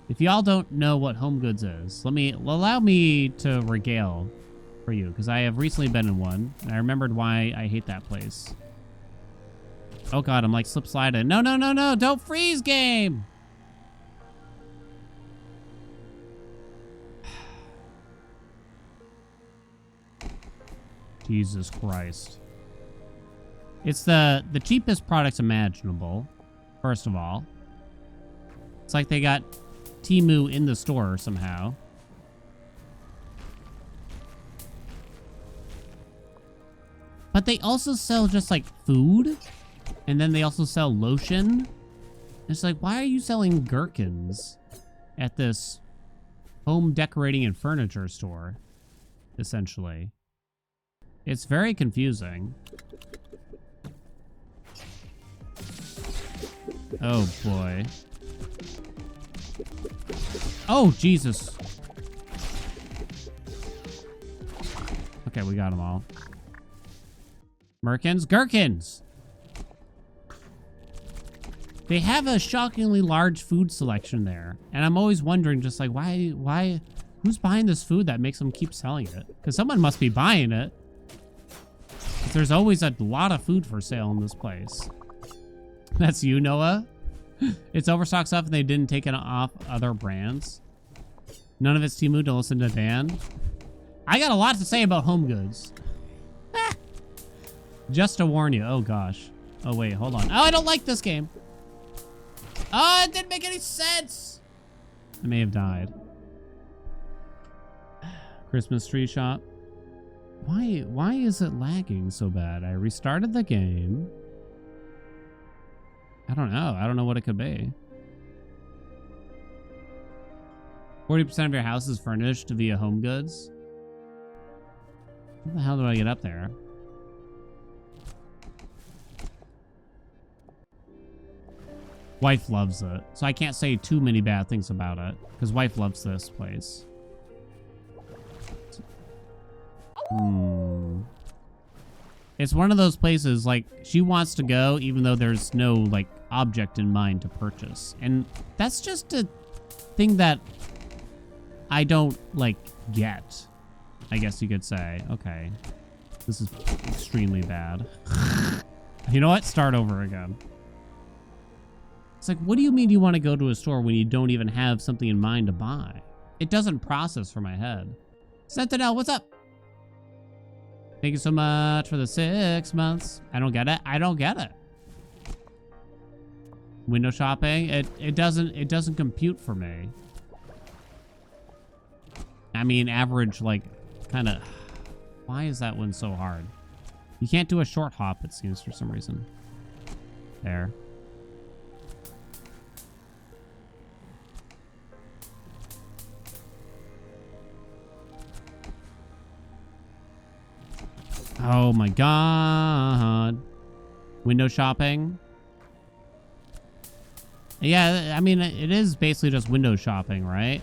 If y'all don't know what Home Goods is, allow me to regale for you, because I have recently been in one, and I remembered why I hate that place. Oh god, I'm like slip-sliding. No, no, no, no, don't freeze, game! Jesus Christ. It's the cheapest products imaginable, first of all. It's like they got Temu in the store somehow. But they also sell just like food, and then they also sell lotion. It's like, why are you selling gherkins at this home decorating and furniture store, essentially? It's very confusing. Oh boy. Oh, Jesus. Okay, we got them all. Merkins? Gherkins! They have a shockingly large food selection there. And I'm always wondering just like, why, who's buying this food that makes them keep selling it? Because someone must be buying it. There's always a lot of food for sale in this place. That's you, Noah? It's overstock stuff and they didn't take it off other brands. None of it's Temu to listen to Dan. I got a lot to say about home goods. Just to warn you. Oh, gosh. Oh, wait. Hold on. Oh, I don't like this game. Oh, it didn't make any sense. I may have died. Christmas tree shop. Why is it lagging so bad? I restarted the game. I don't know. I don't know what it could be. 40% of your house is furnished via home goods. How the hell do I get up there? Wife loves it. So I can't say too many bad things about it. Because wife loves this place. It's one of those places, like, she wants to go even though there's no, like, object in mind to purchase. And that's just a thing that I don't, like, get. I guess you could say. Okay. This is extremely bad. You know what? Start over again. It's like, what do you mean you want to go to a store when you don't even have something in mind to buy? It doesn't process for my head. Sentinel, what's up? Thank you so much for the 6 months. I don't get it. I don't get it. Window shopping. It doesn't compute for me. I mean, average, like, kind of. Why is that one so hard? You can't do a short hop, it seems, for some reason. There. Oh my god. Window shopping. Yeah, I mean, it is basically just window shopping, right?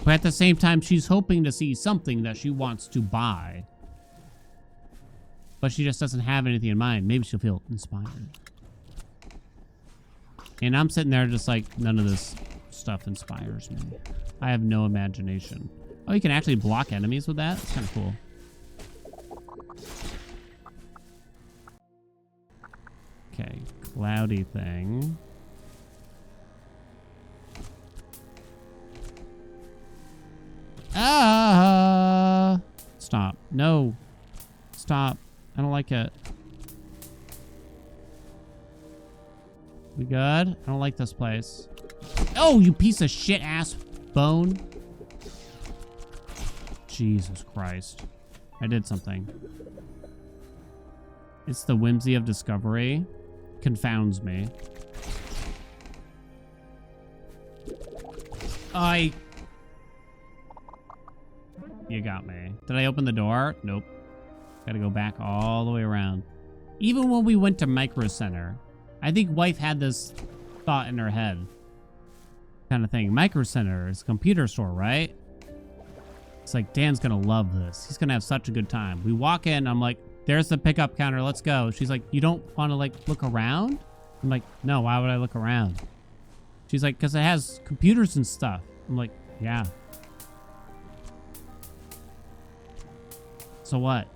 But at the same time, she's hoping to see something that she wants to buy. But she just doesn't have anything in mind. Maybe she'll feel inspired. And I'm sitting there just like, none of this stuff inspires me. I have no imagination. Oh, you can actually block enemies with that? That's kind of cool. Okay, cloudy thing. Ah! Stop. No. Stop. I don't like it. We good? I don't like this place. Oh, you piece of shit ass bone. Jesus Christ. I did something. It's the whimsy of discovery. Confounds me. You got me. Did I open the door? Nope. Gotta go back all the way around. Even when we went to Micro Center, I think wife had this thought in her head. Kind of thing. Micro Center is a computer store, right? It's like, Dan's gonna love this. He's gonna have such a good time. We walk in, I'm like, there's the pickup counter, let's go. She's like, you don't want to like look around? I'm like, no, why would I look around? She's like, because it has computers and stuff. I'm like, yeah. So what?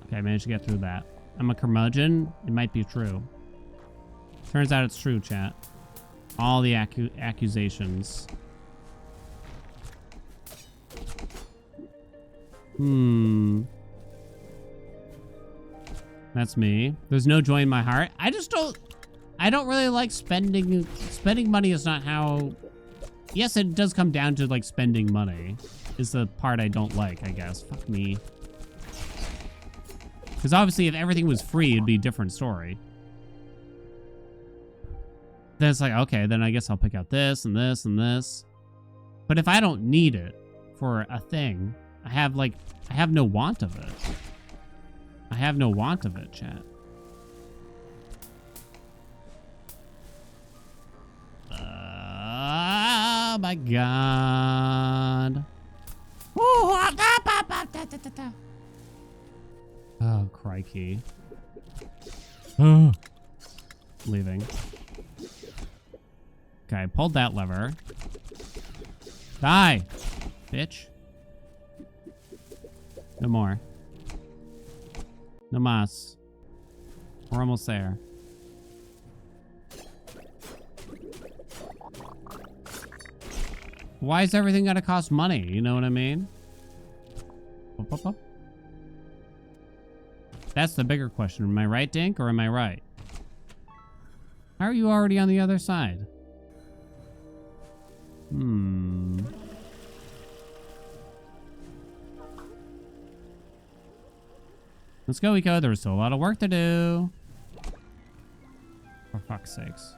Okay, I managed to get through that. I'm a curmudgeon. It might be true. Turns out it's true, chat. All the accusations. That's me. There's no joy in my heart. I don't really like spending. Spending money is not how... Yes, it does come down to like spending money is the part I don't like, I guess. Fuck me. Because obviously if everything was free, it'd be a different story. Then it's like, okay, then I guess I'll pick out this and this and this. But if I don't need it for a thing, I have no want of it. I have no want of it, chat. my god. Oh, crikey. Leaving. Okay, I pulled that lever. Die, bitch. No more. No mas. We're almost there. Why is everything gotta cost money? You know what I mean? Up, up, up. That's the bigger question. Am I right, Dink, or am I right? How are you already on the other side? Let's go, Eco. There's still a lot of work to do. For fuck's sakes.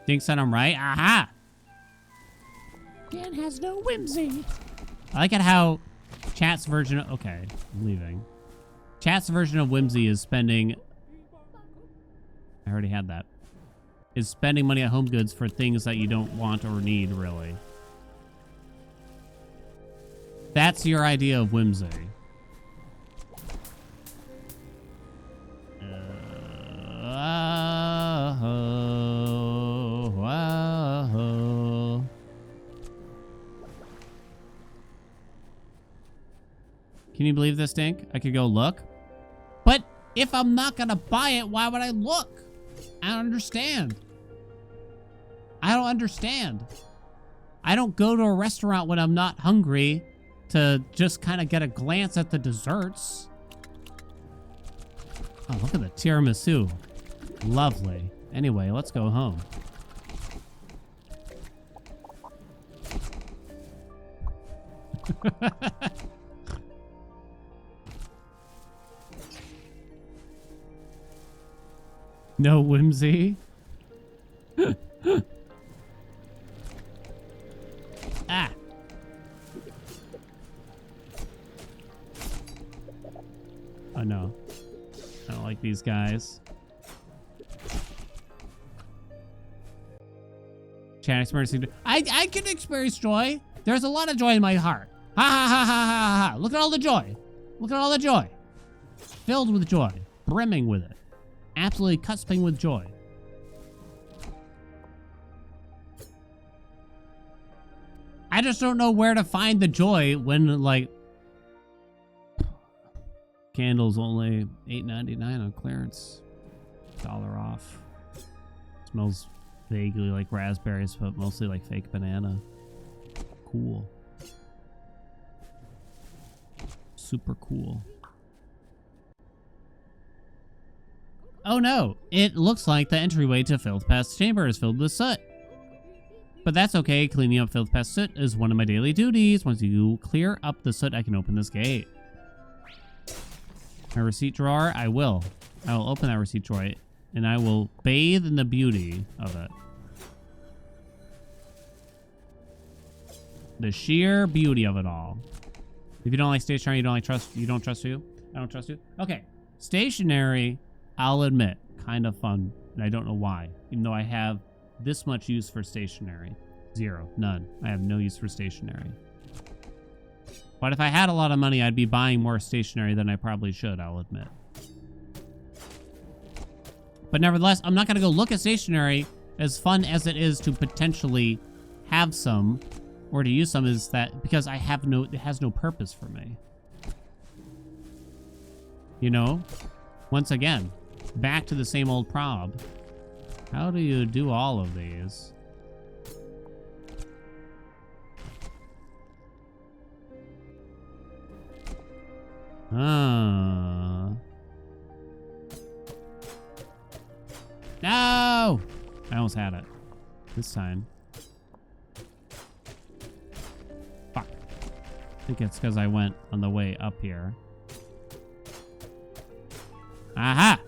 Dink said I'm right? Aha! Dan has no whimsy. I like it how chat's version of... Okay, I'm leaving. Chat's version of whimsy is spending... I already had that. Is spending money at home goods for things that you don't want or need, really. That's your idea of whimsy. Can you believe this, Dink? I could go look. But if I'm not gonna buy it, why would I look? I don't understand. I don't understand. I don't go to a restaurant when I'm not hungry to just kind of get a glance at the desserts. Oh, look at the tiramisu. Lovely. Anyway, let's go home. No whimsy. Ah. Oh no. I don't like these guys. Chat experiencing. I can experience joy. There's a lot of joy in my heart. Ha ha ha ha ha ha. Look at all the joy. Look at all the joy. Filled with joy. Brimming with it. Absolutely cusping with joy. I just don't know where to find the joy when, like, candles only $8.99 on clearance. $1 off. Smells vaguely like raspberries, but mostly like fake banana. Cool. Super cool. Oh no, it looks like the entryway to Filth Pest Chamber is filled with soot. But that's okay, cleaning up Filth Pest soot is one of my daily duties. Once you clear up the soot, I can open this gate. My receipt drawer, I will. I will open that receipt drawer, and I will bathe in the beauty of it. The sheer beauty of it all. If you don't like stationery, you don't trust you? I don't trust you? Okay, stationery... I'll admit, kind of fun, and I don't know why. Even though I have this much use for stationery. Zero. None. I have no use for stationery. But if I had a lot of money, I'd be buying more stationery than I probably should, I'll admit. But nevertheless, I'm not going to go look at stationery. As fun as it is to potentially have some, or to use some, is that because it has no purpose for me. You know? Once again, back to the same old prob. How do you do all of these? No! I almost had it. This time. Fuck. I think it's because I went on the way up here. Aha!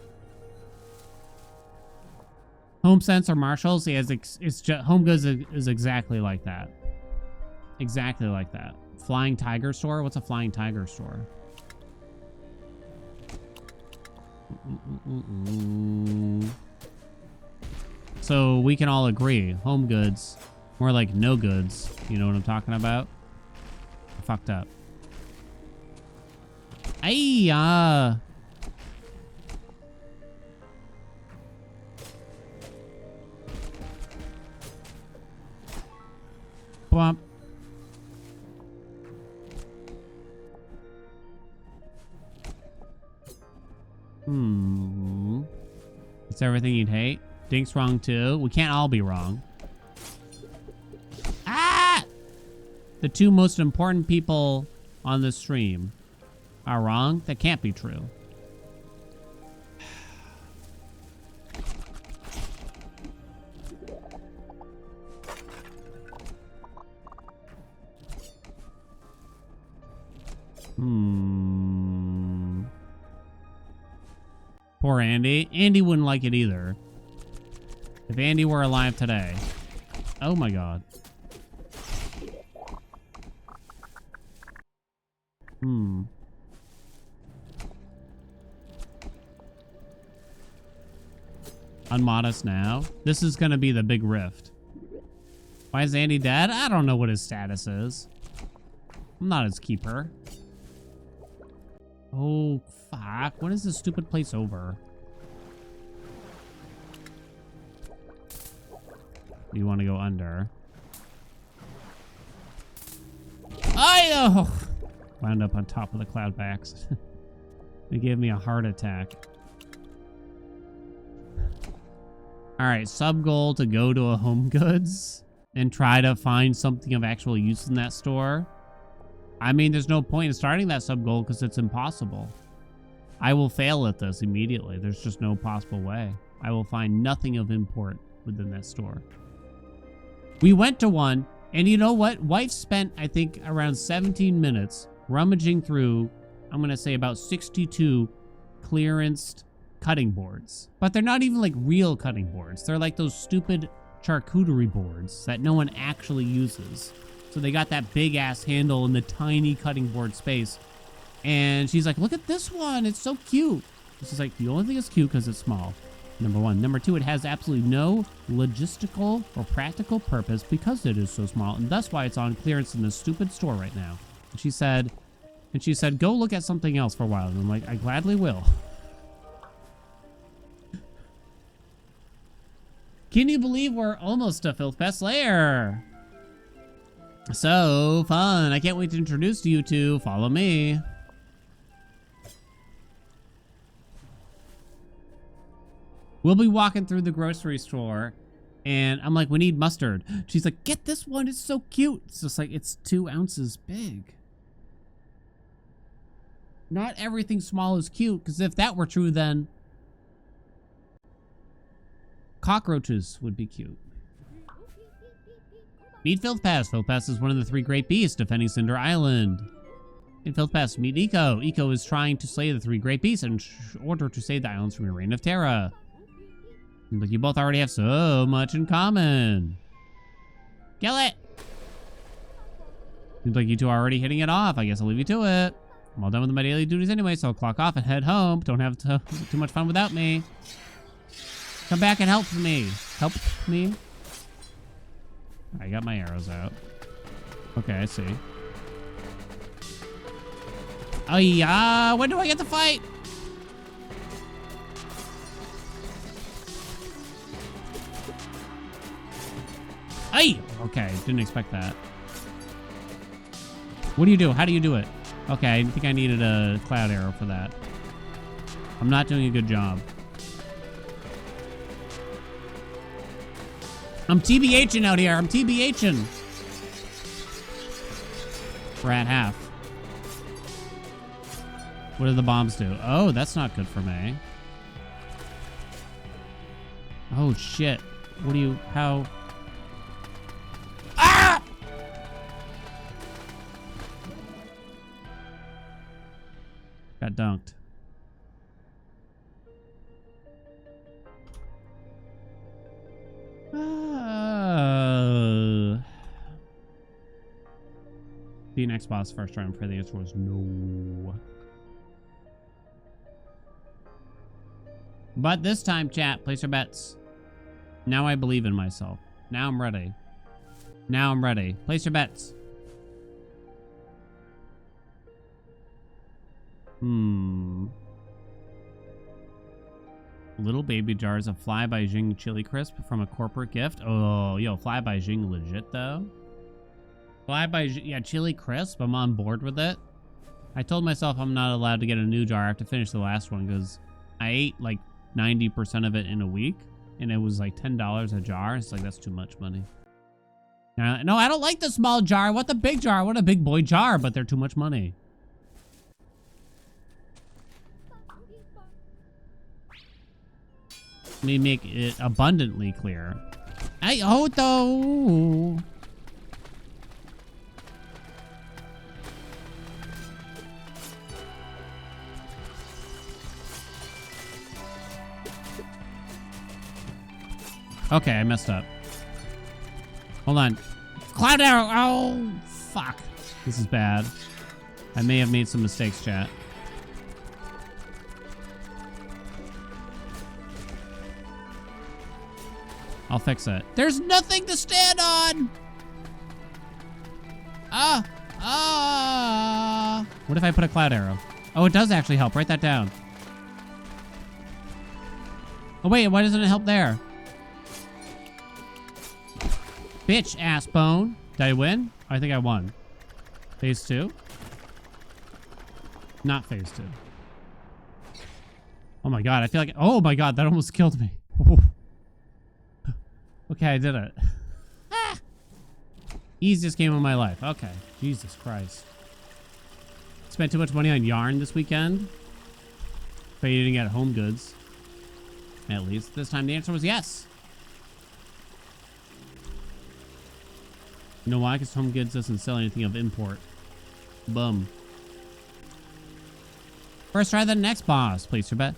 Home Sense or Marshalls, it's just, Home Goods is exactly like that. Exactly like that. Flying Tiger Store? What's a Flying Tiger Store? So we can all agree, home goods, more like no goods. You know what I'm talking about? I fucked up. Ayya! Bump. It's everything you'd hate. Dink's wrong too. We can't all be wrong. Ah! The two most important people on the stream are wrong? That can't be true. Poor Andy. Andy wouldn't like it either. If Andy were alive today. Oh my god. Unmodest now. This is gonna be the big rift. Why is Andy dead? I don't know what his status is. I'm not his keeper. Oh, fuck. When is this stupid place over? You want to go under? Oh! Wound up on top of the cloud backs. They gave me a heart attack. Alright, sub goal to go to a Home Goods and try to find something of actual use in that store. I mean, there's no point in starting that sub goal because it's impossible. I will fail at this immediately. There's just no possible way. I will find nothing of import within that store. We went to one, and you know what? Wife spent, I think, around 17 minutes rummaging through, I'm going to say about 62 clearanced cutting boards. But they're not even like real cutting boards. They're like those stupid charcuterie boards that no one actually uses. So they got that big ass handle in the tiny cutting board space. And she's like, look at this one. It's so cute. She's like, the only thing it's cute because it's small. Number one. Number two, it has absolutely no logistical or practical purpose because it is so small. And that's why it's on clearance in this stupid store right now. And she said, go look at something else for a while. And I'm like, I gladly will. Can you believe we're almost to Filth Pest Lair? So fun. I can't wait to introduce you to Follow Me. We'll be walking through the grocery store and I'm like, we need mustard. She's like, get this one. It's so cute. It's just like, it's 2 ounces big. Not everything small is cute, because if that were true, then cockroaches would be cute. Meet Filth Pest. Filth Pest is one of the 3 great beasts defending Cinder Island. In Filth Pest, meet Eco. Eco is trying to slay the 3 great beasts in order to save the islands from a reign of terror. But you both already have so much in common. Kill it! Seems like you two are already hitting it off. I guess I'll leave you to it. I'm all done with my daily duties anyway, so I'll clock off and head home. Don't have too much fun without me. Come back and help me. Help me? I got my arrows out. Okay, I see. Oh yeah, when do I get to fight? Ay! Okay, didn't expect that. What do you do? How do you do it? Okay, I think I needed a cloud arrow for that. I'm not doing a good job. I'm TBHing out here. I'm TBHing. We're at half. What do the bombs do? Oh, that's not good for me. Oh, shit. What do you... How... Ah! Got dunked. The next boss first round for the answer was no. But this time, chat, place your bets. Now I believe in myself. Now I'm ready. Now I'm ready. Place your bets. Little baby jars of Fly by Jing chili crisp from a corporate gift. Oh, yo, Fly by Jing legit though. Fly by Jing, yeah, chili crisp. I'm on board with it. I told myself I'm not allowed to get a new jar. I have to finish the last one because I ate like 90% of it in a week, and it was like $10 a jar. It's like, that's too much money. No, I don't like the small jar. I want the big jar. I want a big boy jar, but they're too much money. Let me make it abundantly clear. Though. Okay, I messed up. Hold on. Cloud arrow. Oh, fuck. This is bad. I may have made some mistakes, chat. I'll fix it. There's nothing to stand on. What if I put a cloud arrow? Oh, it does actually help. Write that down. Oh, wait. Why doesn't it help there? Bitch ass bone. Did I win? I think I won. Phase 2? Not phase 2. Oh my god, I feel like... Oh my god, that almost killed me. Okay, I did it. Easiest game of my life. Okay. Jesus Christ. Spent too much money on yarn this weekend. But you didn't get home goods. At least this time the answer was yes. You know why? Because home goods doesn't sell anything of import. Bum. First try the next boss. Place your bet.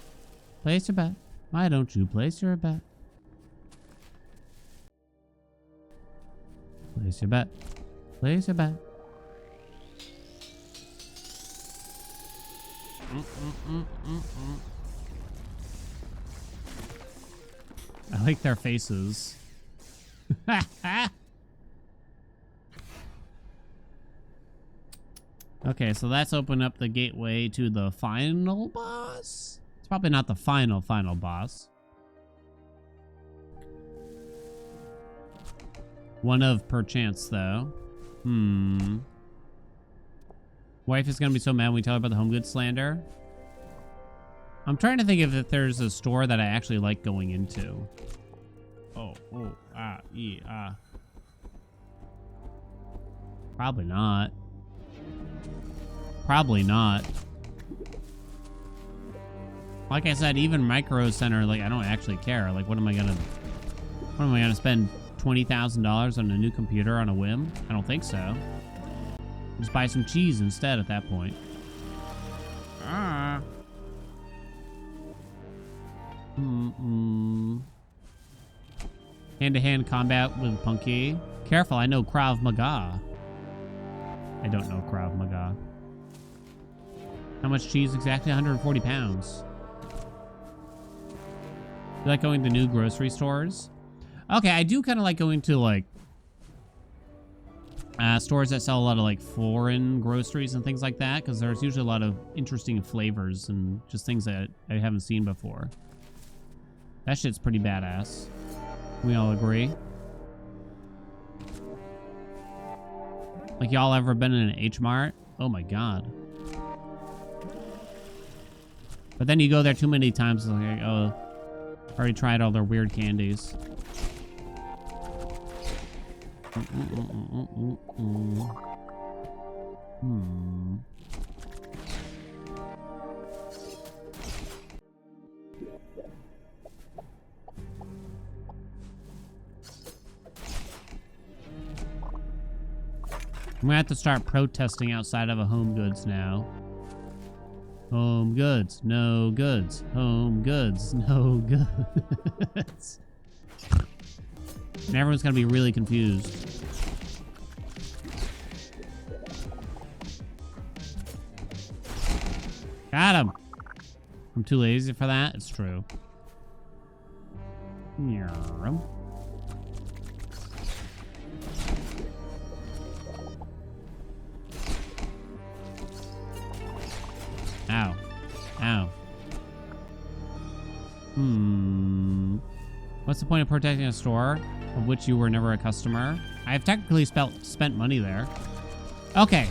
Place your bet. Why don't you place your bet? Place your bet. Place your bet. I like their faces. Okay, so that's opened up the gateway to the final boss. It's probably not the final boss. One of perchance, though. Wife is gonna be so mad when we tell her about the home goods slander. I'm trying to think if there's a store that I actually like going into. Probably not. Probably not. Like I said, even Micro Center, like, I don't actually care. Like, what am I gonna spend $20,000 on a new computer on a whim? I don't think so. Just buy some cheese instead at that point. Hand-to-hand combat with Punky. Careful, I know Krav Maga. I don't know Krav Maga. How much cheese exactly? 140 pounds. You like going to new grocery stores? Okay, I do kind of like going to, like, stores that sell a lot of, like, foreign groceries and things like that, because there's usually a lot of interesting flavors and just things that I haven't seen before. That shit's pretty badass. We all agree. Like, y'all ever been in an H-Mart? Oh my god. But then you go there too many times, it's like, oh, already tried all their weird candies. I'm gonna have to start protesting outside of a Home Goods now. Home Goods, no goods. Home Goods, no goods. And everyone's gonna be really confused. Got him. I'm too lazy for that. It's true. Yeah. Ow. Ow. What's the point of protecting a store of which you were never a customer? I have technically spent money there. Okay.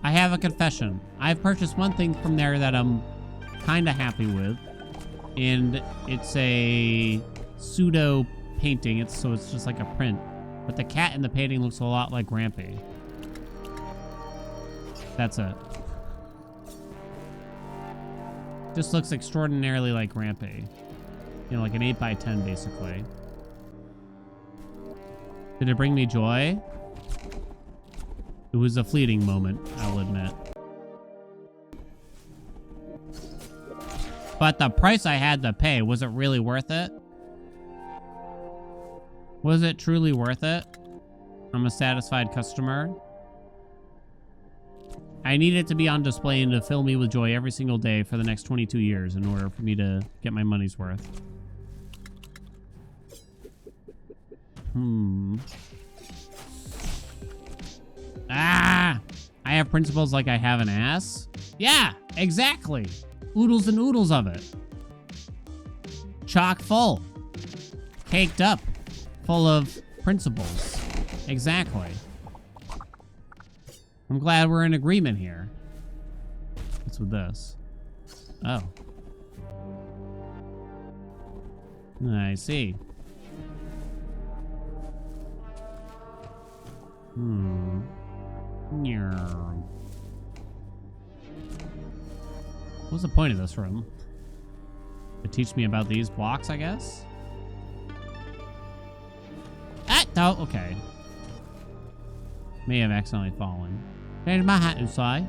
I have a confession. I've purchased one thing from there that I'm kind of happy with. And it's a pseudo painting. So it's just like a print. But the cat in the painting looks a lot like Grampy. That's it. Just looks extraordinarily like Grampy. You know, like an 8x10 basically. Did it bring me joy? It was a fleeting moment, I'll admit. But the price I had to pay, was it really worth it? Was it truly worth it? I'm a satisfied customer. I need it to be on display and to fill me with joy every single day for the next 22 years in order for me to get my money's worth. Ah! I have principles like I have an ass? Yeah, exactly. Oodles and oodles of it. Chock full. Caked up. Full of principles. Exactly. I'm glad we're in agreement here. What's with this? Oh. I see. What's the point of this room? To teach me about these blocks, I guess? Ah! Oh, okay. May have accidentally fallen. Change my hat inside.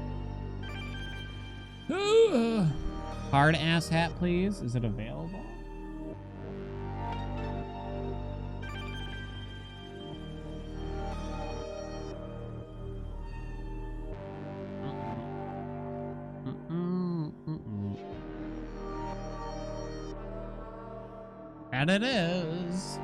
Hard ass hat, please. Is it available? And it is.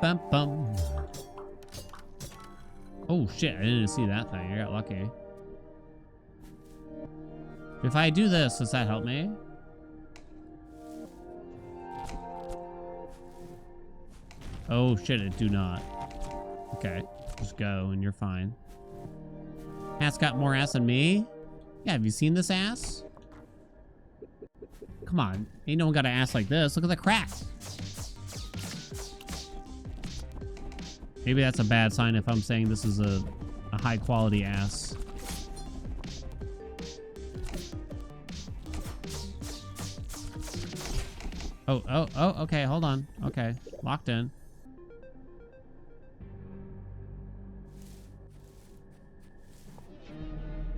Bum bum. Oh shit, I didn't see that thing. I got lucky. If I do this, does that help me? Oh shit, it do not. Okay, just go and you're fine. Hat's got more ass than me? Yeah, have you seen this ass? Come on, ain't no one got an ass like this. Look at the crack. Maybe that's a bad sign if I'm saying this is a high quality ass. Oh, okay, hold on. Okay, locked in.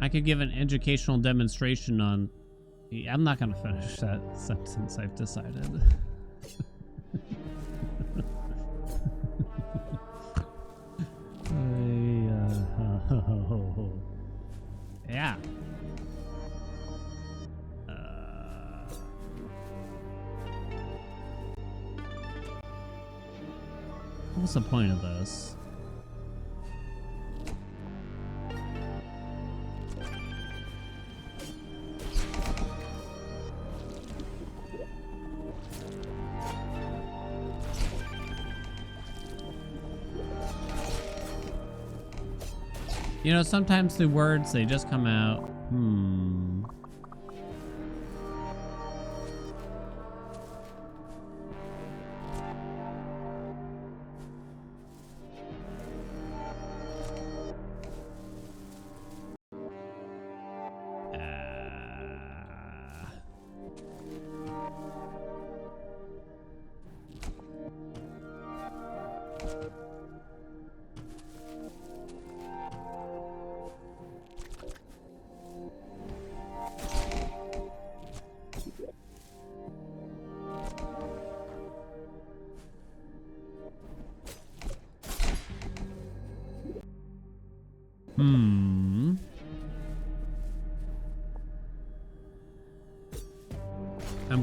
I could give an educational demonstration on... I'm not gonna finish that sentence, I've decided. Yeah. What's the point of this? You know, sometimes the words, they just come out.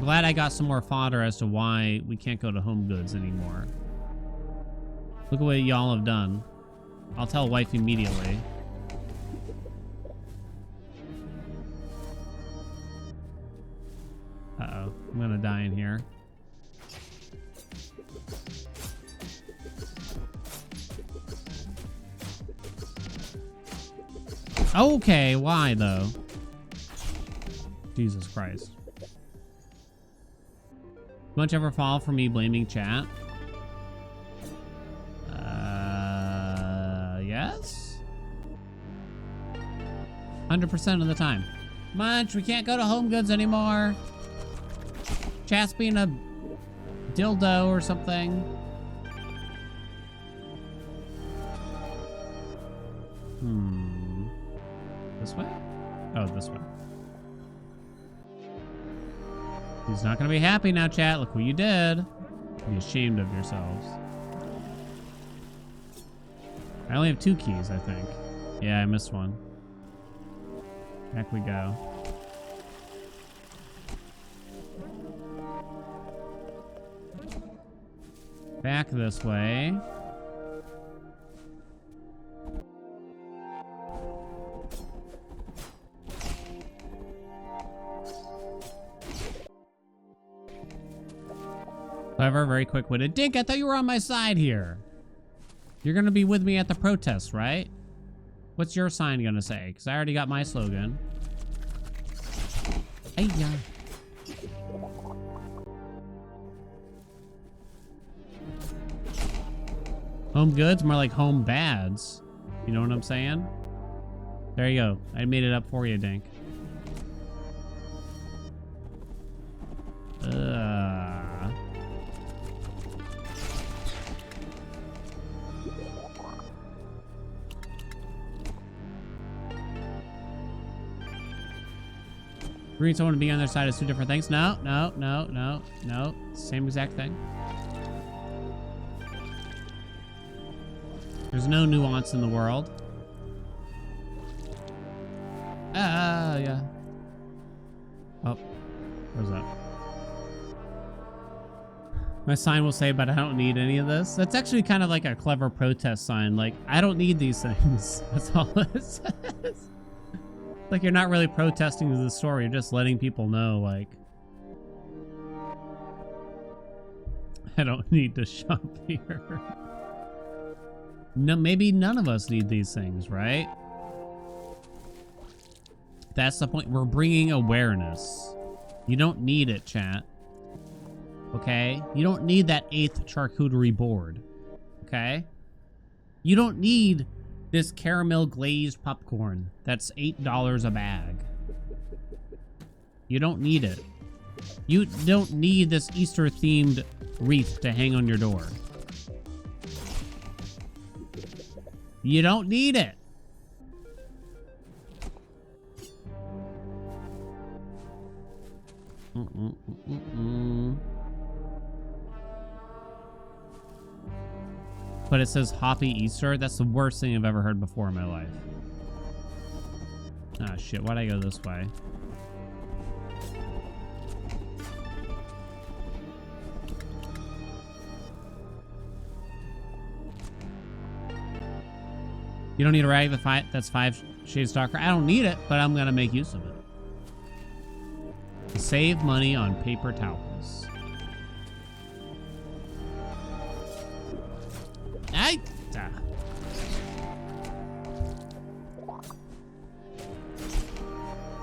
glad I got some more fodder as to why we can't go to Home Goods anymore. Look at what y'all have done. I'll tell wife immediately. Uh-oh. I'm gonna die in here. Okay, why though? Jesus Christ. Much ever fall for me blaming chat? Yes? 100% of the time. Munch, we can't go to Home Goods anymore. Chat's being a dildo or something. This way? Oh, this way. He's not gonna be happy now, chat. Look what you did. Be ashamed of yourselves. I only have 2 keys, I think. Yeah, I missed one. Back we go. Back this way. Clever, very quick-witted. Dink, I thought you were on my side here. You're gonna be with me at the protest, right? What's your sign gonna say? Because I already got my slogan. Hey, yeah. Home Goods, more like home bads. You know what I'm saying? There you go. I made it up for you, Dink. Agreeing someone to be on their side is 2 different things. No, no, no, no, no. Same exact thing. There's no nuance in the world. Yeah. Oh, where's that? My sign will say, but I don't need any of this. That's actually kind of like a clever protest sign. Like, I don't need these things. That's all it says. Like, you're not really protesting the store. You're just letting people know, like, I don't need to shop here. No, maybe none of us need these things, right? That's the point. We're bringing awareness. You don't need it, chat. Okay? You don't need that 8th charcuterie board. Okay? You don't need this caramel glazed popcorn that's $8 a bag. You don't need it. You don't need this Easter themed wreath to hang on your door. You don't need it. But it says Hoppy Easter. That's the worst thing I've ever heard before in my life. Ah, shit. Why'd I go this way? You don't need a rag that's 5 shades darker. I don't need it, but I'm going to make use of it. To save money on paper towels.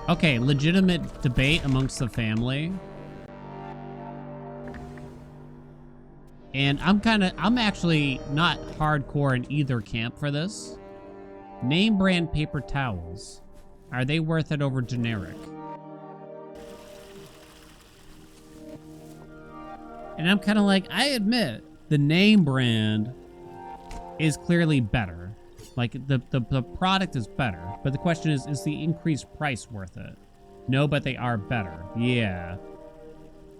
Okay, legitimate debate amongst the family. And I'm actually not hardcore in either camp for this. Name brand paper towels. Are they worth it over generic? And I'm kind of like, I admit the name brand is clearly better. Like the product is better. But the question is the increased price worth it? No, but they are better. Yeah.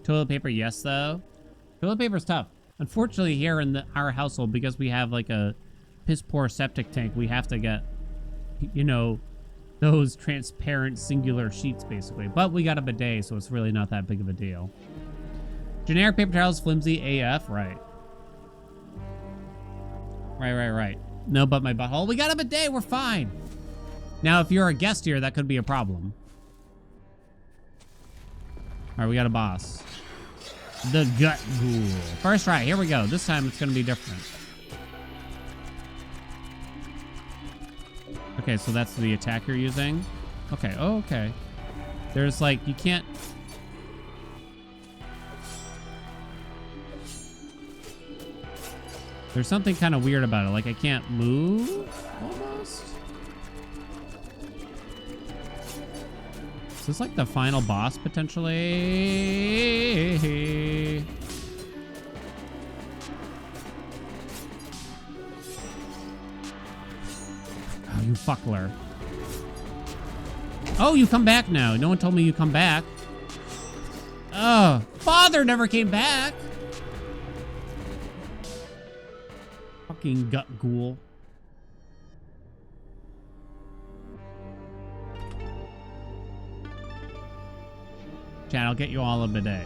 Toilet paper, yes though. Toilet paper's tough. Unfortunately here in our household, because we have like a piss poor septic tank, we have to get, you know, those transparent singular sheets, basically. But we got a bidet, so it's really not that big of a deal. Generic paper towels, flimsy AF, right. Right. No, but my butthole. We got a bidet, we're fine. Now, if you're a guest here, that could be a problem. All right, we got a boss. The gut ghoul. First try, here we go. This time it's gonna be different. Okay, so that's the attack you're using. Okay, oh, okay. There's like, you can't... There's something kind of weird about it. Like, I can't move, almost? Is this like the final boss, potentially? Oh, you fuckler. Oh, you come back now. No one told me you come back. Oh, father never came back. Fucking gut ghoul. Chad, I'll get you all a bidet.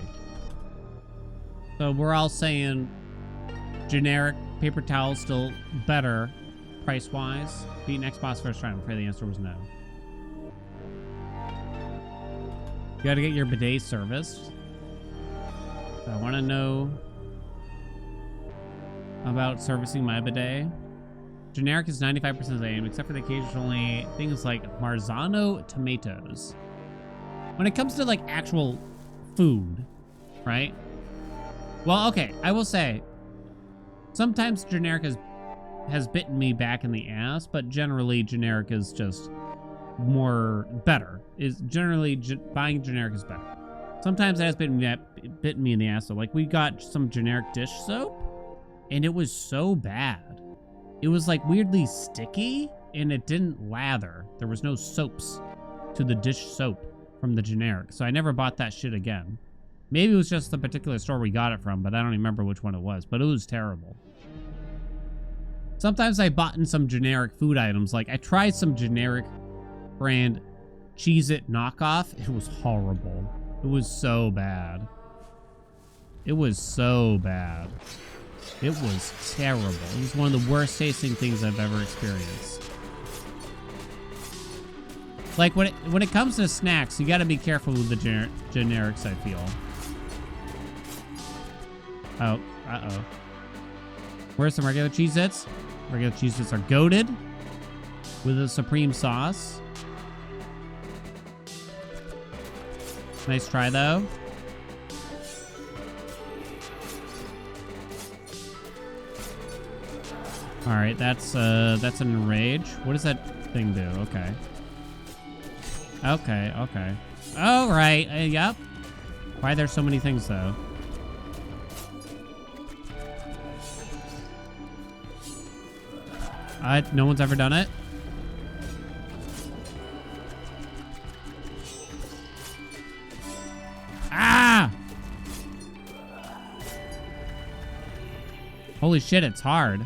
So we're all saying generic paper towel still better price-wise. Beat next boss first try. I'm afraid the answer was no. You gotta get your bidet serviced. So I want to know about servicing my bidet. Generic is 95% of the aim, except for the occasionally things like Marzano tomatoes. When it comes to like actual food, right? Well, okay, I will say sometimes generic has bitten me back in the ass, but generally generic is just better. Is generally buying generic is better. Sometimes it has bitten me in the ass. So like we got some generic dish soap, and it was so bad. It was like weirdly sticky, and it didn't lather. There was no soaps to the dish soap from the generic, so I never bought that shit again. Maybe it was just the particular store we got it from, but I don't remember which one it was, but it was terrible. Sometimes I bought in some generic food items. Like I tried some generic brand Cheez-It knockoff. It was horrible. It was so bad. It was so bad. It was terrible. It was one of the worst tasting things I've ever experienced. Like when it comes to snacks, you got to be careful with the generics, I feel. Oh, uh-oh. Where's some regular Cheez-Its? Regular Cheez-Its are goated with a supreme sauce. Nice try though. All right, that's an enrage. What does that thing do? Okay. Okay. All right. Yep. Why are there so many things though? No one's ever done it. Ah! Holy shit, it's hard.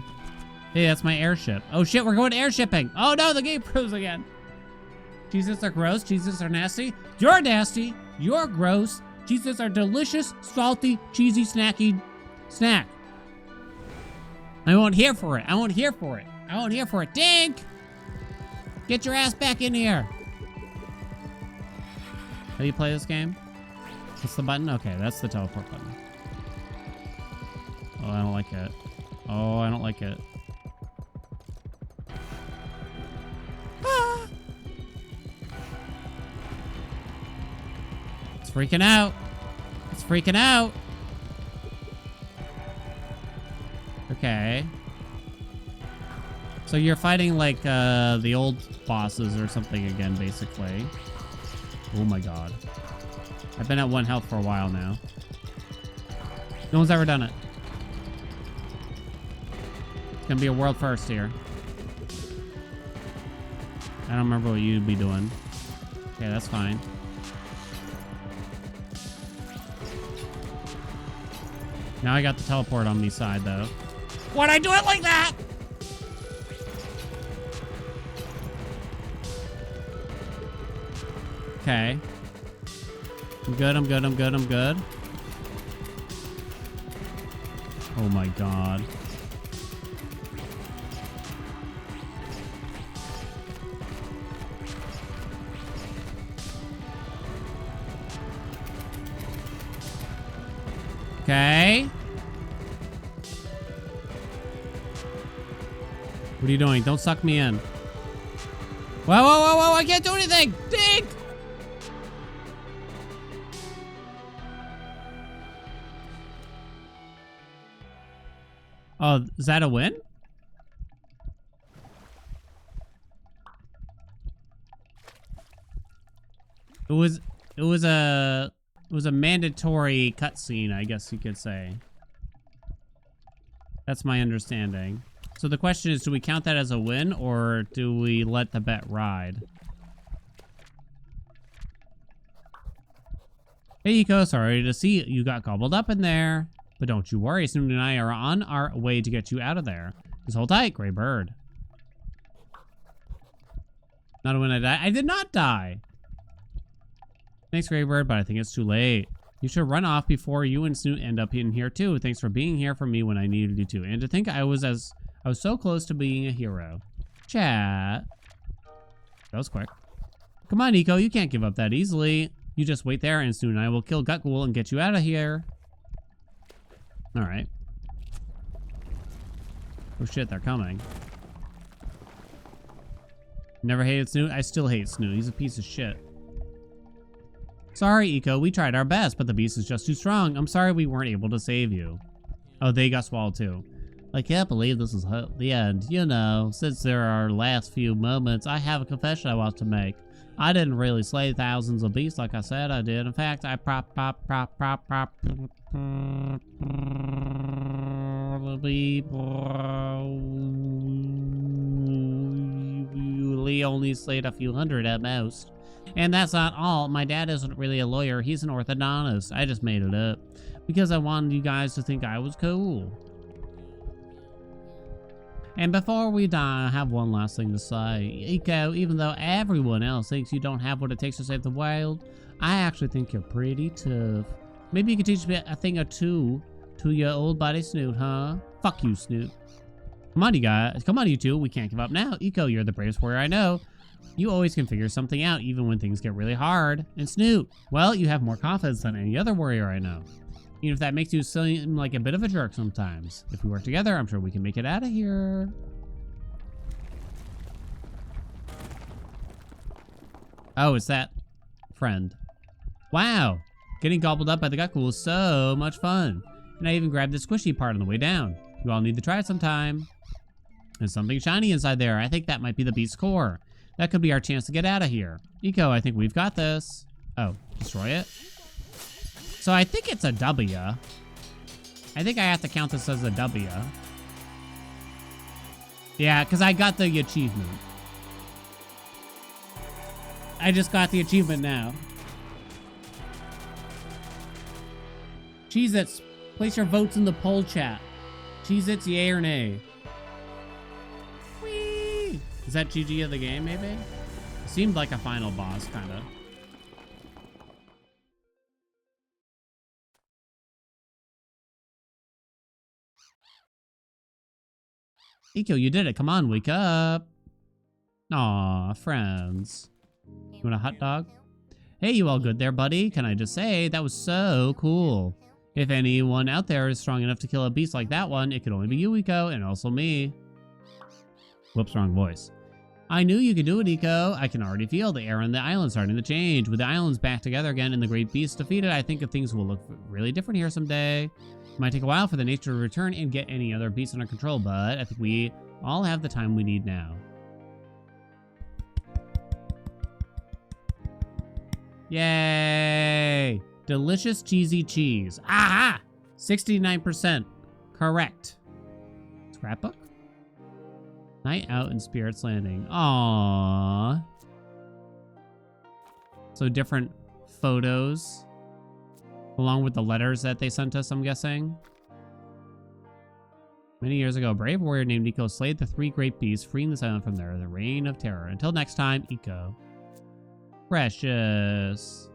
Hey, that's my airship. Oh shit, we're going airshipping. Oh no, the game froze again. Cheez-Its are gross. Cheez-Its are nasty. You're nasty. You're gross. Cheez-Its are delicious, salty, cheesy, snacky snack. I won't here for it. I won't here for it. I won't here for it. Dink! Get your ass back in here. How do you play this game? What's the button? Okay, that's the teleport button. Oh, I don't like it. Oh, I don't like it. Ah! It's freaking out. It's freaking out. Okay. So you're fighting like the old bosses or something again, basically. Oh my god. I've been at 1 health for a while now. No one's ever done it. It's gonna be a world first here. I don't remember what you'd be doing. Okay, that's fine. Now I got the teleport on me side though. Why'd I do it like that? Okay. I'm good, I'm good, I'm good, I'm good. Oh my god. Okay. What are you doing? Don't suck me in. Whoa, whoa, whoa, whoa, I can't do anything! Dink! Oh, is that a win? It was a mandatory cutscene, I guess you could say. That's my understanding. So the question is, do we count that as a win, or do we let the bet ride? Hey, Eco, sorry to see you got gobbled up in there. But don't you worry, Snoot and I are on our way to get you out of there. Just hold tight, Gray Bird. Not when I die. I did not die. Thanks, Gray Bird, but I think it's too late. You should run off before you and Snoot end up in here too. Thanks for being here for me when I needed you to. And to think I was so close to being a hero. Chat. That was quick. Come on, Eco, you can't give up that easily. You just wait there and Snoot and I will kill Gutghoul and get you out of here. Alright. Oh shit, they're coming. Never hated Snoot? I still hate Snoot. He's a piece of shit. Sorry, Eco. We tried our best, but the beast is just too strong. I'm sorry we weren't able to save you. Oh, they got swallowed too. I can't believe this is the end. You know, since there are last few moments, I have a confession I want to make. I didn't really slay thousands of beasts like I said I did. In fact, I only slayed a few hundred at most. And that's not all. My dad isn't really a lawyer. He's an orthodontist. I just made it up because I wanted you guys to think I was cool. And before we die, I have one last thing to say. Eco, even though everyone else thinks you don't have what it takes to save the world, I actually think you're pretty tough. Maybe you could teach me a thing or two to your old buddy Snoot, huh? Fuck you, Snoot. Come on, you guys. Come on, you two. We can't give up now. Eco, you're the bravest warrior I know. You always can figure something out, even when things get really hard. And Snoot, well, you have more confidence than any other warrior I know. Even if that makes you seem like a bit of a jerk sometimes. If we work together, I'm sure we can make it out of here. Oh, it's that friend. Wow. Getting gobbled up by the Gutghoul is so much fun. And I even grabbed the squishy part on the way down. You all need to try it sometime. There's something shiny inside there. I think that might be the beast's core. That could be our chance to get out of here. Eco, I think we've got this. Oh, destroy it? So I think it's a W. I think I have to count this as a W. Yeah, because I got the achievement. I just got the achievement now. Cheez-Its, place your votes in the poll chat. Cheez-Its, yay or nay? Whee! Is that GG of the game, maybe? It seemed like a final boss, kind of. Eco, you did it. Come on, wake up. Aw, friends. You want a hot dog? Hey, you all good there, buddy? Can I just say, that was so cool. If anyone out there is strong enough to kill a beast like that one, it could only be you, Eco, and also me. Whoops, wrong voice. I knew you could do it, Eco. I can already feel the air on the island starting to change. With the islands back together again and the great beast defeated, I think things will look really different here someday. It might take a while for the nature to return and get any other beasts under control, but I think we all have the time we need now. Yay! Delicious cheesy cheese. Aha! 69%. Correct. Scrapbook? Night out in Spirit's Landing. Aww. So different photos along with the letters that they sent us, I'm guessing. Many years ago, a brave warrior named Eco slayed the 3 great beasts, freeing this island from the reign of terror. Until next time, Eco. precious.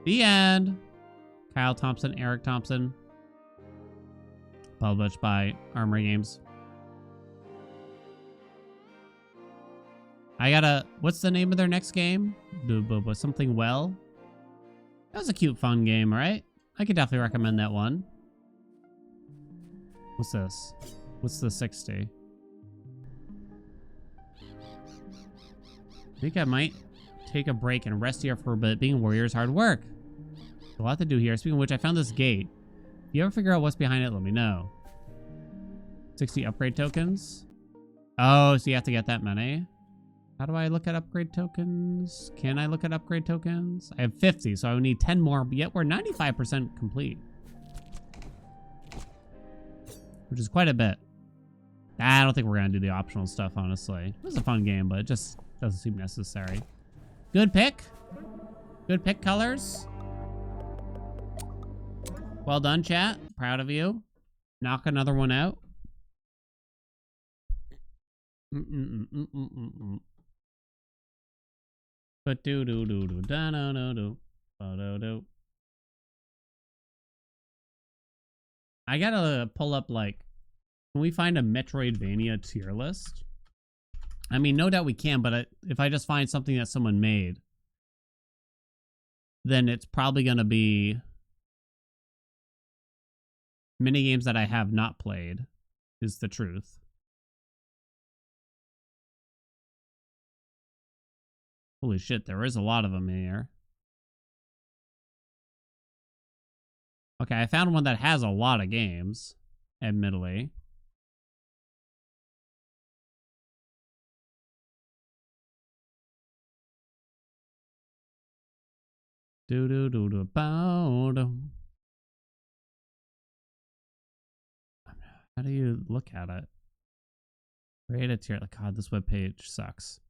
The end. Kyle Thompson, Eric Thompson. Published by Armory Games. I gotta... What's the name of their next game? Something well? That was a cute, fun game, right? I could definitely recommend that one. What's this? What's the 60? I think I might take a break and rest here for a bit. Being a warrior is hard work. There's a lot to do here. Speaking of which, I found this gate. If you ever figure out what's behind it, let me know. 60 upgrade tokens. Oh, so you have to get that many. How do I look at upgrade tokens? Can I look at upgrade tokens? I have 50, so I would need 10 more, but yet we're 95% complete. Which is quite a bit. I don't think we're going to do the optional stuff, honestly. It was a fun game, but it just doesn't seem necessary. Good pick. Good pick, colors. Well done, chat. Proud of you. Knock another one out. But do do do do da no no do do do. I gotta pull up, like, can we find a Metroidvania tier list? I mean, no doubt we can, but if I just find something that someone made, then it's probably gonna be minigames that I have not played, is the truth. Holy shit, there is a lot of them here. Okay, I found one that has a lot of games, admittedly. Do do do do bow. How do you look at it? Create a tier. God, this webpage sucks.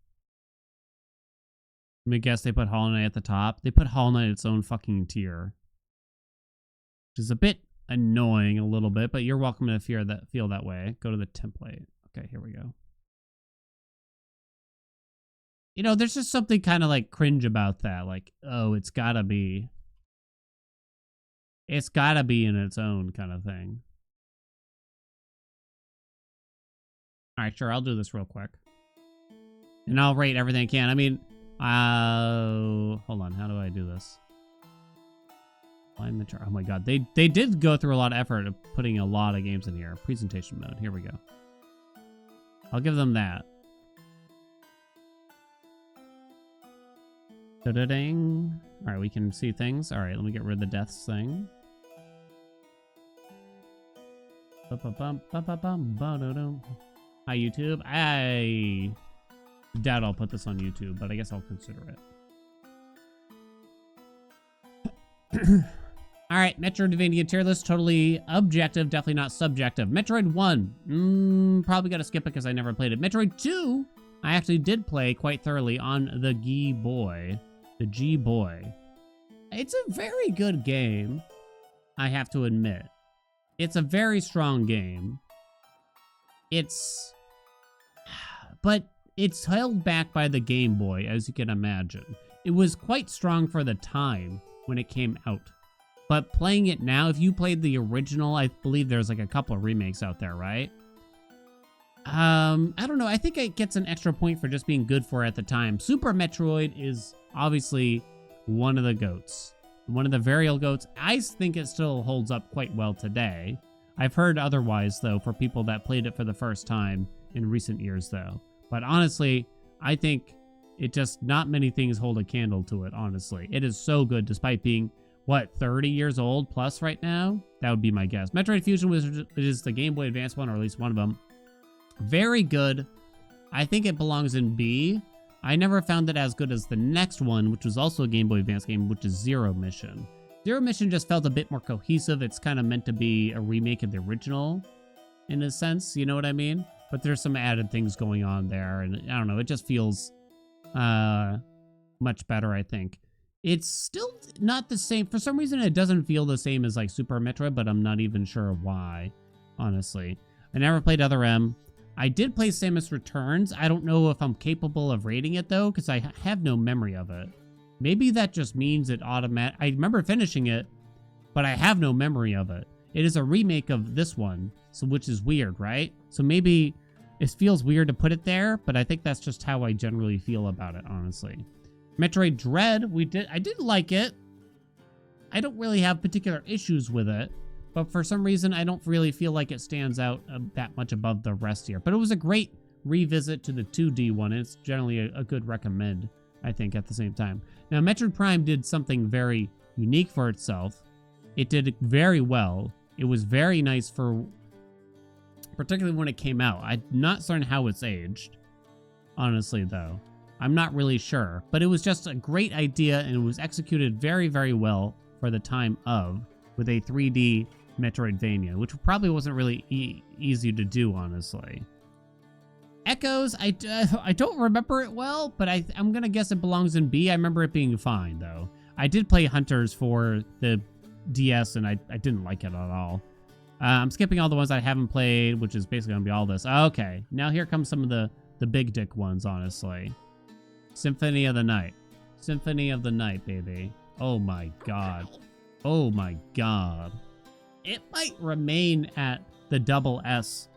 Let me guess they put Hollow Knight at the top. They put Hollow Knight its own fucking tier. Which is a bit annoying a little bit, but you're welcome to feel that way. Go to the template. Okay, here we go. You know, there's just something kind of like cringe about that. Like, oh, it's gotta be in its own kind of thing. All right, sure, I'll do this real quick. And I'll rate everything I can. I mean, hold on, how do I do this? Oh my god, they did go through a lot of effort of putting a lot of games in here. Presentation mode, here we go. I'll give them that. Da-da-ding. All right, we can see things. All right, let me get rid of the deaths thing. Hi, YouTube. I doubt I'll put this on YouTube, but I guess I'll consider it. All right, Metroidvania tier list, totally objective, definitely not subjective. Metroid 1, probably got to skip it because I never played it. Metroid 2, I actually did play quite thoroughly on the G-Boy. The G-Boy. It's a very good game, I have to admit. It's a very strong game. But it's held back by the Game Boy, as you can imagine. It was quite strong for the time when it came out. But playing it now, if you played the original, I believe there's like a couple of remakes out there, right? I don't know. I think it gets an extra point for just being good for it at the time. Super Metroid is obviously one of the GOATs. One of the very old GOATs. I think it still holds up quite well today. I've heard otherwise, though, for people that played it for the first time in recent years, though. But honestly, I think it just, not many things hold a candle to it, honestly. It is so good, despite being, what, 30 years old plus right now? That would be my guess. Metroid Fusion is the Game Boy Advance one, or at least one of them. Very good. I think it belongs in B. I never found it as good as the next one, which was also a Game Boy Advance game, which is Zero Mission. Zero Mission just felt a bit more cohesive. It's kind of meant to be a remake of the original, in a sense, you know what I mean? But there's some added things going on there, and I don't know, it just feels much better, I think. It's still not the same. For some reason, it doesn't feel the same as like Super Metroid, but I'm not even sure why, honestly. I never played Other M. I did play Samus Returns. I don't know if I'm capable of rating it, though, because I have no memory of it. Maybe that just means it automatic. I remember finishing it, but I have no memory of it. It is a remake of this one, so which is weird, right? So maybe it feels weird to put it there, but I think that's just how I generally feel about it, honestly. Metroid Dread, I did like it. I don't really have particular issues with it, but for some reason, I don't really feel like it stands out that much above the rest here. But it was a great revisit to the 2D one. It's generally a good recommend, I think, at the same time. Now, Metroid Prime did something very unique for itself. It did it very well. It was very nice for, particularly when it came out. I'm not certain how it's aged, honestly, though. I'm not really sure. But it was just a great idea, and it was executed very, very well for the time of, with a 3D Metroidvania, which probably wasn't really easy to do, honestly. Echoes, I don't remember it well, but I'm going to guess it belongs in B. I remember it being fine, though. I did play Hunters for the DS, and I didn't like it at all. I'm skipping all the ones I haven't played, which is basically going to be all this. Okay, now here comes some of the big dick ones, honestly. Symphony of the Night. Symphony of the Night, baby. Oh my god. Oh my god. It might remain at the double S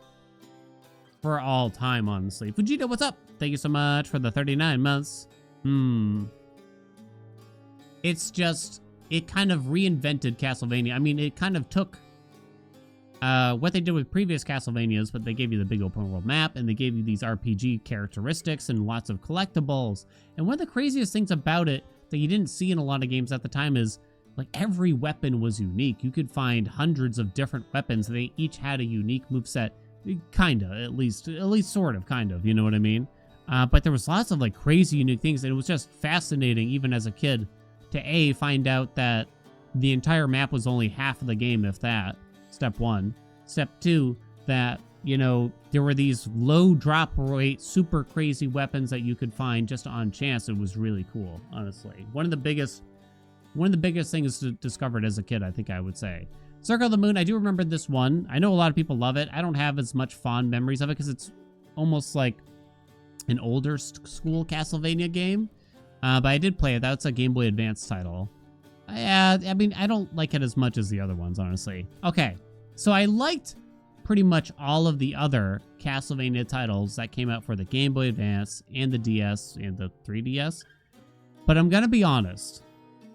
for all time, honestly. Fujita, what's up? Thank you so much for the 39 months. It's just, it kind of reinvented Castlevania. I mean, it kind of took what they did with previous Castlevanias, but they gave you the big open world map, and they gave you these RPG characteristics and lots of collectibles. And one of the craziest things about it that you didn't see in a lot of games at the time is, like, every weapon was unique. You could find hundreds of different weapons. They each had a unique moveset. Kinda, at least sort of, kind of, you know what I mean? But there was lots of, like, crazy unique things, and it was just fascinating, even as a kid, to find out that the entire map was only half of the game, if that. Step one. Step two, that, you know, there were these low drop rate, super crazy weapons that you could find just on chance. It was really cool, honestly. One of the biggest things discovered as a kid, I think I would say. Circle of the Moon, I do remember this one. I know a lot of people love it. I don't have as much fond memories of it because it's almost like an older school Castlevania game. But I did play it. That's a Game Boy Advance title. I mean, I don't like it as much as the other ones, honestly. Okay, so I liked pretty much all of the other Castlevania titles that came out for the Game Boy Advance and the DS and the 3DS. But I'm going to be honest.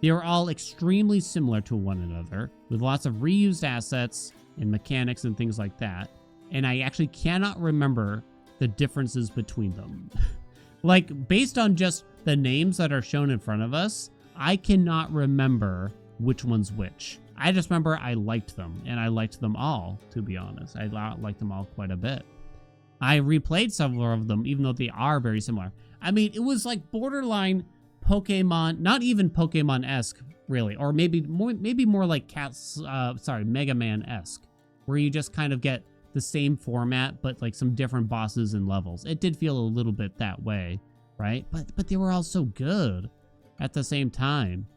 They were all extremely similar to one another, with lots of reused assets and mechanics and things like that. And I actually cannot remember the differences between them. Like, based on just the names that are shown in front of us, I cannot remember which one's which. I just remember I liked them, and I liked them all, to be honest. I liked them all quite a bit. I replayed several of them, even though they are very similar. I mean, it was like borderline Pokemon, not even Pokemon-esque, really, or maybe more like Mega Man-esque, where you just kind of get the same format, but like some different bosses and levels. It did feel a little bit that way, right? But they were all so good at the same time.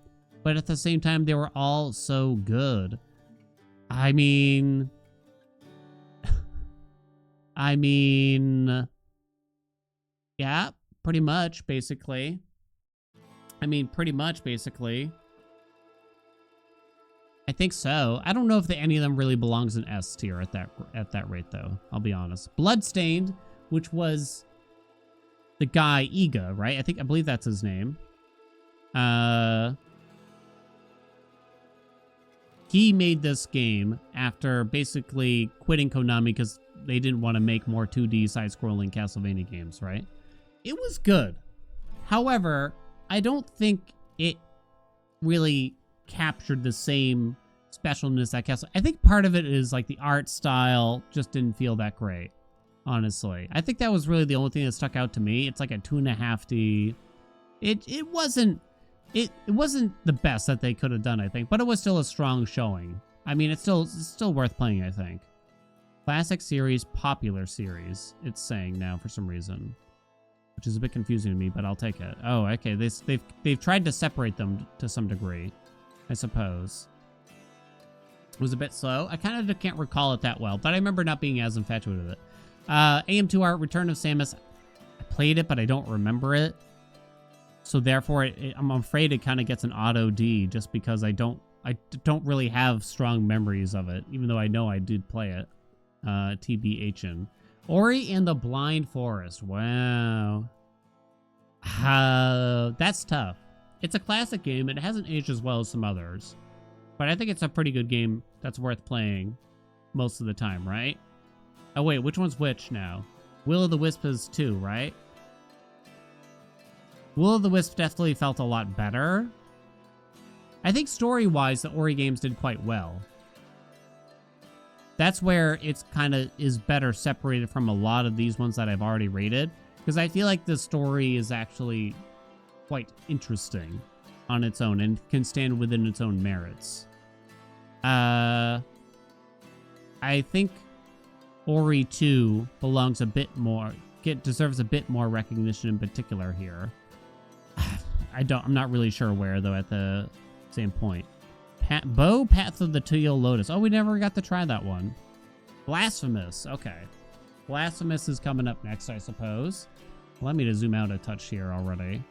But at the same time, they were all so good. I mean, yeah, pretty much, basically. I think so. I don't know if any of them really belongs in S tier at that rate, though. I'll be honest. Bloodstained, which was the guy Iga, right? I believe that's his name. He made this game after basically quitting Konami because they didn't want to make more 2D side-scrolling Castlevania games, right? It was good. However, I don't think it really captured the same specialness that Castle. I think part of it is like the art style just didn't feel that great, honestly. I think that was really the only thing that stuck out to me. It's like a 2.5D. It wasn't the best that they could have done, I think, but it was still a strong showing. I mean, it's still worth playing, I think. Classic series, popular series, it's saying now for some reason, which is a bit confusing to me, but I'll take it. Oh, okay. They've tried to separate them to some degree, I suppose. It was a bit slow. I kind of can't recall it that well, but I remember not being as infatuated with it. AM2R, Return of Samus. I played it, but I don't remember it. So therefore, I'm afraid it kind of gets an auto D just because I don't really have strong memories of it, even though I know I did play it. TBHN. Ori and the Blind Forest. Wow. That's tough. It's a classic game. It hasn't aged as well as some others. But I think it's a pretty good game that's worth playing most of the time, right? Oh, wait. Which one's which now? Will-o'-the-Wisp is 2, right? Will-o'-the-Wisp definitely felt a lot better. I think story-wise, the Ori games did quite well. That's where it's kind of is better separated from a lot of these ones that I've already rated. Because I feel like the story is actually quite interesting on its own and can stand within its own merits. I think Ori 2 belongs a bit more, deserves a bit more recognition in particular here. I'm not really sure where, though, at the same point. Path of the Teal Lotus. Oh, we never got to try that one. Blasphemous. Okay. Blasphemous is coming up next, I suppose. Let me to zoom out a touch here already.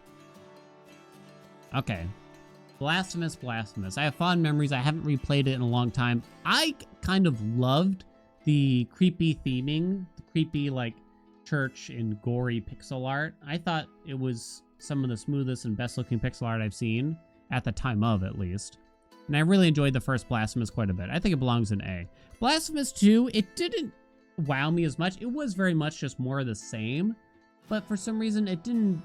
Okay. Blasphemous. I have fond memories. I haven't replayed it in a long time. I kind of loved the creepy theming, the creepy, like, church and gory pixel art. I thought it was some of the smoothest and best looking pixel art I've seen, at the time of, at least. And I really enjoyed the first Blasphemous quite a bit. I think it belongs in A. Blasphemous 2, it didn't wow me as much. It was very much just more of the same. But for some reason, it didn't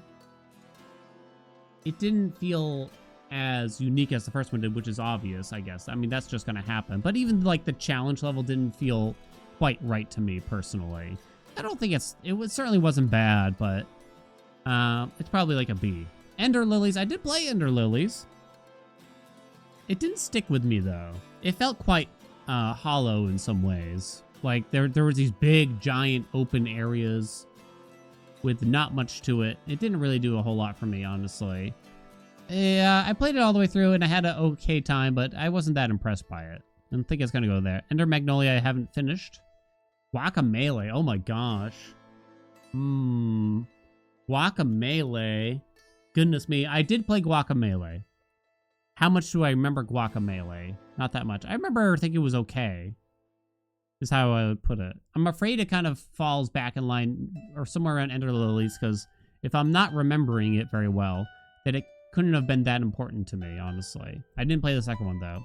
feel as unique as the first one did, which is obvious, I guess. I mean, that's just going to happen. But even, like, the challenge level didn't feel quite right to me, personally. I don't think it certainly wasn't bad, but it's probably like a B. Ender Lilies. I did play Ender Lilies. It didn't stick with me, though. It felt quite hollow in some ways. Like, there was these big, giant, open areas with not much to it. It didn't really do a whole lot for me, honestly. Yeah, I played it all the way through, and I had an okay time, but I wasn't that impressed by it. I don't think it's going to go there. Ender Magnolia, I haven't finished. Guacamelee. Oh, my gosh. Guacamelee. Goodness me. I did play Guacamelee. How much do I remember Guacamelee? Not that much. I remember thinking it was okay, is how I would put it. I'm afraid it kind of falls back in line or somewhere around Ender Lilies, because if I'm not remembering it very well, that it couldn't have been that important to me, honestly. I didn't play the second one, though.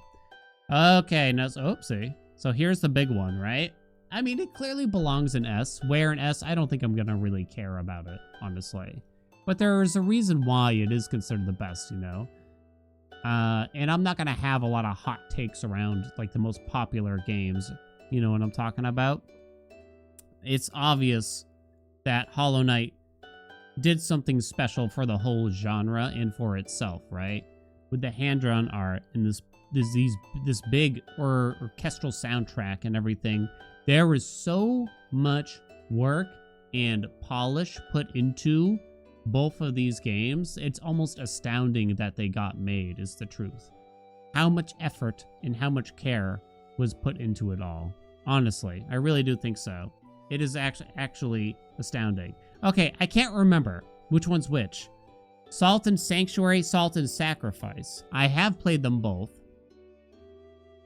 Okay, now, oopsie. So here's the big one, right? I mean, it clearly belongs in S. Where in S, I don't think I'm going to really care about it, honestly. But there's a reason why it is considered the best, you know? And I'm not going to have a lot of hot takes around, like, the most popular games. You know what I'm talking about? It's obvious that Hollow Knight did something special for the whole genre and for itself, right? With the hand-drawn art and this big orchestral soundtrack and everything, there was so much work and polish put into both of these games. It's almost astounding that they got made, is the truth. How much effort and how much care was put into it all. Honestly, I really do think so. It is actually astounding. Okay, I can't remember which one's which. Salt and Sanctuary, Salt and Sacrifice. I have played them both,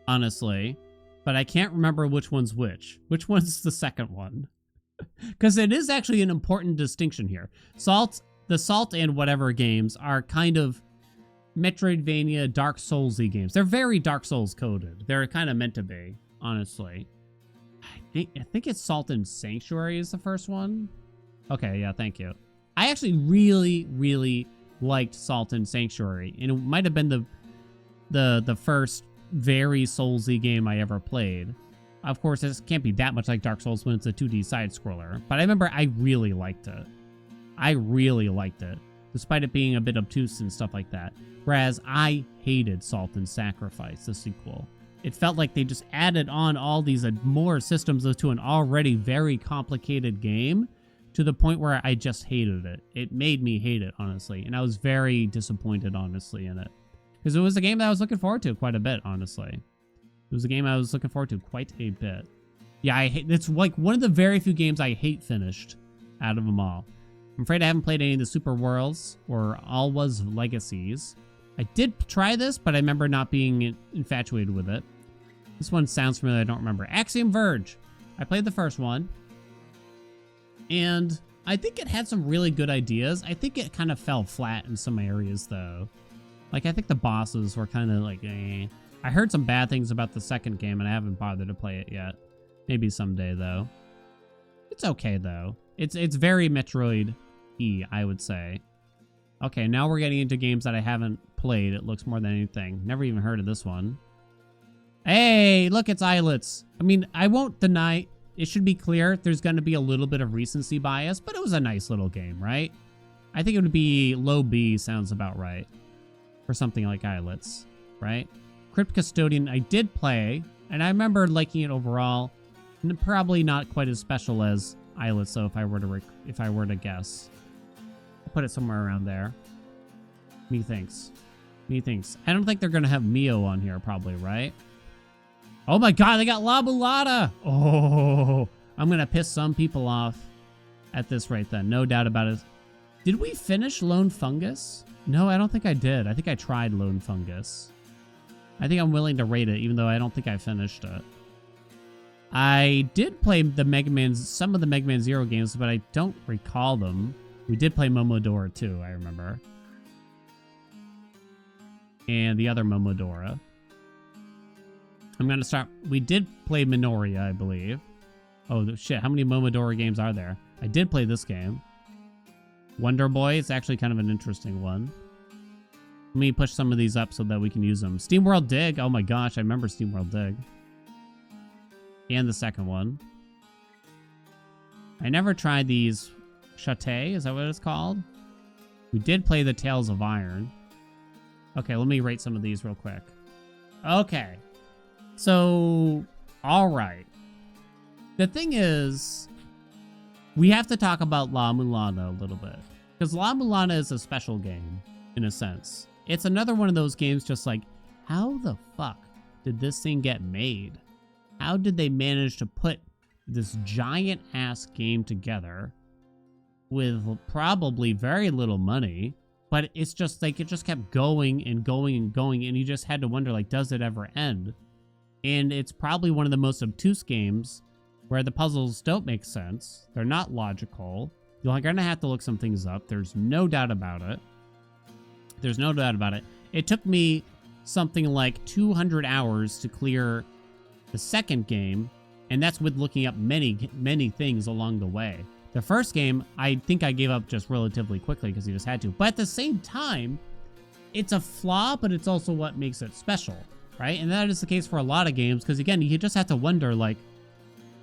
honestly, but I can't remember which one's which. Which one's the second one? Because it is actually an important distinction here. The Salt and whatever games are kind of Metroidvania, Dark Souls-y games. They're very Dark Souls coded. They're kind of meant to be, honestly. I think it's Salt and Sanctuary is the first one. Okay, yeah, thank you. I actually really, really liked Salt and Sanctuary, and it might have been the first very Souls-y game I ever played. Of course, this can't be that much like Dark Souls when it's a 2D side-scroller, but I remember I really liked it. I really liked it, despite it being a bit obtuse and stuff like that. Whereas I hated Salt and Sacrifice, the sequel. It felt like they just added on all these more systems to an already very complicated game to the point where I just hated it. It made me hate it, honestly. And I was very disappointed, honestly, in it. Because it was a game that I was looking forward to quite a bit, honestly. It was a game I was looking forward to quite a bit. Yeah, I hate, it's like one of the very few games I hate finished out of them all. I'm afraid I haven't played any of the Super Worlds or Alwa's Legacies. I did try this, but I remember not being infatuated with it. This one sounds familiar, I don't remember. Axiom Verge. I played the first one. And I think it had some really good ideas. I think it kind of fell flat in some areas, though. Like, I think the bosses were kind of like, eh. I heard some bad things about the second game, and I haven't bothered to play it yet. Maybe someday, though. It's okay, though. It's very Metroid-y, I would say. Okay, now we're getting into games that I haven't played, it looks more than anything. Never even heard of this one. Hey, look, it's Islets. I mean, I won't deny, it should be clear, there's going to be a little bit of recency bias, but it was a nice little game, right? I think it would be low B sounds about right for something like Islets, right? Crypt Custodian, I did play, and I remember liking it overall. Probably not quite as special as Islets, though, if I were to guess. I'll put it somewhere around there. Methinks. I don't think they're gonna have Mio on here, probably, right? Oh my god, they got La Mulata! Oh, I'm gonna piss some people off at this right then. No doubt about it. Did we finish Lone Fungus? No, I don't think I did. I think I tried Lone Fungus. I think I'm willing to rate it, even though I don't think I finished it. I did play the some of the Mega Man Zero games, but I don't recall them. We did play Momodora too, I remember. And the other Momodora. I'm gonna start. We did play Minoria, I believe. Oh shit! How many Momodora games are there? I did play this game. Wonder Boy. It's actually kind of an interesting one. Let me push some of these up so that we can use them. SteamWorld Dig. Oh my gosh, I remember SteamWorld Dig. And the second one. I never tried these. Chate, is that what it's called? We did play the Tales of Iron. Okay, let me rate some of these real quick. Okay. So, alright. The thing is, we have to talk about La Mulana a little bit. Because La Mulana is a special game, in a sense. It's another one of those games just like, how the fuck did this thing get made? How did they manage to put this giant-ass game together with probably very little money? But it's just like, it just kept going and going and going, and you just had to wonder, like, does it ever end? And it's probably one of the most obtuse games where the puzzles don't make sense. They're not logical. You're gonna have to look some things up. There's no doubt about it. There's no doubt about it. It took me something like 200 hours to clear the second game, and that's with looking up many, many things along the way. The first game, I think I gave up just relatively quickly because you just had to. But at the same time, it's a flaw, but it's also what makes it special, right? And that is the case for a lot of games, because again, you just have to wonder, like,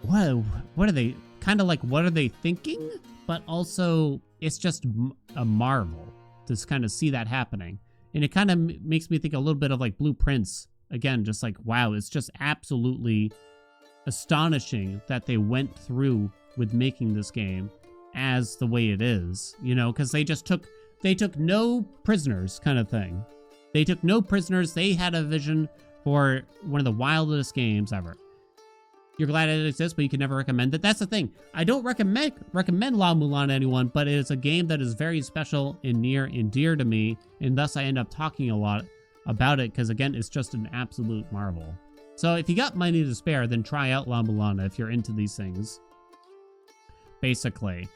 what are they, kind of like, what are they thinking? But also, it's just a marvel to kind of see that happening. And it kind of makes me think a little bit of like Blueprints. Again, just like, wow, it's just absolutely astonishing that they went through with making this game as the way it is, you know, because they took no prisoners kind of thing. They took no prisoners. They had a vision for one of the wildest games ever. You're glad it exists, but you can never recommend it. That's the thing. I don't recommend La Mulana to anyone, but it is a game that is very special and near and dear to me, and thus I end up talking a lot about it, because again, it's just an absolute marvel. So if you got money to spare, then try out La Mulana if you're into these things. Basically.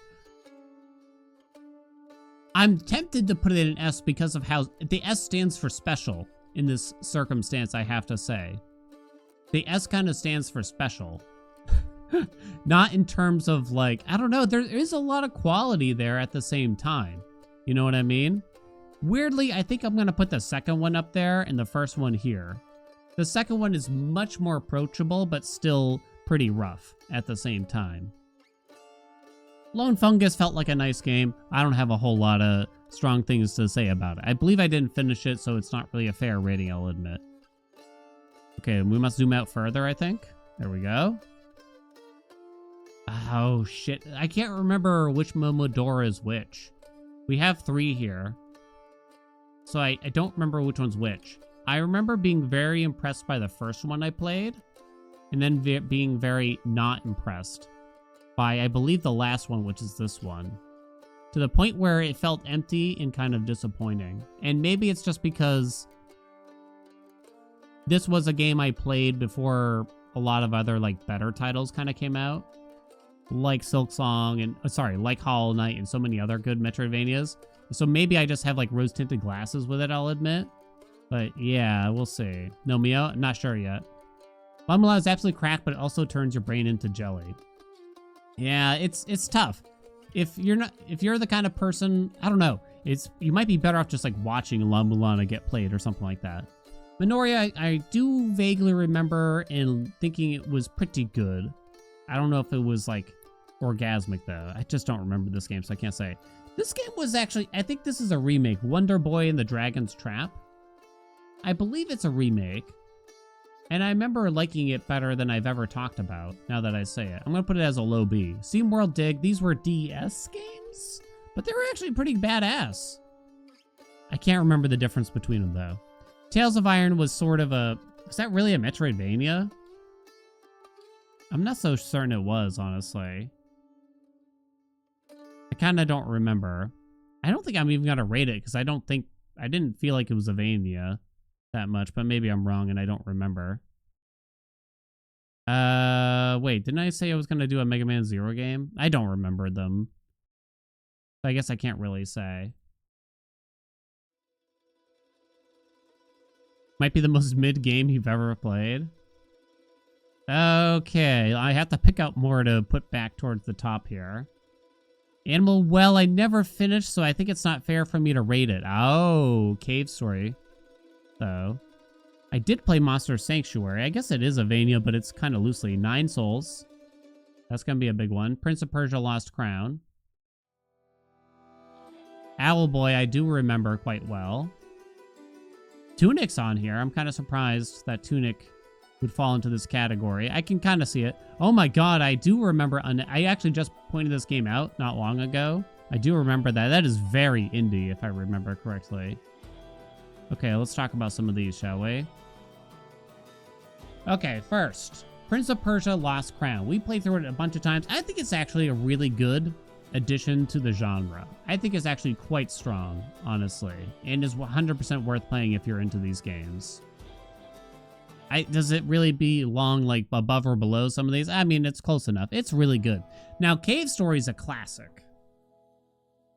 I'm tempted to put it in S because of how the S stands for special in this circumstance, I have to say. The S kind of stands for special. Not in terms of like, I don't know, there is a lot of quality there at the same time. You know what I mean? Weirdly, I think I'm going to put the second one up there and the first one here. The second one is much more approachable, but still pretty rough at the same time. Lone Fungus felt like a nice game. I don't have a whole lot of strong things to say about it. I believe I didn't finish it, so it's not really a fair rating, I'll admit. Okay, we must zoom out further, I think. There we go. Oh, shit. I can't remember which Momodora is which. We have 3 here. So I don't remember which one's which. I remember being very impressed by the first one I played. and then being very not impressed by, I believe, the last one, which is this one, to the point where it felt empty and kind of disappointing. And maybe it's just because this was a game I played before a lot of other like better titles kind of came out, like Silksong and like Hollow Knight and so many other good Metroidvanias. So maybe I just have like rose-tinted glasses with it, I'll admit. But yeah, we'll see. No, Mio? Not sure yet. Lumula is absolutely cracked, but it also turns your brain into jelly. Yeah, it's tough. If you're the kind of person, I don't know, you might be better off just like watching La Mulana get played or something like that. Minoria, I do vaguely remember and thinking it was pretty good. I don't know if it was like orgasmic though. I just don't remember this game, so I can't say. This game was actually, I think this is a remake. Wonder Boy and the Dragon's Trap. I believe it's a remake. And I remember liking it better than I've ever talked about, now that I say it. I'm going to put it as a low B. SteamWorld Dig, these were DS games? But they were actually pretty badass. I can't remember the difference between them, though. Tales of Iron was sort of a... Was that really a Metroidvania? I'm not so certain it was, honestly. I kind of don't remember. I don't think I'm even going to rate it, because I didn't feel like it was a Vania that much, but maybe I'm wrong and I don't remember. Wait, didn't I say I was going to do a Mega Man Zero game? I don't remember them. So I guess I can't really say. Might be the most mid game you've ever played. Okay, I have to pick out more to put back towards the top here. Animal Well, I never finished, so I think it's not fair for me to rate it. Oh, Cave Story. So, I did play Monster Sanctuary. I guess it is a Vania, but it's kind of loosely. 9 Souls. That's going to be a big one. Prince of Persia Lost Crown. Owlboy, I do remember quite well. Tunic's on here. I'm kind of surprised that Tunic would fall into this category. I can kind of see it. Oh my god, I do remember. I actually just pointed this game out not long ago. I do remember that. That is very indie, if I remember correctly. Okay, let's talk about some of these, shall we? Okay, first, Prince of Persia Lost Crown. We played through it a bunch of times. I think it's actually a really good addition to the genre. I think it's actually quite strong, honestly, and is 100% worth playing if you're into these games. Does it really belong like above or below some of these? I mean, it's close enough. It's really good. Now, Cave Story is a classic.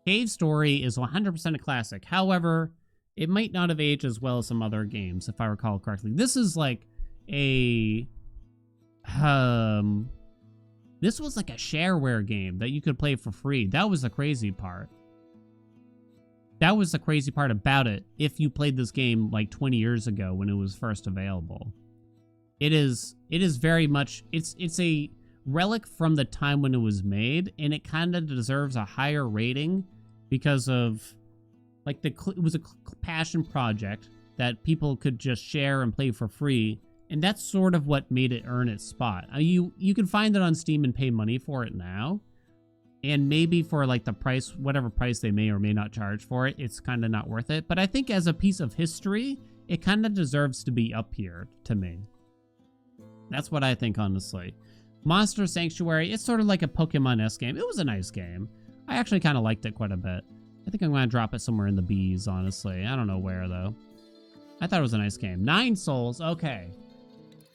Cave Story is 100% a classic. However, it might not have aged as well as some other games, if I recall correctly. This is like a... this was like a shareware game that you could play for free. That was the crazy part. That was the crazy part about it, if you played this game like 20 years ago when it was first available. It is very much... It's a relic from the time when it was made, and it kind of deserves a higher rating because of... Like, it was a passion project that people could just share and play for free, and that's sort of what made it earn its spot. You can find it on Steam and pay money for it now, and maybe for, like, the price, whatever price they may or may not charge for it, it's kind of not worth it. But I think as a piece of history, it kind of deserves to be up here, to me. That's what I think, honestly. Monster Sanctuary, it's sort of like a Pokemon-esque game. It was a nice game. I actually kind of liked it quite a bit. I think I'm going to drop it somewhere in the B's, honestly. I don't know where, though. I thought it was a nice game. 9 Souls. Okay.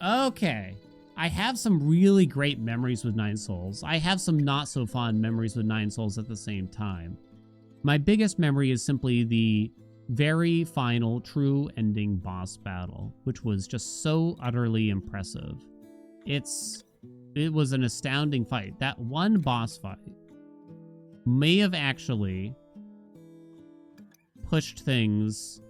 Okay. I have some really great memories with 9 Souls. I have some not so fond memories with 9 Souls at the same time. My biggest memory is simply the very final true ending boss battle, which was just so utterly impressive. It was an astounding fight. That one boss fight may have actually pushed things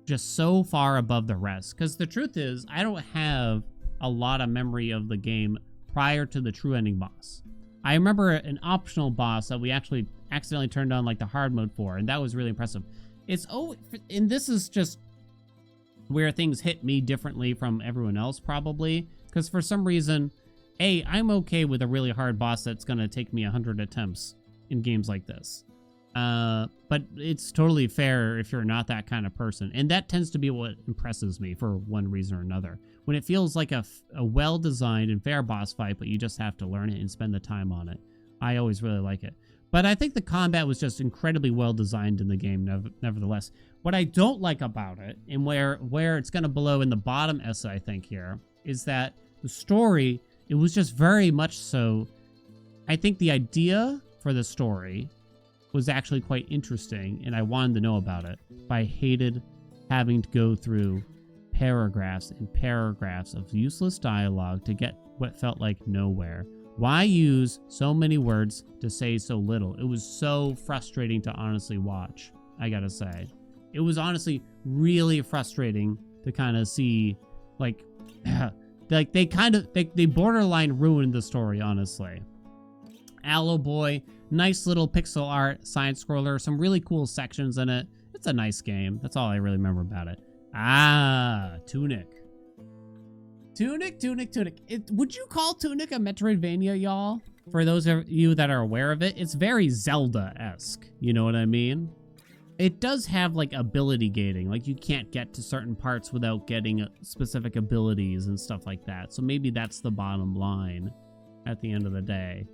just so far above the rest. Because the truth is, I don't have a lot of memory of the game prior to the true ending boss. I remember an optional boss that we actually accidentally turned on like the hard mode for, and that was really impressive. And this is just where things hit me differently from everyone else, probably. Because for some reason, I'm okay with a really hard boss that's going to take me 100 attempts in games like this. But it's totally fair if you're not that kind of person. And that tends to be what impresses me for one reason or another. When it feels like a well-designed and fair boss fight, but you just have to learn it and spend the time on it. I always really like it. But I think the combat was just incredibly well-designed in the game, nevertheless. What I don't like about it, and where it's going to blow in the bottom essay, I think, here, is that the story, it was just very much so... I think the idea for the story was actually quite interesting, and I wanted to know about it. But I hated having to go through paragraphs and paragraphs of useless dialogue to get what felt like nowhere. Why use so many words to say so little? It was so frustrating to honestly watch, I gotta say. It was honestly really frustrating to kind of see, like, like they borderline ruined the story, honestly. Aloe Boy, nice little pixel art, side scroller, some really cool sections in it. It's a nice game. That's all I really remember about it. Ah, Tunic. Tunic. Would you call Tunic a Metroidvania, y'all? For those of you that are aware of it, it's very Zelda-esque. You know what I mean? It does have, like, ability gating. Like, you can't get to certain parts without getting specific abilities and stuff like that. So maybe that's the bottom line at the end of the day.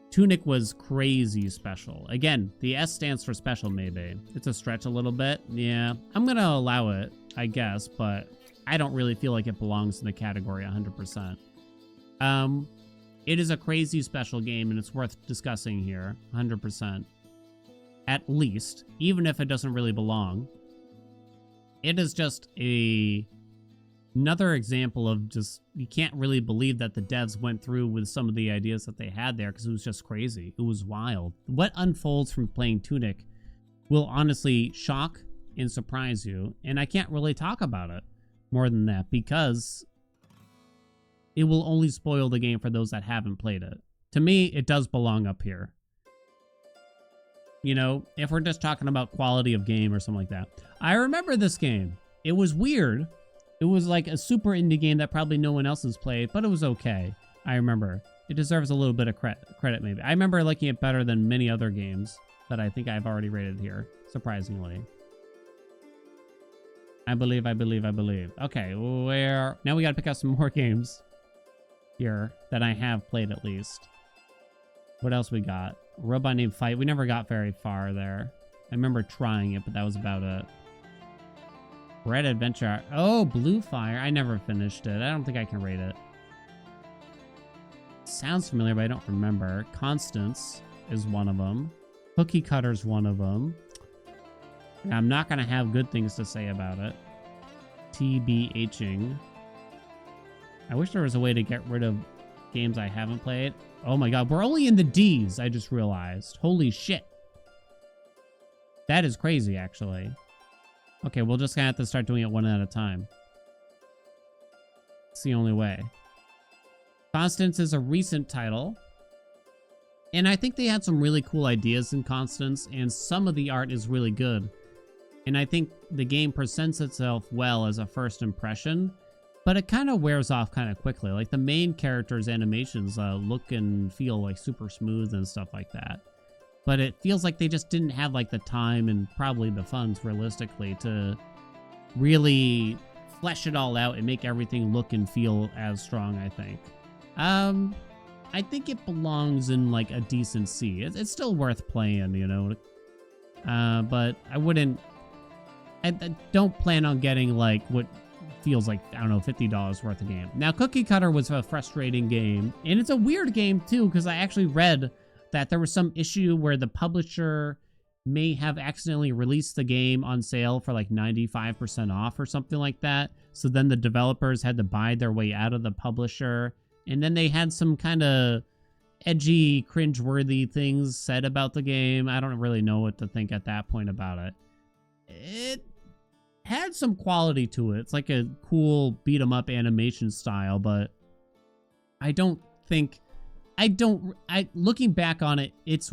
Tunic was crazy special. Again, the S stands for special, maybe. It's a stretch a little bit. Yeah, I'm going to allow it, I guess, but I don't really feel like it belongs in the category 100%. It is a crazy special game, and it's worth discussing here, 100%. At least, even if it doesn't really belong. It is just another example of just, you can't really believe that the devs went through with some of the ideas that they had there, because it was just crazy. It was wild. What unfolds from playing Tunic will honestly shock and surprise you, and I can't really talk about it more than that, because it will only spoil the game for those that haven't played it. To me, it does belong up here. You know, if we're just talking about quality of game or something like that. I remember this game. It was weird. It was like a super indie game that probably no one else has played, but it was okay. I remember. It deserves a little bit of credit, maybe. I remember liking it better than many other games that I think I've already rated here, surprisingly. I believe. Okay, now we gotta pick out some more games here that I have played at least. What else we got? Robot Named Fight. We never got very far there. I remember trying it, but that was about it. Red Adventure. Oh, Blue Fire. I never finished it. I don't think I can rate it. Sounds familiar, but I don't remember. Constance is one of them. Cookie Cutter's one of them. And I'm not going to have good things to say about it. TBHing. I wish there was a way to get rid of games I haven't played. Oh my god, we're only in the D's, I just realized. Holy shit. That is crazy, actually. Okay, we'll just gonna have to start doing it one at a time. It's the only way. Constance is a recent title. And I think they had some really cool ideas in Constance, and some of the art is really good. And I think the game presents itself well as a first impression, but it kind of wears off kind of quickly. Like, the main character's animations look and feel like super smooth and stuff like that. But it feels like they just didn't have like the time and probably the funds, realistically, to really flesh it all out and make everything look and feel as strong, I think. I think it belongs in like a decent C. It's still worth playing, you know. But I wouldn't... I don't plan on getting like what feels like, I don't know, $50 worth of game. Now, Cookie Cutter was a frustrating game, and it's a weird game too, because I actually read that there was some issue where the publisher may have accidentally released the game on sale for like 95% off or something like that. So then the developers had to buy their way out of the publisher, and then they had some kind of edgy, cringe-worthy things said about the game. I don't really know what to think at that point about it. It had some quality to it. It's like a cool beat 'em up animation style, but I don't think... looking back on it, it's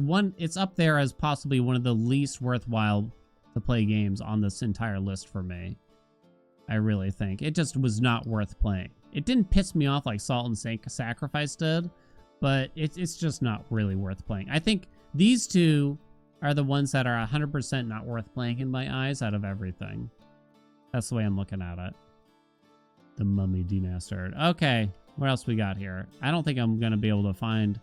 up there as possibly one of the least worthwhile to play games on this entire list for me. I really think. It just was not worth playing. It didn't piss me off like Salt and Sacrifice did, but it's just not really worth playing. I think these two are the ones that are 100% not worth playing in my eyes out of everything. That's the way I'm looking at it. The Mummy Demastered. Okay, what else we got here? I don't think I'm going to be able to find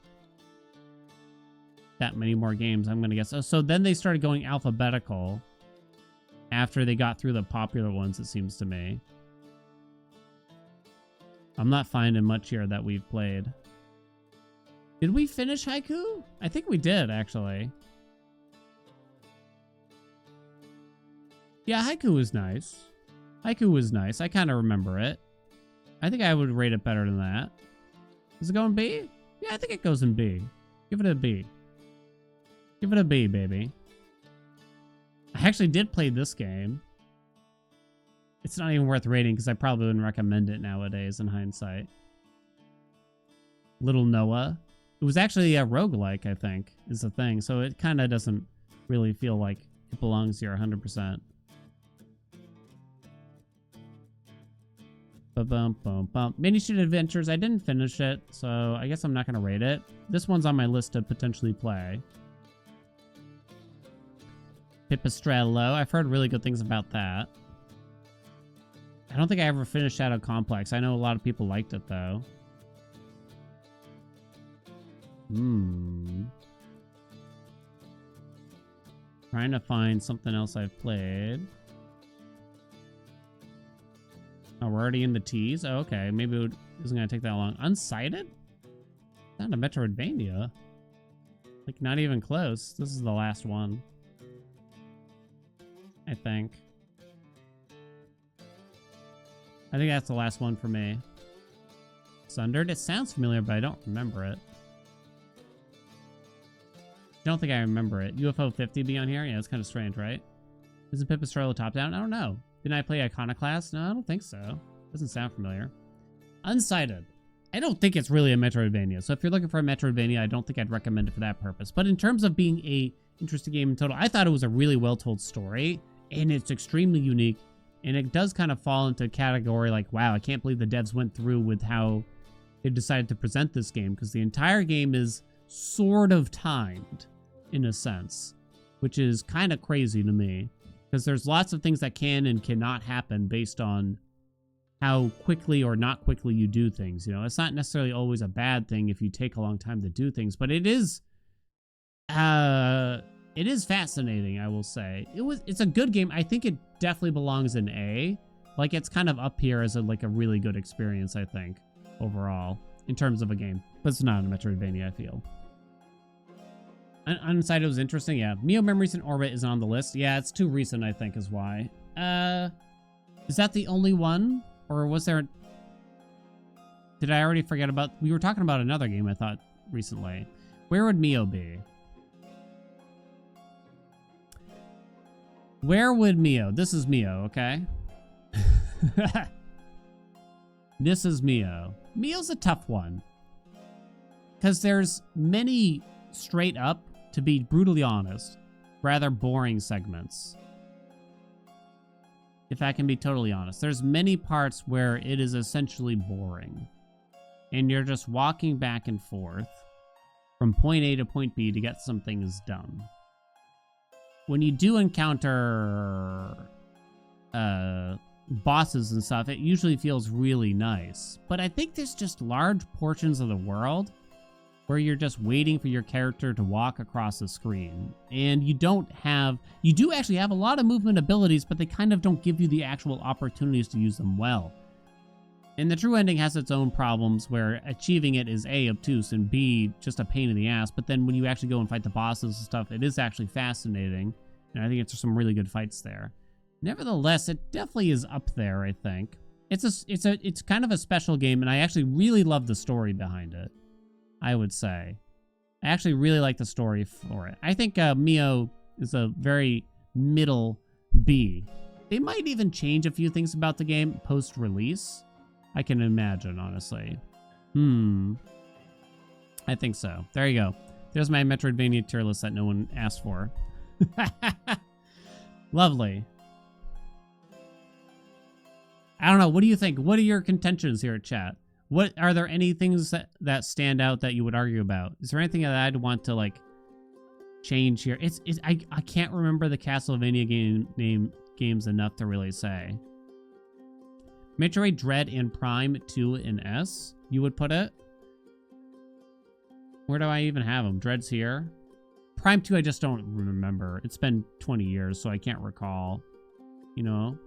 that many more games, I'm going to guess. So then they started going alphabetical after they got through the popular ones, it seems to me. I'm not finding much here that we've played. Did we finish Haiku? I think we did, actually. Yeah, Haiku was nice. Haiku was nice. I kind of remember it. I think I would rate it better than that. Is it going B? Yeah, I think it goes in B. Give it a B. Give it a B, baby. I actually did play this game. It's not even worth rating because I probably wouldn't recommend it nowadays in hindsight. Little Noah. It was actually a roguelike, I think, is the thing. So it kind of doesn't really feel like it belongs here 100%. Mini Shoot Adventures. I didn't finish it, so I guess I'm not going to rate it. This one's on my list to potentially play. Pipistrello. I've heard really good things about that. I don't think I ever finished Shadow Complex. I know a lot of people liked it, though. Trying to find something else I've played. Oh, we're already in the T's? Oh, okay. Maybe it isn't going to take that long. Unsighted? Not a Metroidvania. Like, not even close. This is the last one. I think that's the last one for me. Sundered? It sounds familiar, but I don't remember it. I don't think I remember it. UFO 50 be on here? Yeah, it's kind of strange, right? Isn't Pipistrello top-down? I don't know. Didn't I play Iconoclast? No, I don't think so. Doesn't sound familiar. Unsighted. I don't think it's really a Metroidvania. So if you're looking for a Metroidvania, I don't think I'd recommend it for that purpose. But in terms of being a interesting game in total, I thought it was a really well-told story. And it's extremely unique. And it does kind of fall into a category like, wow, I can't believe the devs went through with how they decided to present this game. Because the entire game is sort of timed, in a sense. Which is kind of crazy to me. Because there's lots of things that can and cannot happen based on how quickly or not quickly you do things. You know, it's not necessarily always a bad thing if you take a long time to do things. But it is fascinating, I will say. It's a good game. I think it definitely belongs in A. Like, it's kind of up here as a really good experience, I think, overall, in terms of a game. But it's not a Metroidvania, I feel. Unsighted was interesting, yeah. Mio Memories in Orbit isn't on the list. Yeah, it's too recent, I think, is why. Is that the only one? Or was there... Did I already forget about... We were talking about another game, I thought, recently. Where would Mio be? Where would Mio? This is Mio, okay? This is Mio. Mio's a tough one. Because there's many straight up, to be brutally honest, rather boring segments. If I can be totally honest. There's many parts where it is essentially boring. And you're just walking back and forth from point A to point B to get some things done. When you do encounter bosses and stuff, it usually feels really nice. But I think there's just large portions of the world where you're just waiting for your character to walk across the screen. And you do actually have a lot of movement abilities, but they kind of don't give you the actual opportunities to use them well. And the true ending has its own problems where achieving it is A, obtuse, and B, just a pain in the ass. But then when you actually go and fight the bosses and stuff, it is actually fascinating. And I think it's some really good fights there. Nevertheless, it definitely is up there, I think. It's kind of a special game, and I actually really love the story behind it, I would say. I actually really like the story for it. I think Mio is a very middle B. They might even change a few things about the game post-release. I can imagine, honestly. I think so. There you go. There's my Metroidvania tier list that no one asked for. Lovely. I don't know. What do you think? What are your contentions here at chat? What are there any things that stand out that you would argue about? Is there anything that I'd want to change here. I can't remember the Castlevania games enough to really say. Metroid Dread and Prime 2 and S, you would put it? Where do I even have them? Dread's here. Prime 2 I just don't remember. It's been 20 years, so I can't recall. You know?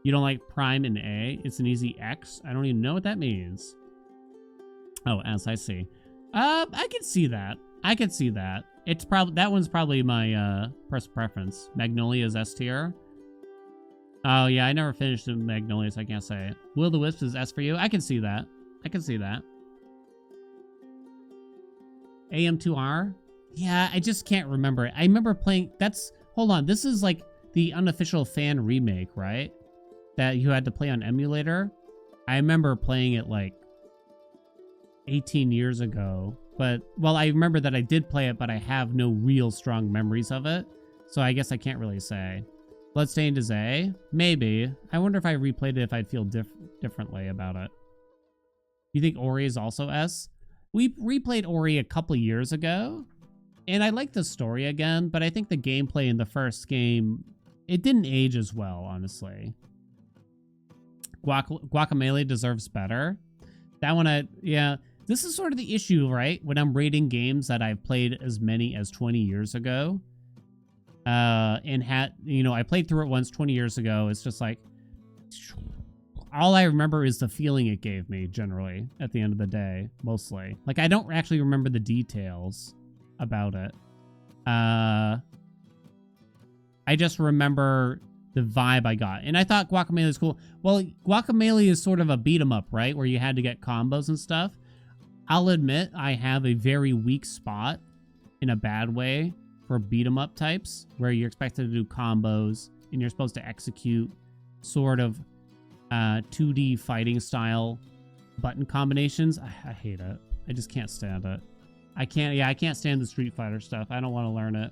You don't like Prime and A? It's an easy X? I don't even know what that means. Oh, S, I see. I can see that. I can see that. It's probably, that one's probably my first preference. Magnolia's S tier. Oh yeah, I never finished the Magnolia, so I can't say it. Will the Wisp is S for you? I can see that. I can see that. AM2R? Yeah, I just can't remember it. I remember playing, hold on, this is like the unofficial fan remake, right? That you had to play on emulator. I remember playing it like 18 years ago. But, well, I remember that I did play it, but I have no real strong memories of it. So I guess I can't really say. Bloodstained is A? Maybe. I wonder if I replayed it if I'd feel differently about it. You think Ori is also S? We replayed Ori a couple years ago. And I like the story again, but I think the gameplay in the first game, it didn't age as well, honestly. Guacamelee deserves better. That one, yeah. This is sort of the issue, right? When I'm rating games that I've played as many as 20 years ago. And I played through it once 20 years ago. It's just like, all I remember is the feeling it gave me, generally, at the end of the day, mostly. Like, I don't actually remember the details about it. I just remember the vibe I got. And I thought Guacamelee was cool. Well, Guacamelee is sort of a beat 'em up, right? Where you had to get combos and stuff. I'll admit I have a very weak spot in a bad way for beat 'em up types where you're expected to do combos and you're supposed to execute sort of 2D fighting style button combinations. I hate it. I just can't stand it. I can't stand the Street Fighter stuff. I don't want to learn it.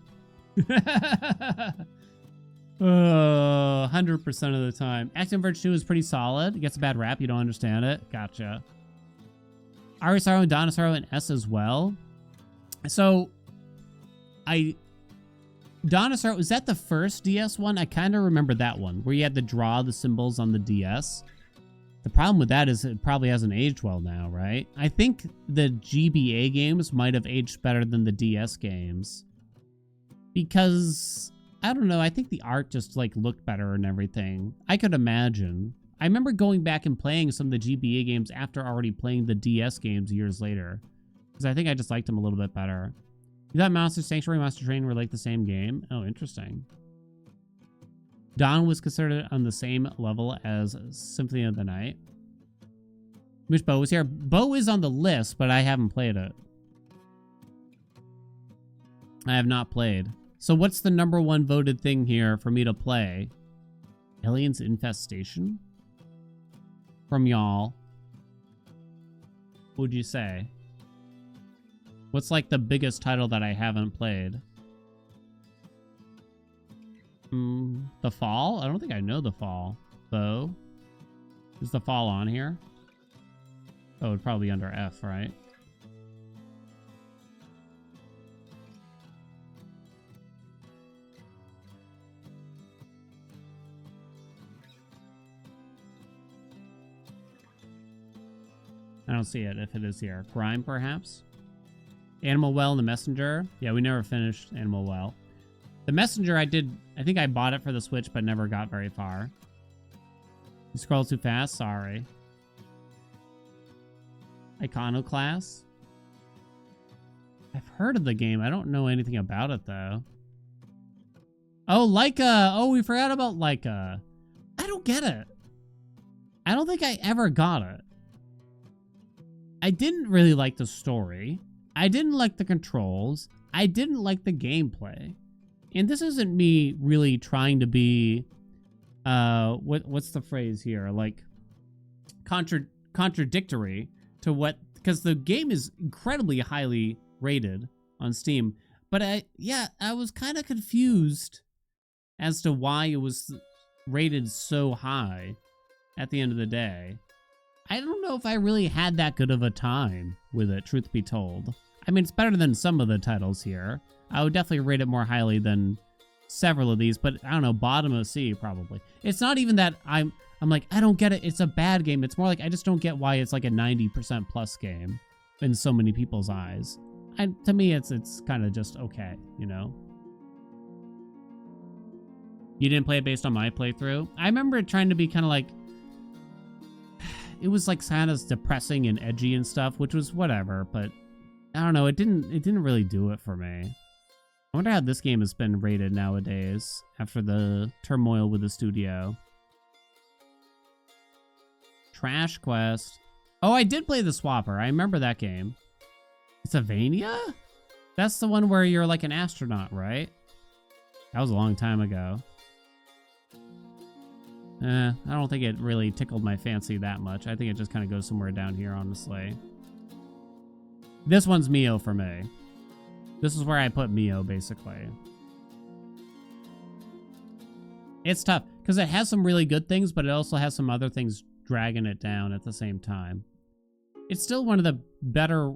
100% of the time. Axiom Verge 2 is pretty solid. It gets a bad rap. You don't understand it. Gotcha. Arisaro and Donisaro and S as well. So, Donisaro, is that the first DS one? I kind of remember that one, where you had to draw the symbols on the DS. The problem with that is it probably hasn't aged well now, right? I think the GBA games might have aged better than the DS games. Because, I don't know, I think the art just, like, looked better and everything. I could imagine. I remember going back and playing some of the GBA games after already playing the DS games years later. Because I think I just liked them a little bit better. You thought Monster Sanctuary and Monster Train were like the same game? Oh, interesting. Dawn was considered on the same level as Symphony of the Night. Wish Bo was here. Bo is on the list, but I haven't played it. I have not played. So what's the #1 voted thing here for me to play? Aliens Infestation? From y'all. What would you say? What's like the biggest title that I haven't played? The Fall? I don't think I know The Fall. Though. Is The Fall on here? Oh, it'd probably be under F, right? I don't see it if it is here. Grime, perhaps? Animal Well and The Messenger. Yeah, we never finished Animal Well. The Messenger I think I bought it for the Switch, but never got very far. You scroll too fast? Sorry. Iconoclast? I've heard of the game. I don't know anything about it, though. Oh, Laika! Oh, we forgot about Laika. I don't get it. I don't think I ever got it. I didn't really like the story. I didn't like the controls. I didn't like the gameplay. And this isn't me really trying to be, what's the phrase here? Like, contradictory to what, because the game is incredibly highly rated on Steam. But I was kind of confused as to why it was rated so high at the end of the day. I don't know if I really had that good of a time with it, truth be told. I mean, it's better than some of the titles here. I would definitely rate it more highly than several of these, but I don't know, bottom of C probably. It's not even that I'm like, I don't get it. It's a bad game. It's more like I just don't get why it's like a 90% plus game in so many people's eyes. And to me, it's kind of just okay, you know? You didn't play it based on my playthrough? I remember it trying to be kind of like, it was like kind of depressing and edgy and stuff, which was whatever, but I don't know, it didn't really do it for me. I wonder how this game has been rated nowadays after the turmoil with the studio. Trash Quest. Oh, I did play the Swapper. I remember that game. It's a Vania? That's the one where you're like an astronaut, right? That was a long time ago. I don't think it really tickled my fancy that much. I think it just kind of goes somewhere down here, honestly. This one's Mio for me. This is where I put Mio, basically. It's tough, because it has some really good things, but it also has some other things dragging it down at the same time. It's still one of the better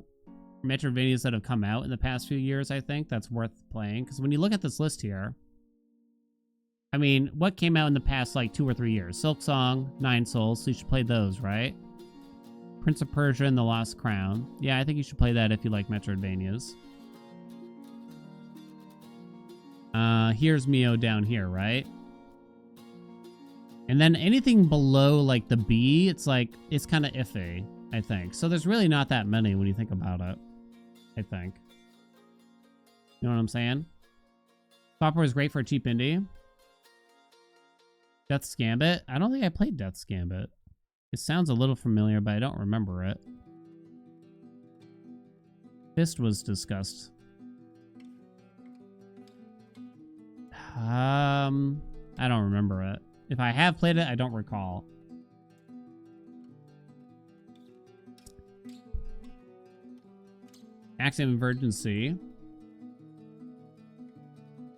Metroidvanias that have come out in the past few years, I think, that's worth playing. Because when you look at this list here, I mean, what came out in the past, like, 2 or 3 years? Silksong, Nine Souls, so you should play those, right? Prince of Persia and the Lost Crown. Yeah, I think you should play that if you like Metroidvanias. Here's Mio down here, right? And then anything below, like, the B, it's like, it's kind of iffy, I think. So there's really not that many when you think about it, I think. You know what I'm saying? Software is great for a cheap indie. Death's Gambit? I don't think I played Death's Gambit. It sounds a little familiar, but I don't remember it. Fist was discussed. I don't remember it. If I have played it, I don't recall. Axiom Emergency.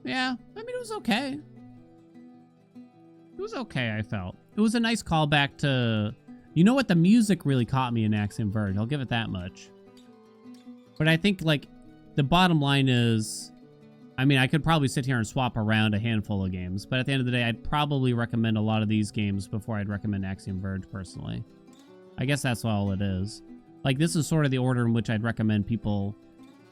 Yeah, I mean, it was okay. It was okay, I felt. It was a nice callback to... You know what? The music really caught me in Axiom Verge. I'll give it that much. But I think, like, the bottom line is... I mean, I could probably sit here and swap around a handful of games, but at the end of the day, I'd probably recommend a lot of these games before I'd recommend Axiom Verge, personally. I guess that's all it is. Like, this is sort of the order in which I'd recommend people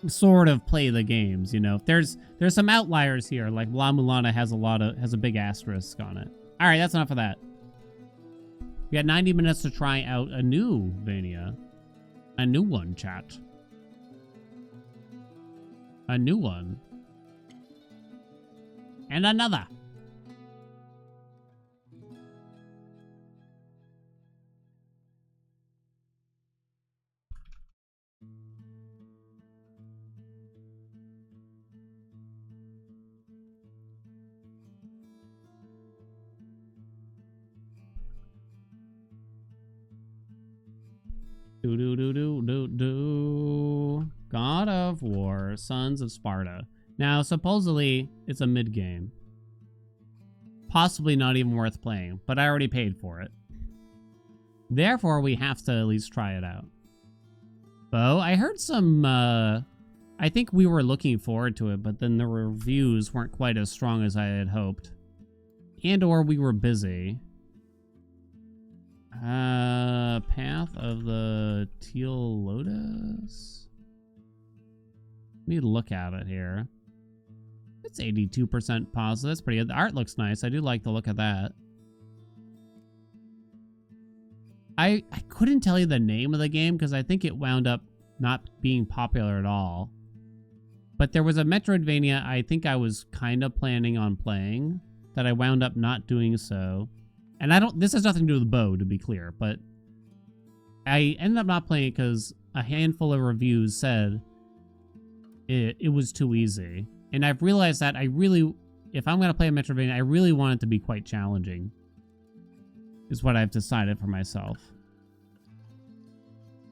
sort of play the games, you know? There's some outliers here, like La Mulana has a big asterisk on it. All right, that's enough of that. We got 90 minutes to try out a new Vania. A new one, chat. A new one. And another. Do. God of War, Sons of Sparta. Now, supposedly, it's a mid-game. Possibly not even worth playing, but I already paid for it. Therefore, we have to at least try it out. Bo, I heard some, I think we were looking forward to it, but then the reviews weren't quite as strong as I had hoped. And or we were busy. Path of the Teal Lotus? Need to look at it here. It's 82% positive. That's pretty good. The art looks nice. I do like the look of that. I couldn't tell you the name of the game because I think it wound up not being popular at all. But there was a Metroidvania I think I was kind of planning on playing that I wound up not doing so. And this has nothing to do with Bo, to be clear, but I ended up not playing it because a handful of reviews said it was too easy. And I've realized that if I'm going to play a Metroidvania, I really want it to be quite challenging, is what I've decided for myself.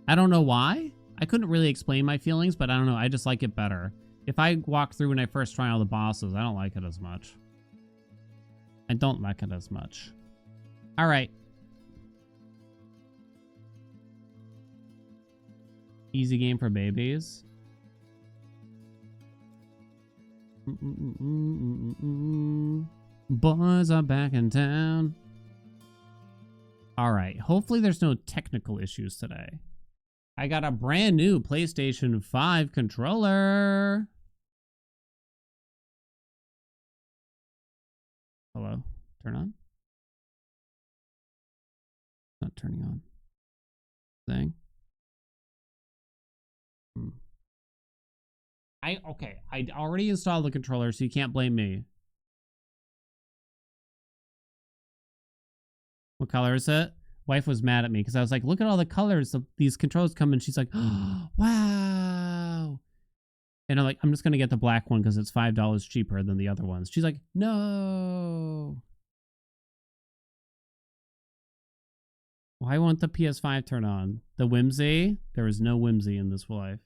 I don't know why. I couldn't really explain my feelings, but I don't know. I just like it better. If I walk through when I first try all the bosses, I don't like it as much. I don't like it as much. All right. Easy game for babies. Boys are back in town. All right. Hopefully there's no technical issues today. I got a brand new PlayStation 5 controller. Hello? Turn on? Not turning on. Thing. Okay. I already installed the controller, so you can't blame me. What color is it? Wife was mad at me because I was like, look at all the colors of these controllers come in. She's like, oh, wow. And I'm like, I'm just going to get the black one because it's $5 cheaper than the other ones. She's like, no. Why won't the PS5 turn on? The whimsy? There is no whimsy in this life.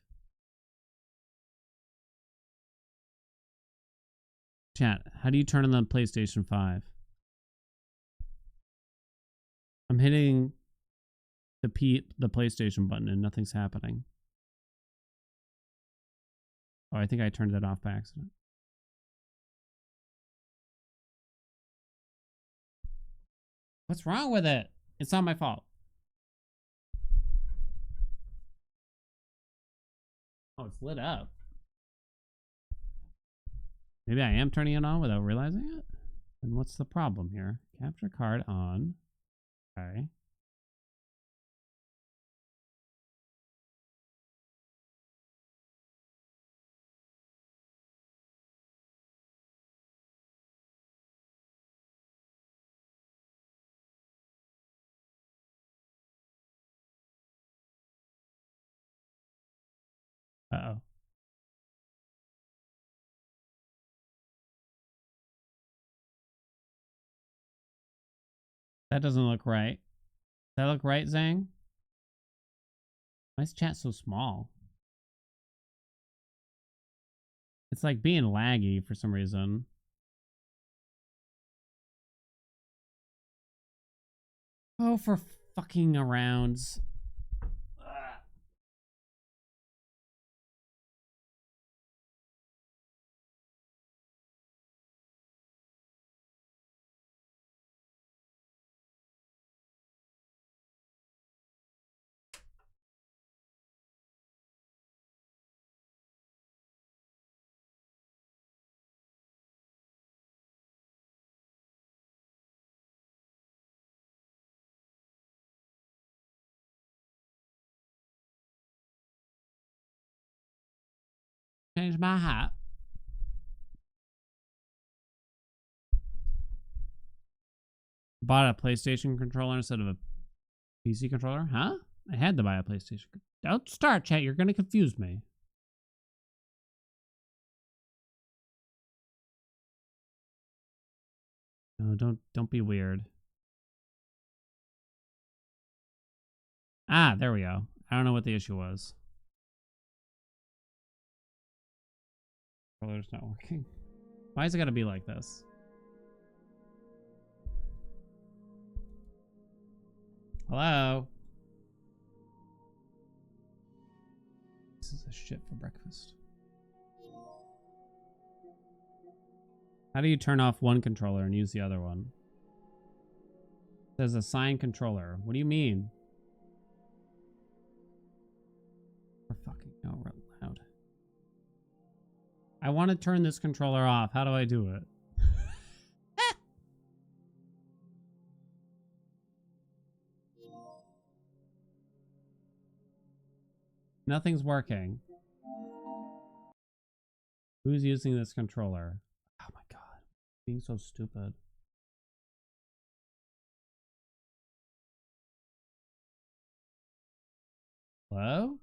Chat, how do you turn on the PlayStation 5? I'm hitting the PlayStation button and nothing's happening. Oh, I think I turned it off by accident. What's wrong with it? It's not my fault. Oh, it's lit up. Maybe I am turning it on without realizing it? Then what's the problem here? Capture card on. Okay. Uh-oh. That doesn't look right. Does that look right, Zhang? Why is chat so small? It's like being laggy for some reason. Oh, for fucking arounds. Change my hat. Bought a PlayStation controller instead of a PC controller? Huh? I had to buy a PlayStation. Don't start, chat. You're going to confuse me. No, don't be weird. Ah, there we go. I don't know what the issue was. Controller's not working. Why is it gotta be like this? Hello? This is a shit for breakfast. How do you turn off one controller and use the other one? It says assign controller. What do you mean? For fucking no, loud. I want to turn this controller off. How do I do it? Nothing's working. Who's using this controller? Oh my god. Being so stupid. Hello?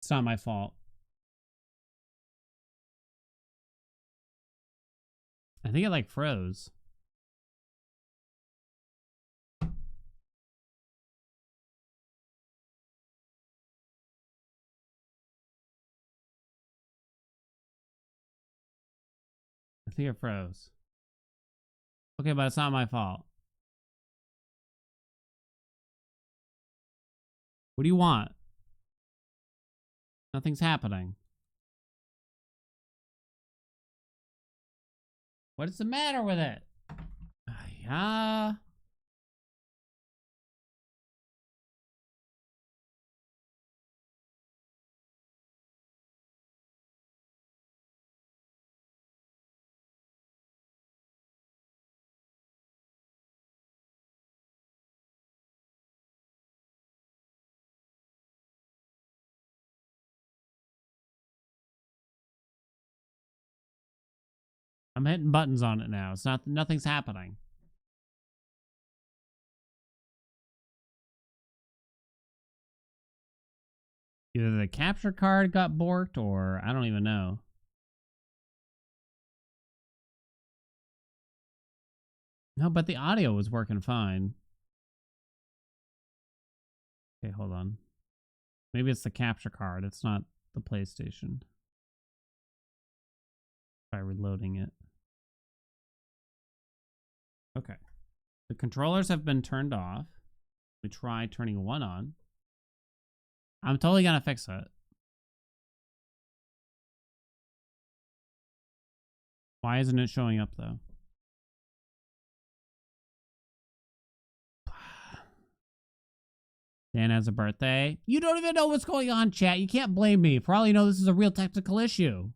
It's not my fault. I think it like froze. I think it froze. Okay, but it's not my fault. What do you want? Nothing's happening. What is the matter with it? Yeah. I'm hitting buttons on it now. It's not, nothing's happening. Either the capture card got borked or I don't even know. No, but the audio was working fine. Okay, hold on. Maybe it's the capture card. It's not the PlayStation. Try reloading it. Okay. The controllers have been turned off. We try turning one on. I'm totally gonna fix it. Why isn't it showing up though? Dan has a birthday. You don't even know what's going on, chat. You can't blame me. For all you know, this is a real technical issue.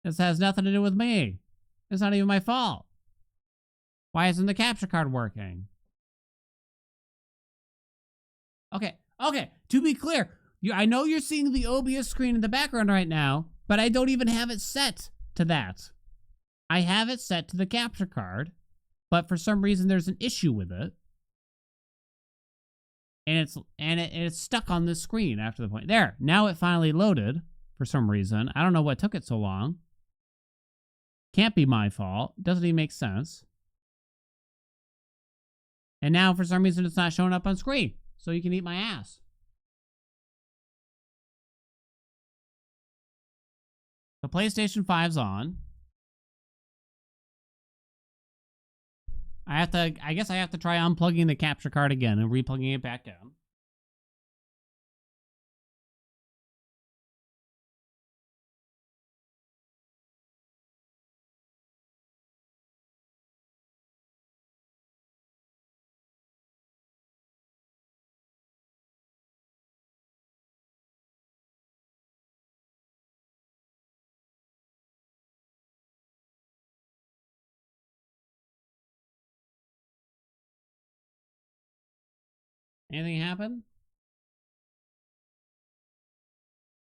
This has nothing to do with me. It's not even my fault. Why isn't the capture card working? Okay, okay. To be clear, I know you're seeing the OBS screen in the background right now, but I don't even have it set to that. I have it set to the capture card, but for some reason there's an issue with it. And it's stuck on this screen after the point. There, now it finally loaded for some reason. I don't know what took it so long. Can't be my fault. Doesn't even make sense. And now for some reason it's not showing up on screen. So you can eat my ass. The PlayStation 5's on. I guess I have to try unplugging the capture card again and replugging it back down. Anything happen?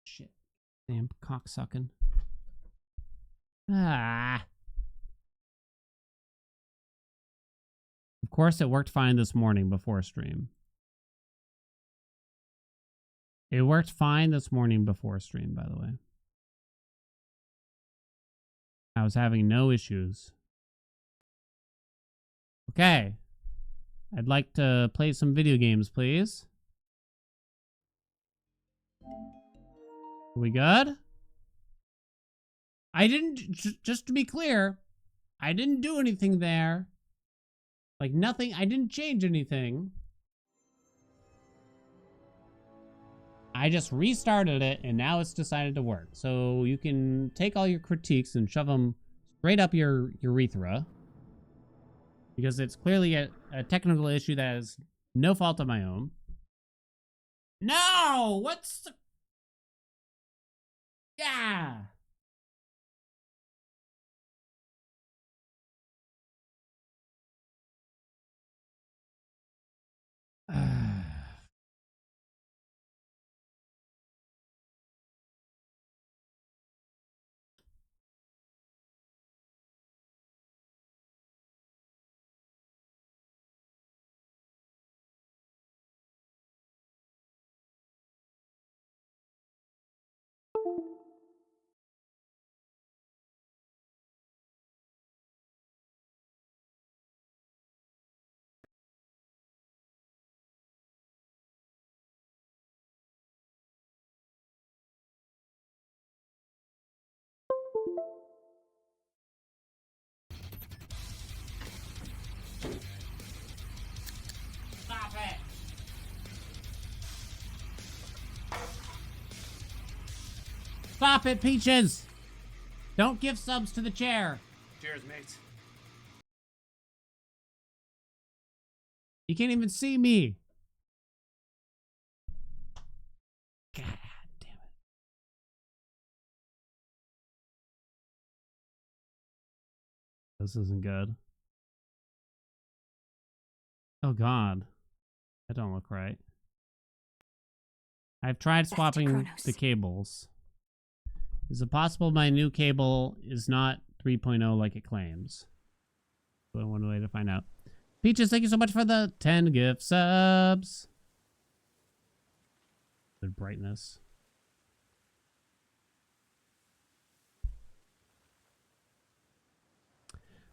Shit. Damn cocksucking. Ah. Of course, it worked fine this morning before stream. It worked fine this morning before stream, by the way. I was having no issues. Okay. I'd like to play some video games, please. Are we good? I didn't, just to be clear, I didn't do anything there. Like nothing, I didn't change anything. I just restarted it and now it's decided to work. So you can take all your critiques and shove them straight up your urethra. Because it's clearly a technical issue that is no fault of my own. No! What's the... Yeah! Stop it! Stop it, Peaches! Don't give subs to the chair. Cheers, mates. You can't even see me. God damn it. This isn't good. Oh God. That don't look right. I've tried swapping the cables. Is it possible my new cable is not 3.0 like it claims? So one way to find out. Peaches, thank you so much for the 10 gift subs. Good brightness.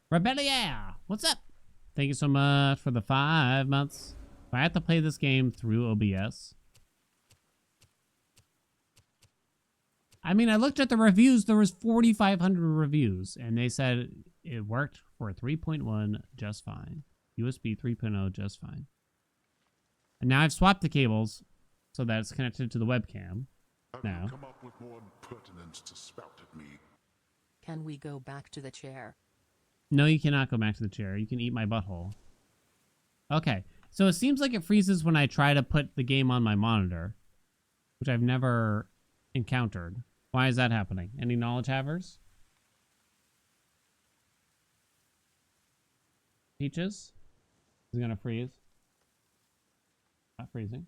Rebellia, what's up? Thank you so much for the 5 months. I have to play this game through OBS. I mean, I looked at the reviews. There was 4,500 reviews, and they said it worked for 3.1 just fine. USB 3.0 just fine. And now I've swapped the cables so that it's connected to the webcam. Now. Come up with more impertinence to spout at me. Can we go back to the chair? No, you cannot go back to the chair. You can eat my butthole. Okay, so it seems like it freezes when I try to put the game on my monitor, which I've never encountered. Why is that happening? Any knowledge havers? Peaches? Is it gonna freeze? Not freezing.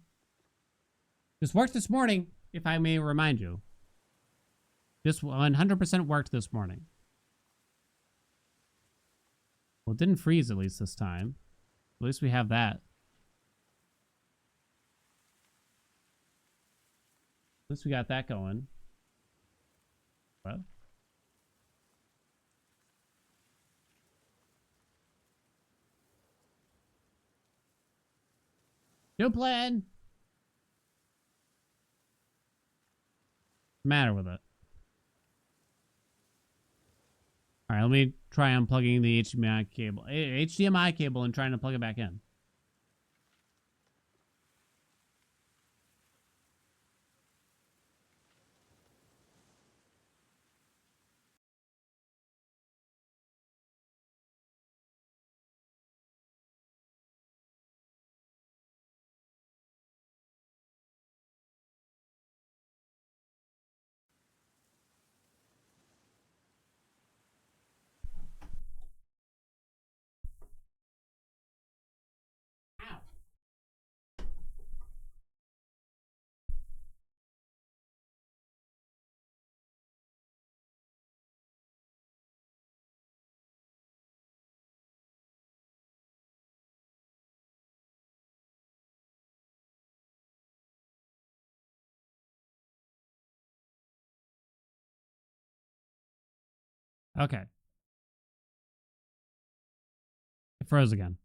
This worked this morning, if I may remind you. This 100% worked this morning. Well, it didn't freeze at least this time. At least we have that. At least we got that going. Well. New plan. What's the matter with it? All right, let me try unplugging the HDMI cable and trying to plug it back in. Okay. It froze again.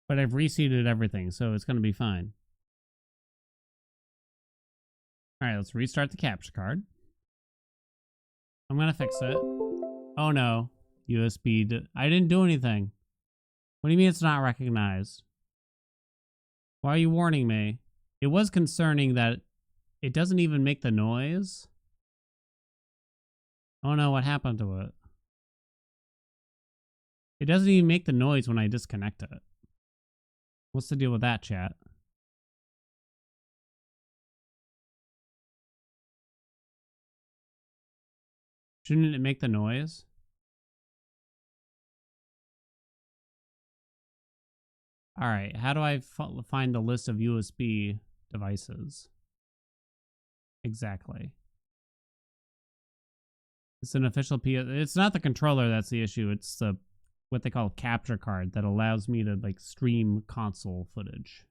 But I've reseated everything, so it's going to be fine. All right, let's restart the capture card. I'm going to fix it. Oh no. USB. I didn't do anything. What do you mean it's not recognized? Why are you warning me? It was concerning that it doesn't even make the noise. Oh no, what happened to it? It doesn't even make the noise when I disconnect it. What's the deal with that, chat? Shouldn't it make the noise? All right, how do I find the list of USB devices? Exactly. It's an official It's not the controller that's the issue. It's the what they call a capture card that allows me to like stream console footage.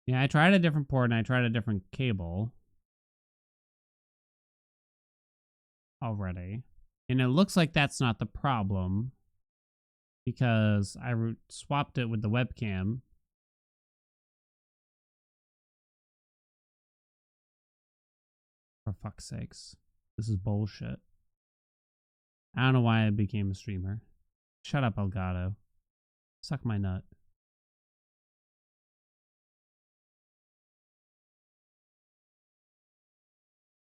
Yeah, I tried a different port and I tried a different cable already. And it looks like that's not the problem because I swapped it with the webcam. For fuck's sakes. This is bullshit. I don't know why I became a streamer. Shut up, Elgato. Suck my nut.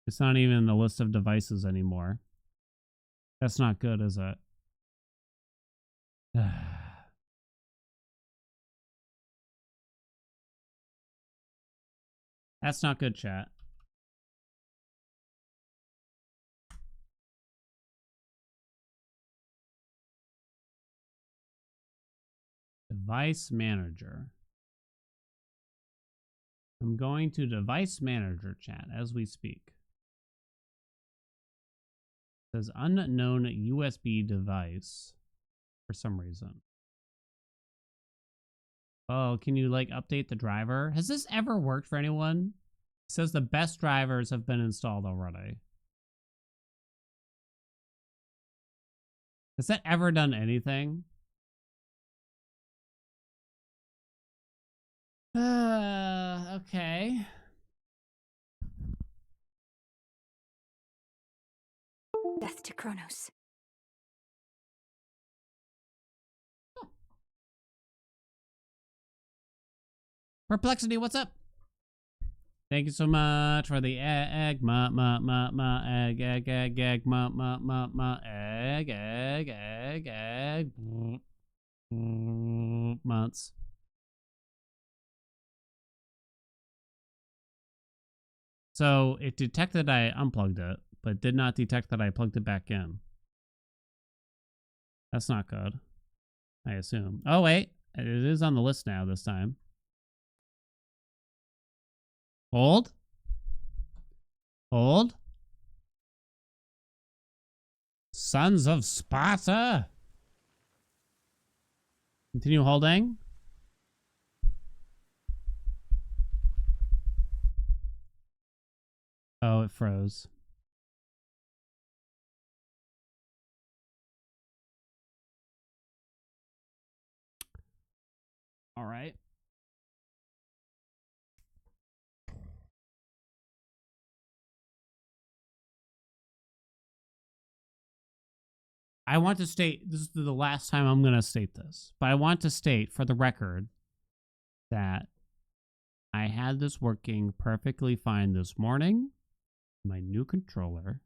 It's not even in the list of devices anymore. That's not good, is it? That's not good, chat. Device manager. I'm going to device manager chat as we speak. It says unknown USB device for some reason. Oh, can you like update the driver? Has this ever worked for anyone? It says the best drivers have been installed already. Has that ever done anything? Okay. Death to Kronos. Perplexity, what's up? Thank you so much for the egg, egg, egg, egg, egg, months. So it detected I unplugged it, but did not detect that I plugged it back in. That's not good, I assume. Oh, wait. It is on the list now this time. Hold. Hold. Sons of Sparta. Continue holding. Oh, it froze. All right. I want to state, this is the last time I'm going to state this, but I want to state for the record that I had this working perfectly fine this morning. My new controller,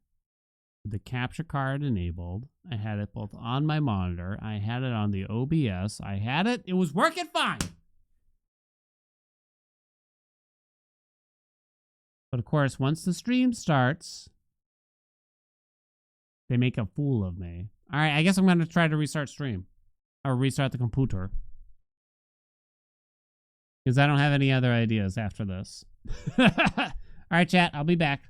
with the capture card enabled. I had it both on my monitor. I had it on the OBS. I had it. It was working fine. But of course, once the stream starts, they make a fool of me. All right, I guess I'm going to try to restart stream. Or restart the computer. Because I don't have any other ideas after this. All right, chat, I'll be back.